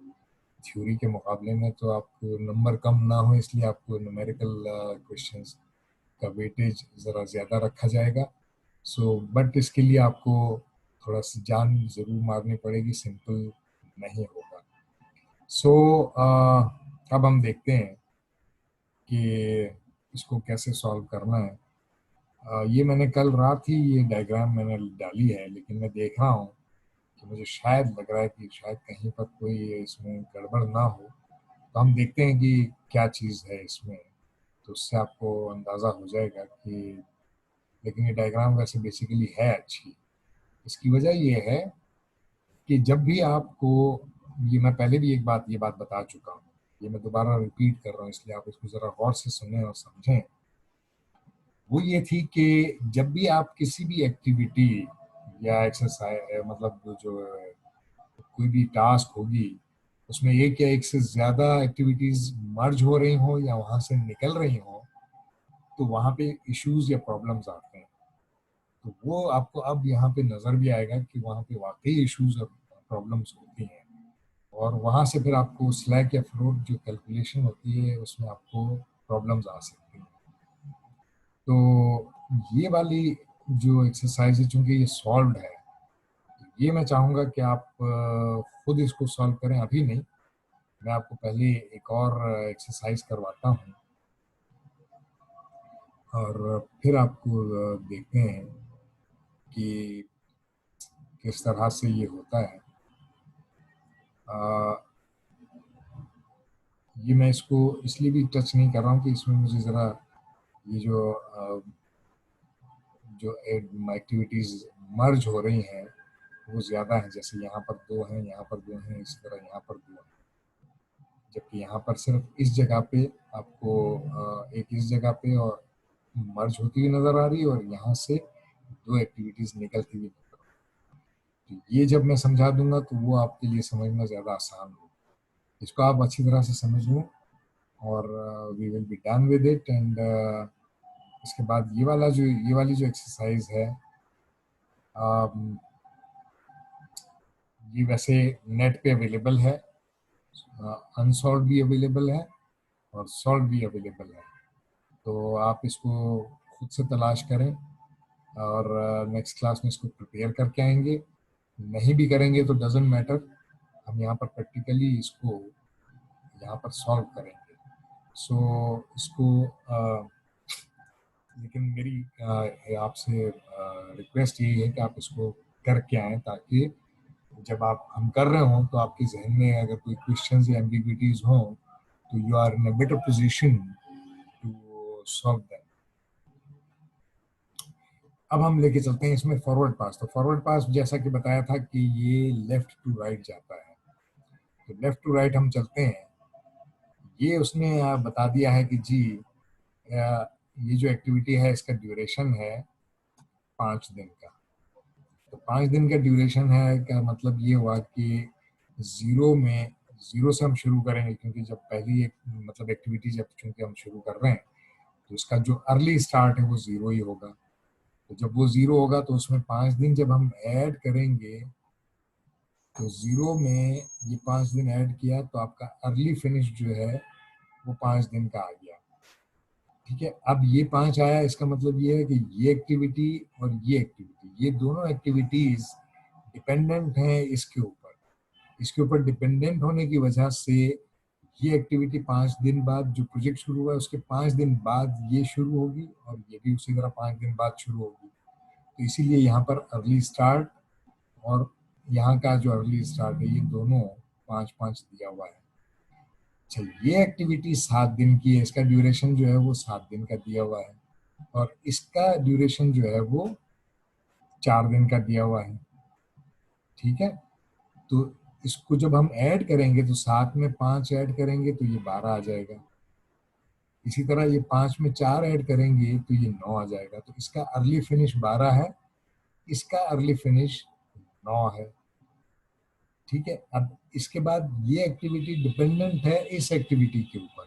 थ्योरी के मुकाबले में। तो आपको नंबर कम ना हो इसलिए आपको न्यूमेरिकल क्वेश्चंस का वेटेज ज़रा ज़्यादा रखा जाएगा। सो बट इसके लिए आपको थोड़ा सी जान ज़रूर मारनी पड़ेगी, सिंपल नहीं होगा। सो अब हम देखते हैं कि इसको कैसे सॉल्व करना है। ये मैंने कल रात ही ये डायग्राम मैंने डाली है, लेकिन मैं देख रहा हूँ कि मुझे शायद लग रहा है कि शायद कहीं पर कोई इसमें गड़बड़ ना हो। तो हम देखते हैं कि क्या चीज़ है इसमें, तो उससे आपको अंदाज़ा हो जाएगा कि, लेकिन ये डायग्राम वैसे बेसिकली है अच्छी। इसकी वजह ये है कि जब भी आपको, ये मैं पहले भी एक बात ये बात बता चुका हूँ, ये मैं दोबारा रिपीट कर रहा हूँ इसलिए आप इसको ज़रा गौर से सुने और समझें। वो ये थी कि जब भी आप किसी भी एक्टिविटी या एक्सरसाइज मतलब जो कोई भी टास्क होगी उसमें एक या एक से ज्यादा एक्टिविटीज मर्ज हो रही हो या वहां से निकल रही हो, तो वहां पे इश्यूज या प्रॉब्लम्स आते हैं। तो वो आपको अब यहाँ पे नजर भी आएगा कि वहां पे वाकई इश्यूज और प्रॉब्लम्स होती हैं, और वहां से फिर आपको स्लैक या फ्लोट जो कैलकुलेशन होती है उसमें आपको प्रॉब्लम्स आ सकती हैं। तो ये वाली जो एक्सरसाइज है चूंकि ये सॉल्व है, ये मैं चाहूंगा कि आप खुद इसको सॉल्व करें, अभी नहीं। मैं आपको पहले एक और एक्सरसाइज करवाता हूँ और फिर आपको देखते हैं कि किस तरह से ये होता है। ये मैं इसको इसलिए भी टच नहीं कर रहा हूँ कि इसमें मुझे ज़रा ये जो एक्टिविटीज़ मर्ज हो रही हैं वो ज़्यादा हैं। जैसे यहाँ पर दो हैं, यहाँ पर दो हैं, इसी तरह यहाँ पर दो हैं, जबकि यहाँ पर सिर्फ इस जगह पे आपको एक इस जगह पे और मर्ज होती हुई नजर आ रही है, और यहाँ से दो एक्टिविटीज निकलती हुई नजर आ रही है। तो ये जब मैं समझा दूंगा तो वो आपके लिए समझना ज़्यादा आसान होगा। इसको आप अच्छी तरह से समझ लो और we will be done with it. And इसके बाद ये वाली जो एक्सरसाइज है, ये वैसे नेट पे अवेलेबल है, अनसॉल्व भी अवेलेबल है और सॉल्व भी अवेलेबल है। तो आप इसको खुद से तलाश करें और नेक्स्ट क्लास में इसको प्रिपेयर करके आएंगे। नहीं भी करेंगे तो डजेंट मैटर, हम यहाँ पर प्रैक्टिकली इसको यहाँ पर सॉल्व करेंगे। सो इसको लेकिन मेरी आपसे रिक्वेस्ट यही है कि आप इसको करके आएँ, ताकि जब आप हम कर रहे हों तो आपके जहन में अगर कोई क्वेश्चंस या एम्बिग्विटीज हों तो you are in a better position to solve them. अब हम लेके चलते हैं इसमें फॉरवर्ड पास। तो फॉरवर्ड पास जैसा कि बताया था कि ये लेफ्ट टू राइट जाता है, तो लेफ्ट टू राइट हम चलते हैं। ये उसने बता दिया है कि जी ये जो एक्टिविटी है इसका ड्यूरेशन है 5 दिन का। तो 5 दिन का ड्यूरेशन है का मतलब ये हुआ कि जीरो से हम शुरू करेंगे, क्योंकि जब पहली एक मतलब एक्टिविटी जब चूंकि हम शुरू कर रहे हैं तो इसका जो अर्ली स्टार्ट है वो जीरो ही होगा। तो जब वो जीरो होगा तो उसमें 5 दिन जब हम ऐड करेंगे तो जीरो में ये 5 दिन ऐड किया तो आपका अर्ली फिनिश जो है वो 5 दिन का आ गया। ठीक है, अब ये 5 आया, इसका मतलब ये है कि ये एक्टिविटी और ये एक्टिविटी, ये दोनों एक्टिविटीज डिपेंडेंट हैं इसके ऊपर डिपेंडेंट होने की वजह से ये एक्टिविटी 5 दिन बाद जो प्रोजेक्ट शुरू हुआ है उसके 5 दिन बाद ये शुरू होगी और ये भी उसी तरह 5 दिन बाद शुरू होगी। तो इसीलिए यहाँ पर अर्ली स्टार्ट और यहाँ का जो अर्ली स्टार्ट है ये दोनों 5-5 दिया हुआ है। अच्छा, ये एक्टिविटी 7 दिन की है, इसका ड्यूरेशन जो है वो 7 दिन का दिया हुआ है और इसका ड्यूरेशन जो है वो 4 दिन का दिया हुआ है। ठीक है, तो इसको जब हम ऐड करेंगे तो 7 में 5 ऐड करेंगे तो ये 12 आ जाएगा। इसी तरह ये 5 में 4 ऐड करेंगे तो ये 9 आ जाएगा। तो इसका अर्ली फिनिश 12 है, इसका अर्ली फिनिश 9 है। ठीक है, अब इसके बाद ये एक्टिविटी डिपेंडेंट है इस एक्टिविटी के ऊपर,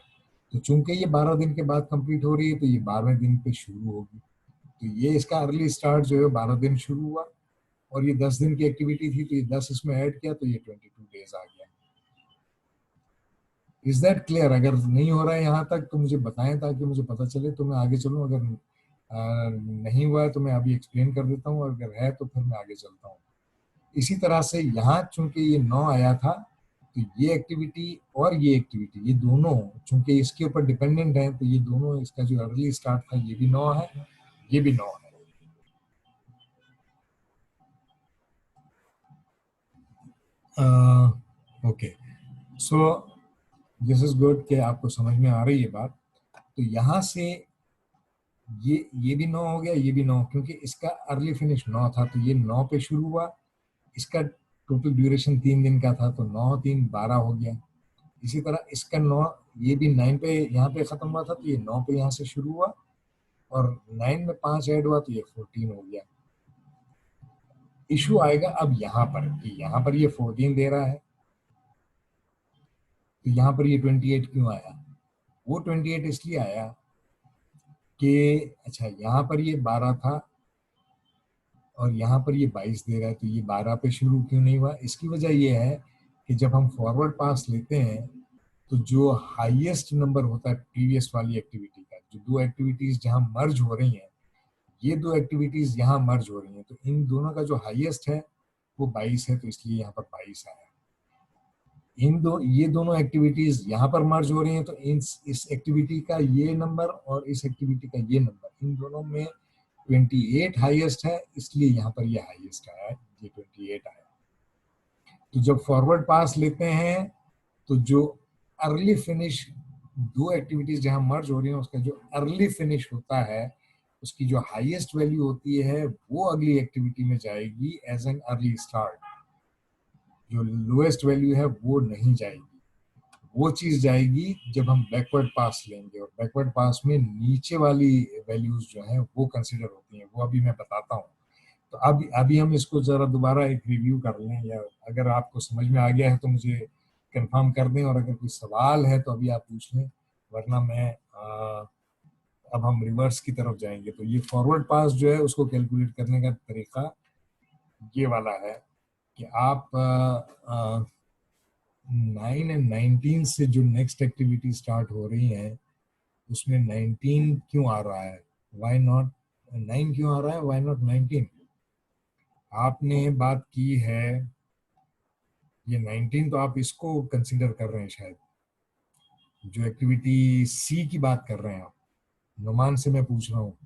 तो चूंकि ये 12 दिन के बाद कंप्लीट हो रही है तो ये 12वें दिन पे शुरू होगी। तो ये इसका अर्ली स्टार्ट जो है 12 दिन शुरू हुआ और ये 10 दिन की एक्टिविटी थी तो ये 10 इसमें ऐड किया तो ये 22 डेज आ गया। Is that clear? अगर नहीं हो रहा है यहाँ तक तो मुझे बताएं ताकि मुझे पता चले तो मैं आगे चलूँ। अगर नहीं हुआ है तो मैं अभी एक्सप्लेन कर देता हूँ, अगर है तो फिर मैं आगे चलता हूँ। इसी तरह से यहाँ चूंकि ये 9 आया था तो ये एक्टिविटी और ये एक्टिविटी ये दोनों चूंकि इसके ऊपर डिपेंडेंट है तो ये दोनों, इसका जो अर्ली स्टार्ट था ये भी 9 है, ये भी 9 है। Okay, so this is good कि आपको समझ में आ रही है बात। तो यहाँ से ये भी 9 हो गया, ये भी 9, क्योंकि इसका अर्ली फिनिश 9 था तो ये 9 पे शुरू हुआ, इसका टोटल ड्यूरेशन 3 दिन का था तो 9 3 12 हो गया। इसी तरह इसका 9 ये भी 9 पे यहाँ पे खत्म हुआ था तो ये 9 पे यहाँ से शुरू हुआ और 9 में 5 ऐड हुआ तो ये 14 हो गया। इशू आएगा अब यहाँ पर कि यहाँ पर ये 14 दे रहा है तो यहाँ पर ये 28 क्यों आया? वो 28 इसलिए आया कि अच्छा यहाँ पर ये 12 था और यहाँ पर ये 22 दे रहा है तो ये 12 पे शुरू क्यों नहीं हुआ? इसकी वजह ये है कि जब हम फॉरवर्ड पास लेते हैं तो जो हाईएस्ट नंबर होता है प्रीवियस वाली एक्टिविटी का, जो दो एक्टिविटीज जहाँ मर्ज हो रही हैं, ये दो एक्टिविटीज यहाँ मर्ज हो रही हैं तो इन दोनों का जो हाईएस्ट है वो 22 है तो इसलिए यहाँ पर 22 आया। ये दोनों एक्टिविटीज यहाँ पर मर्ज हो रही हैं तो इस एक्टिविटी का ये नंबर और इस एक्टिविटी का ये नंबर, इन दोनों में 28 हाईएस्ट है इसलिए यहाँ पर ये हाईएस्ट आया, ये 28 आया। तो जब फॉरवर्ड पास लेते हैं तो जो अर्ली फिनिश, दो एक्टिविटीज जहां मर्ज हो रही हैं उसका जो अर्ली फिनिश होता है उसकी जो हाईएस्ट वैल्यू होती है वो अगली एक्टिविटी में जाएगी एज एन अर्ली स्टार्ट। जो लोएस्ट वैल्यू है वो नहीं जाएगी, वो चीज जाएगी जब हम बैकवर्ड पास लेंगे और बैकवर्ड पास में नीचे वाली वैल्यूज जो है वो कंसिडर होती हैं, वो अभी मैं बताता हूँ। तो अभी हम इसको जरा दोबारा एक रिव्यू कर लें, या अगर आपको समझ में आ गया है तो मुझे कंफर्म कर दें और अगर कोई सवाल है तो अभी आप पूछ लें, वरना मैं अब हम रिवर्स की तरफ जाएंगे। तो ये फॉरवर्ड पास जो है उसको कैलकुलेट करने का तरीका ये वाला है कि आप 9 एंड 19 से जो नेक्स्ट एक्टिविटी स्टार्ट हो रही है उसमें 19 क्यों आ रहा है, वाई नॉट 9 क्यों आ रहा है, वाई नॉट 19? आपने बात की है ये 19 तो आप इसको कंसीडर कर रहे हैं शायद, जो एक्टिविटी सी की बात कर रहे हैं आप। नुमान से मैं पूछ रहा हूँ,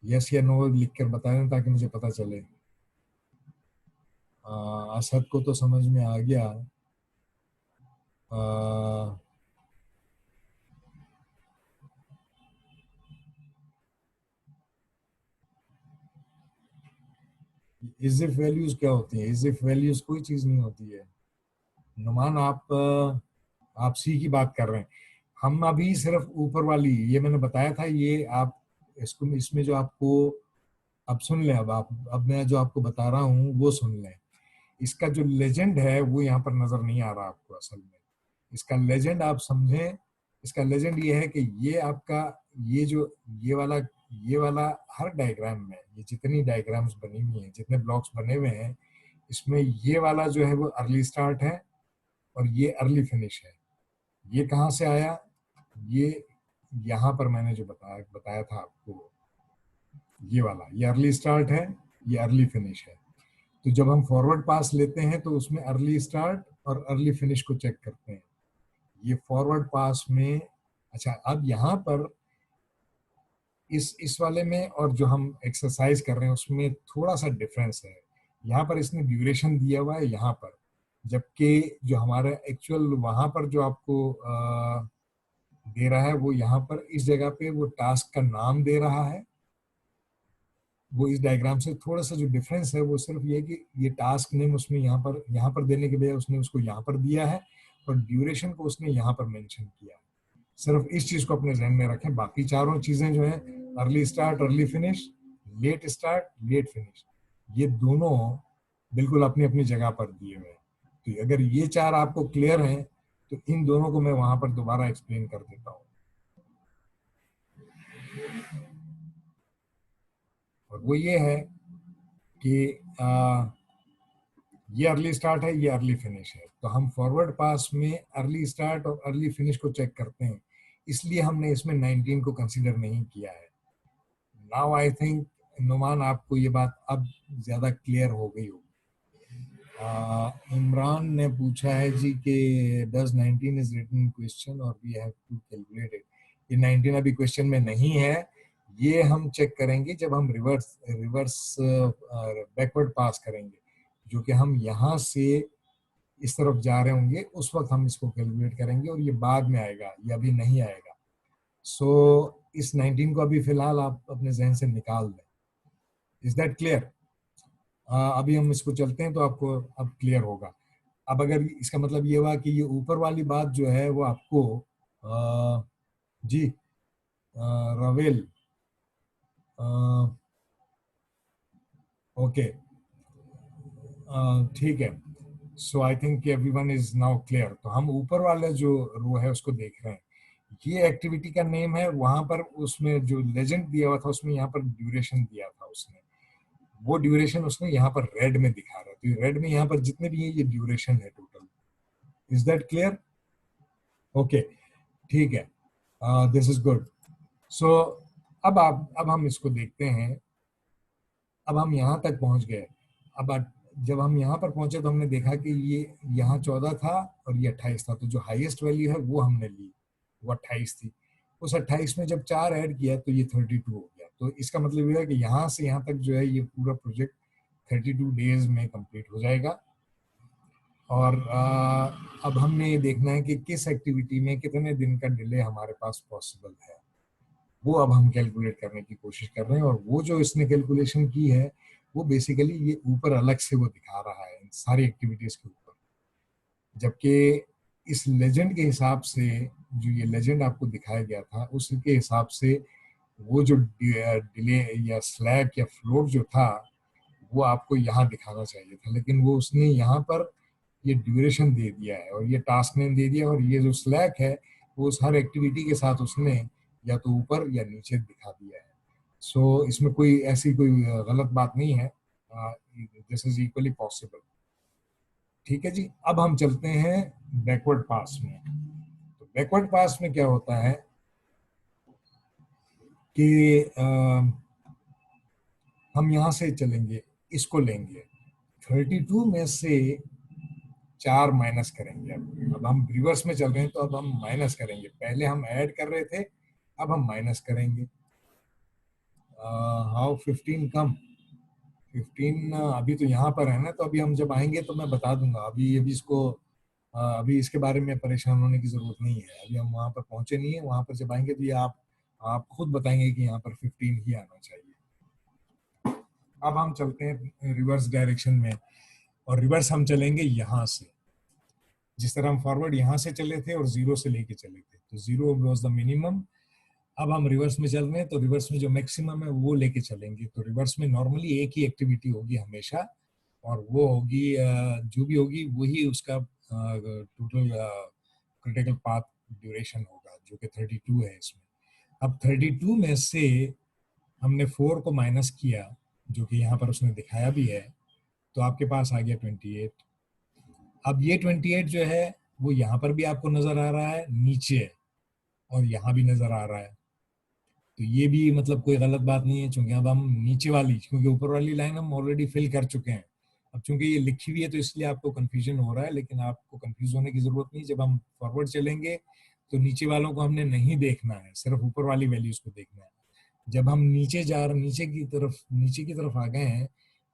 यस या नो लिख कर बता दें ताकि मुझे पता चले। असद को तो समझ में आ गया। इज इफ वैल्यूज क्या होती है? इज इफ वैल्यूज कोई चीज नहीं होती है। नुमान आप सी की बात कर रहे हैं, हम अभी सिर्फ ऊपर वाली, ये मैंने बताया था, ये आप इसको इसमें जो आपको अब सुन लें, अब मैं जो आपको बता रहा हूँ वो सुन लें। इसका जो लेजेंड है वो यहाँ पर नजर नहीं आ रहा आपको असल में। इसका लेजेंड आप समझें, इसका लेजेंड ये है कि ये आपका ये जो ये वाला हर डायग्राम में, ये जितनी डायग्राम्स बनी हुई हैं, जितने ब्लॉक्स बने हुए हैं, इसमें ये वाला जो है वो अर्ली स्टार्ट है और ये अर्ली फिनिश है। ये कहाँ से आया? ये यहाँ पर मैंने जो बताया था आपको, ये वाला, ये अर्ली स्टार्ट है, ये अर्ली फिनिश है। तो जब हम फॉरवर्ड पास लेते हैं तो उसमें अर्ली स्टार्ट और अर्ली फिनिश को चेक करते हैं। ये फॉरवर्ड पास में, अच्छा अब यहाँ पर इस वाले में और जो हम एक्सरसाइज कर रहे हैं उसमें थोड़ा सा डिफरेंस है। यहाँ पर इसने ड्यूरेशन दिया हुआ है यहाँ पर, जबकि जो हमारा एक्चुअल वहां पर जो आपको दे रहा है वो यहाँ पर इस जगह पे वो टास्क का नाम दे रहा है। वो इस डायग्राम से थोड़ा सा जो डिफरेंस है वो सिर्फ ये कि ये टास्क नेम उसमें यहाँ पर देने के बजाय उसने उसको यहाँ पर दिया है और ड्यूरेशन को उसने यहाँ पर मेंशन किया है। सिर्फ इस चीज को अपने ध्यान में रखें। बाकी चारों चीजें जो है, early start early finish, late start late finish, ये दोनों बिल्कुल अपनी अपनी जगह पर दिए हुए हैं। तो अगर ये चार आपको क्लियर हैं तो इन दोनों को मैं वहां पर दोबारा एक्सप्लेन कर देता हूँ। और वो ये है कि ये अर्ली स्टार्ट है, ये अर्ली फिनिश है। तो हम फॉरवर्ड पास में अर्ली स्टार्ट और अर्ली फिनिश को चेक करते हैं, इसलिए हमने इसमें 19 को कंसीडर नहीं किया है। नाउ आई थिंक नुमान आपको ये बात अब ज्यादा क्लियर हो गई होगी। इमरान ने पूछा है जी कि डज 19 इज रिटन क्वेश्चन और we have to calculate it. ये 19 अभी क्वेश्चन में नहीं है, ये हम चेक करेंगे जब हम रिवर्स बैकवर्ड पास करेंगे, जो कि हम यहाँ से इस तरफ जा रहे होंगे, उस वक्त हम इसको कैलकुलेट करेंगे और ये बाद में आएगा, ये अभी नहीं आएगा। सो इस 19 को अभी फिलहाल आप अपने जहन से निकाल दें। Is that clear? अभी हम इसको चलते हैं तो आपको अब क्लियर होगा। अब अगर इसका मतलब ये हुआ कि ये ऊपर वाली बात जो है वो आपको जी रवेल ओके ठीक है। So I think everyone is now clear. तो हम ऊपर वाला जो रो है उसको देख रहे हैं, ये एक्टिविटी का नेम है। वहां पर उसमें जो लेजेंड दिया हुआ था उसमें यहाँ पर ड्यूरेशन दिया था उसने, वो ड्यूरेशन उसने यहाँ पर रेड में दिखा रहा है। तो रेड में यहाँ पर जितने भी है ये ड्यूरेशन है total. Is that clear? Okay ठीक है, दिस इज गुड। सो अब हम इसको देखते हैं। अब हम यहाँ तक पहुंच गए। अब जब हम यहाँ पर पहुंचे तो हमने देखा कि ये यहाँ 14 था और ये 28 था। तो जो हाईएस्ट वैल्यू है वो हमने ली, वो 28 थी। उस 28 में जब 4 ऐड किया तो ये 32 हो गया। तो इसका मतलब ये है कि यहाँ से यहाँ तक जो है ये पूरा प्रोजेक्ट 32 डेज में कंप्लीट हो जाएगा। और अब हमने ये देखना है कि किस एक्टिविटी में कितने दिन का डिले हमारे पास पॉसिबल है, वो अब हम कैलकुलेट करने की कोशिश कर रहे हैं। और वो जो इसने कैलकुलेशन की है वो बेसिकली ये ऊपर अलग से वो दिखा रहा है इन सारी एक्टिविटीज के ऊपर, जबकि इस लेजेंड के हिसाब से, जो ये लेजेंड आपको दिखाया गया था उसके हिसाब से वो जो डिले या स्लैक या फ्लोट जो था वो आपको यहाँ दिखाना चाहिए था, लेकिन वो उसने यहाँ पर ये ड्यूरेशन दे दिया है और ये टास्क नेम दे दिया, और ये जो स्लैक है वो उस हर एक्टिविटी के साथ उसने या तो ऊपर या नीचे दिखा दिया है। सो इसमें कोई ऐसी कोई गलत बात नहीं है, दिस इज इक्वली पॉसिबल। ठीक है जी। अब हम चलते हैं बैकवर्ड पास में। तो बैकवर्ड पास में क्या होता है कि हम यहाँ से चलेंगे, इसको लेंगे, 32 में से 4 माइनस करेंगे। अब हम रिवर्स में चल रहे हैं तो अब हम माइनस करेंगे। पहले हम ऐड कर रहे थे, अब हम माइनस करेंगे। हाउ 15 कम 15 अभी तो यहाँ पर है ना, तो अभी हम जब आएंगे तो मैं बता दूंगा। अभी इसको अभी इसके बारे में परेशान होने की जरूरत नहीं है। अभी हम वहां पर पहुंचे नहीं है, वहां पर जब आएंगे तो ये आप खुद बताएंगे कि यहाँ पर 15 ही आना चाहिए। अब हम चलते हैं रिवर्स डायरेक्शन में, और रिवर्स हम चलेंगे यहाँ से। जिस तरह हम फॉरवर्ड यहाँ से चले थे और 0 से लेके चले थे, तो 0 वाज द मिनिमम अब हम रिवर्स में चल रहे हैं, तो रिवर्स में जो मैक्सिमम है वो लेके चलेंगे। तो रिवर्स में नॉर्मली एक ही एक्टिविटी होगी हमेशा, और वो होगी जो भी होगी वही उसका टोटल क्रिटिकल पाथ ड्यूरेशन होगा, जो कि 32 है इसमें। अब 32 में से हमने 4 को माइनस किया, जो कि यहाँ पर उसने दिखाया भी है, तो आपके पास आ गया 28। अब ये 28 जो है वो यहाँ पर भी आपको नजर आ रहा है नीचे, और यहाँ भी नजर आ रहा है। तो ये भी मतलब कोई गलत बात नहीं है, क्योंकि अब हम नीचे वाली, क्योंकि ऊपर वाली लाइन हम ऑलरेडी फिल कर चुके हैं। अब चूंकि ये लिखी हुई है तो इसलिए आपको कंफ्यूजन हो रहा है, लेकिन आपको कंफ्यूज होने की जरूरत नहीं। जब हम फॉरवर्ड चलेंगे तो नीचे वालों को हमने नहीं देखना है, सिर्फ ऊपर वाली वैल्यूज को देखना है। जब हम नीचे की तरफ आ गए हैं,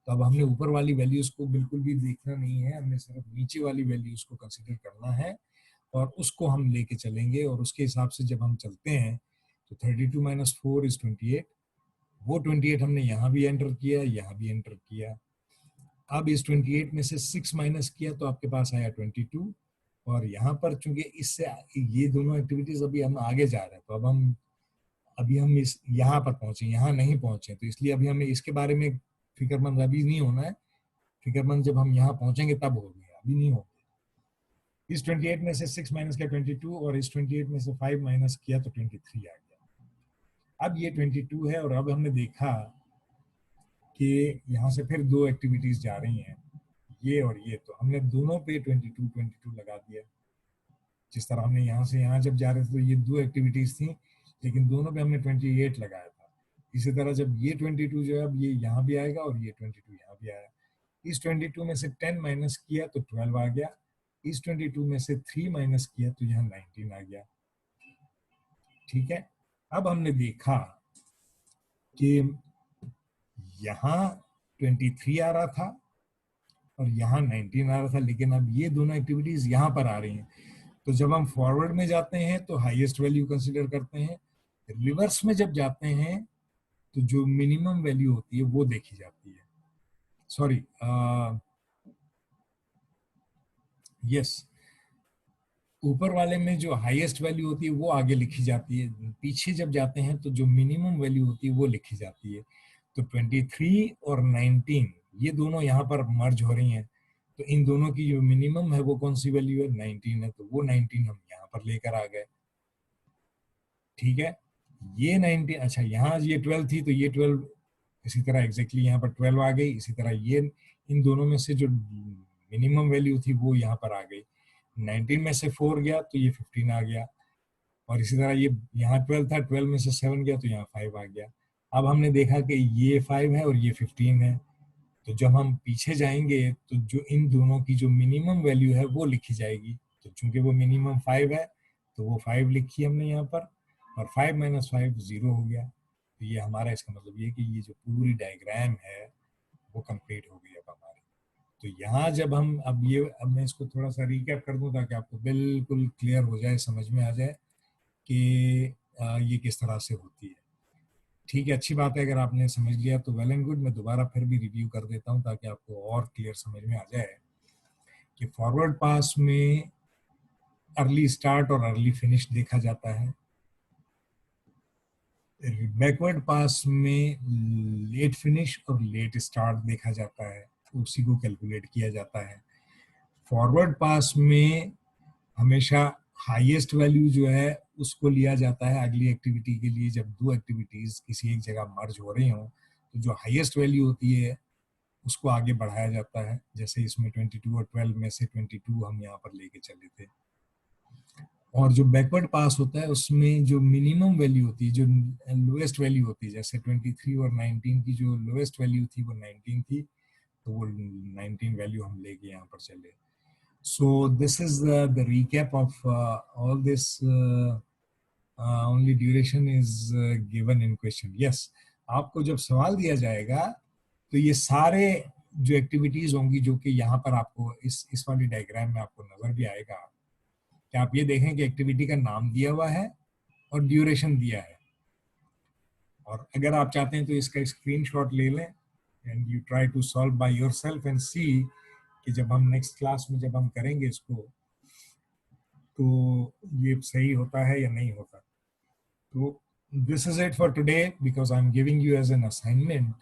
तो अब हमने ऊपर वाली वैल्यूज को बिल्कुल भी देखना नहीं है, हमने सिर्फ नीचे वाली वैल्यूज को कंसिडर करना है, और उसको हम लेके चलेंगे। और उसके हिसाब से जब हम चलते हैं तो 32 माइनस 4 इज 28। वो 28 हमने यहाँ भी एंटर किया, यहाँ भी एंटर किया। अब इस 28 में से 6 माइनस किया तो आपके पास आया 22। और यहाँ पर चूंकि इससे ये दोनों एक्टिविटीज अभी हम आगे जा रहे हैं, तो अब अभी हम इस यहाँ पर पहुंचे, यहाँ नहीं पहुंचे, तो इसलिए अभी हमें इसके बारे में फिक्रमंद अभी नहीं होना है। फिक्रमंद जब हम यहाँ पहुंचेंगे तब होगी, अभी नहीं होगी। इस 28 में से 6 माइनस किया 22, और इस 28 में से 5 माइनस किया तो 23 आ गया। अब ये 22 है, और अब हमने देखा कि यहाँ से फिर दो एक्टिविटीज जा रही हैं, ये और ये, तो हमने दोनों पे 22 लगा दिया। जिस तरह हमने यहाँ से यहाँ जब जा रहे थे तो ये दो एक्टिविटीज थी, लेकिन दोनों पे हमने 28 लगाया था। इसी तरह जब ये 22 जो है, अब ये यहाँ भी आएगा और ये 22 यहाँ भी आया। इस 22 में से 10 माइनस किया तो 12 आ गया। इस 22 में से 3 माइनस किया तो यहाँ 19 आ गया। ठीक है, अब हमने देखा कि यहाँ 23 आ रहा था और यहाँ 19 आ रहा था, लेकिन अब ये दोनों एक्टिविटीज यहाँ पर आ रही हैं। तो जब हम फॉरवर्ड में जाते हैं तो हाईएस्ट वैल्यू कंसीडर करते हैं, रिवर्स में जब जाते हैं तो जो मिनिमम वैल्यू होती है वो देखी जाती है। सॉरी, यस, ऊपर वाले में जो हाईएस्ट वैल्यू होती है वो आगे लिखी जाती है, पीछे जब जाते हैं तो जो मिनिमम वैल्यू होती है वो लिखी जाती है। तो 23 और 19 ये दोनों यहाँ पर मर्ज हो रही हैं, तो इन दोनों की जो मिनिमम है वो कौन सी वैल्यू है, 19 है, तो वो 19 हम यहाँ पर लेकर आ गए। ठीक है, ये 19, अच्छा यहाँ ये 12 थी तो ये 12 इसी तरह एग्जैक्टली यहाँ पर 12 आ गई। इसी तरह ये इन दोनों में से जो मिनिमम वैल्यू थी वो यहाँ पर आ गई। 19 में से 4 गया तो ये 15 आ गया, और इसी तरह ये यहाँ 12 था, 12 में से 7 गया तो यहाँ 5 आ गया। अब हमने देखा कि ये 5 है और ये 15 है, तो जब हम पीछे जाएंगे तो जो इन दोनों की जो मिनिमम वैल्यू है वो लिखी जाएगी। तो चूंकि वो मिनिमम 5 है तो वो 5 लिखी हमने यहाँ पर, और 5 माइनस 5 0 हो गया। तो ये हमारा, इसका मतलब ये कि ये जो पूरी डायग्राम है वो कंप्लीट हो गई अब हमारी। तो यहाँ जब हम अब मैं इसको थोड़ा सा रिकैप कर दूं ताकि आपको बिल्कुल क्लियर हो जाए, समझ में आ जाए कि ये किस तरह से होती है। ठीक है, अच्छी बात है, अगर आपने समझ लिया तो वेल एंड गुड। मैं दोबारा फिर भी रिव्यू कर देता हूँ ताकि आपको और क्लियर समझ में आ जाए कि फॉरवर्ड पास में अर्ली स्टार्ट और अर्ली फिनिश देखा जाता है, बैकवर्ड पास में लेट फिनिश और लेट स्टार्ट देखा जाता है, उसी को कैलकुलेट किया जाता है। फॉरवर्ड पास में हमेशा हाईएस्ट वैल्यू जो है उसको लिया जाता है अगली एक्टिविटी के लिए। जब दो एक्टिविटीज किसी एक जगह मर्ज हो रही हो तो जो हाईएस्ट वैल्यू होती है उसको आगे बढ़ाया जाता है। जैसे इसमें 22 और 12 में से 22 हम यहाँ पर लेके चले थे। और जो बैकवर्ड पास होता है उसमें जो मिनिमम वैल्यू होती है, जो लोएस्ट वैल्यू होती है, जैसे 23 और 19 की जो लोएस्ट वैल्यू थी वो 19 थी, तो वो 19 वैल्यू हम लेके यहाँ पर चले। So this is the recap of all this. Only duration is given in question. Yes, आपको जब सवाल दिया जाएगा तो ये सारे जो एक्टिविटीज होंगी जो कि यहाँ पर आपको इस वाली डायग्राम में आपको नजर भी आएगा, कि आप ये देखें कि एक्टिविटी का नाम दिया हुआ है और ड्यूरेशन दिया है। और अगर आप चाहते हैं तो इसका स्क्रीनशॉट ले लें and you try to solve by yourself and see कि जब हम नेक्स्ट क्लास में जब हम करेंगे इसको तो ये सही होता है या नहीं होता। तो this is it for today because I'm giving you as an assignment.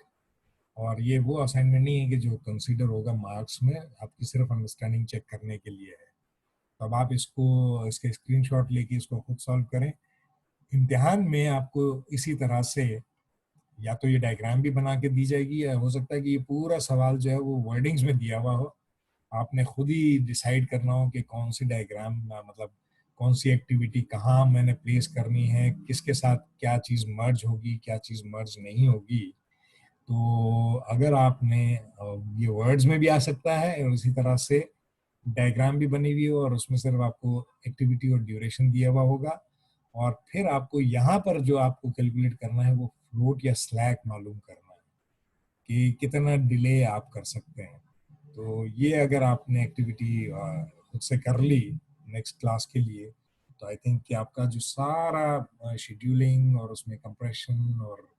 और ये वो असाइनमेंट नहीं है कि जो कंसीडर होगा मार्क्स में, आपकी सिर्फ अंडरस्टैंडिंग चेक करने के लिए है। तो अब आप इसके स्क्रीनशॉट लेके इसको खुद सॉल्व करें। इम्तिहान में आपको इसी तरह से या तो ये डायग्राम भी बना के दी जाएगी, या हो सकता है कि ये पूरा सवाल जो है वो वर्डिंग्स में दिया हुआ हो, आपने खुद ही डिसाइड करना हो कि कौन सी डायग्राम, मतलब कौन सी एक्टिविटी कहाँ मैंने प्लेस करनी है, किसके साथ क्या चीज़ मर्ज होगी, क्या चीज़ मर्ज नहीं होगी। तो अगर आपने ये वर्ड्स में भी आ सकता है और इसी तरह से डायग्राम भी बनी हुई हो और उसमें सिर्फ आपको एक्टिविटी और ड्यूरेशन दिया हुआ होगा, और फिर आपको यहाँ पर जो आपको कैलकुलेट करना है वो फ्लोट या स्लैक मालूम करना है कि कितना डिले आप कर सकते हैं। तो ये अगर आपने एक्टिविटी खुद से कर ली नेक्स्ट क्लास के लिए, तो आई थिंक कि आपका जो सारा शेड्यूलिंग और उसमें कंप्रेशन और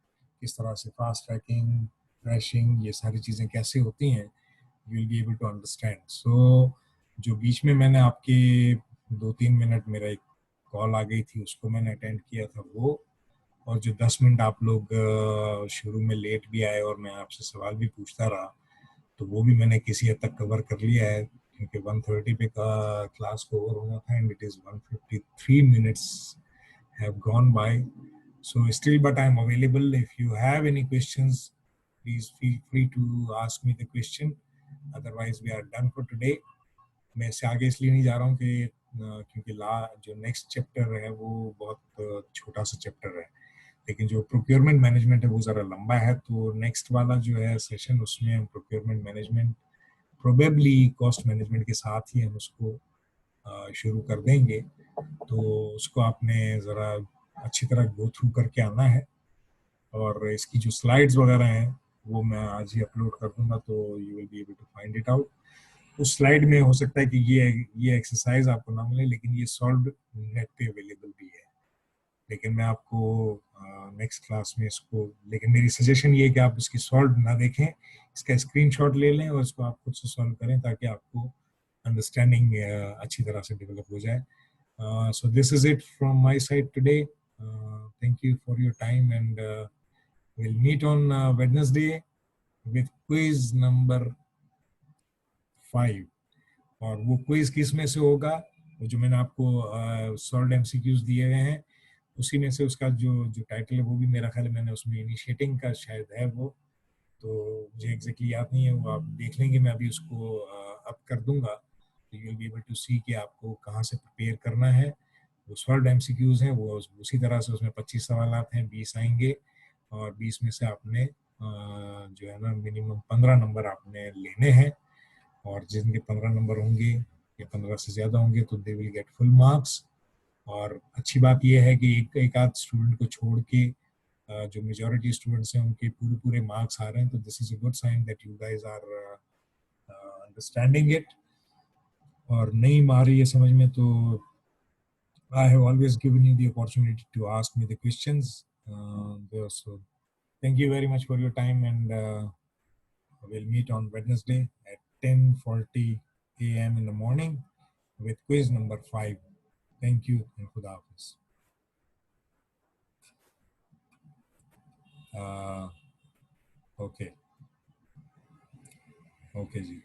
किस तरह से फास्ट ट्रैकिंग, क्रैशिंग, ये सारी चीज़ें कैसे होती हैं, you will be able to understand. So जो बीच में मैंने आपके 2-3 मिनट मेरा एक कॉल आ गई थी, उसको मैंने अटेंड किया था वो, और जो 10 मिनट आप लोग शुरू में लेट भी आए और मैं आपसे सवाल भी पूछता रहा, तो वो भी मैंने किसी हद तक कवर कर लिया है, क्योंकि 1:30 पे का क्लास को ओवर होना था, and it is 1:53 minutes have gone by. So still, but I'm available. If you have any questions, please feel free to ask me the question. Otherwise, we are done for today. मैं इससे आगे इसलिए नहीं जा रहा हूँ कि क्योंकि जो नेक्स्ट चैप्टर है वो बहुत छोटा सा चैप्टर है, लेकिन जो प्रोक्योरमेंट मैनेजमेंट है वो ज़रा लंबा है। तो नेक्स्ट वाला जो है सेशन, उसमें हम procurement management probably cost management के साथ ही हम उसको शुरू कर देंगे। तो उसको आपने ज़रा अच्छी तरह गो थ्रू करके आना है, और इसकी जो स्लाइड्स वगैरह हैं वो मैं आज ही अपलोड कर दूंगा, तो you will be able to find it out. उस स्लाइड में हो सकता है कि ये एक्सरसाइज आपको ना मिले, लेकिन ये सॉल्व नेट पे अवेलेबल भी है। लेकिन मैं आपको नेक्स्ट क्लास में इसको, लेकिन मेरी सजेशन ये है कि आप इसकी सॉल्व ना देखें, इसका स्क्रीनशॉट ले लें और इसको आप खुद से सॉल्व करें, ताकि आपको अंडरस्टैंडिंग अच्छी तरह से डेवलप हो जाए। सो this is it from my side today. Thank you for your time, and we'll meet on Wednesday with quiz number 5। और वो क्विज किस में से होगा, वो जो मैंने आपको सॉल्व एमसीक्यूज दिए हुए हैं उसी में से, उसका जो जो टाइटल है वो भी मेरा ख्याल है मैंने उसमें इनिशिएटिंग का शायद है वो, तो मुझे एग्जैक्टली याद नहीं है, वो आप देख लेंगे, मैं अभी उसको अप कर दूंगा, तो you will be able to see कि आपको कहाँ से प्रिपेयर करना है। वो सॉल्व एमसीक्यूज हैं, वो उसी तरह से उसमें 25 सवाल हैं, 20 आएंगे, और 20 में से आपने जो है ना मिनिमम 15 नंबर आपने लेने हैं, और जिनके 15 नंबर होंगे या 15 से ज़्यादा होंगे तो they will get full marks. और अच्छी बात यह है कि एक आध स्टूडेंट को छोड़ के जो मेजॉरिटी स्टूडेंट्स हैं उनके पूरे पूरे मार्क्स आ रहे हैं, तो this is a good sign that you guys are understanding it. और नहीं आ रही है समझ में, तो I have always given you the opportunity to ask me the questions. So thank you very much for your time, and we'll meet on Wednesday at 10:40 a.m. in the morning with quiz number 5. Thank you, and Khuda Hafiz. Okay. Okay, ji.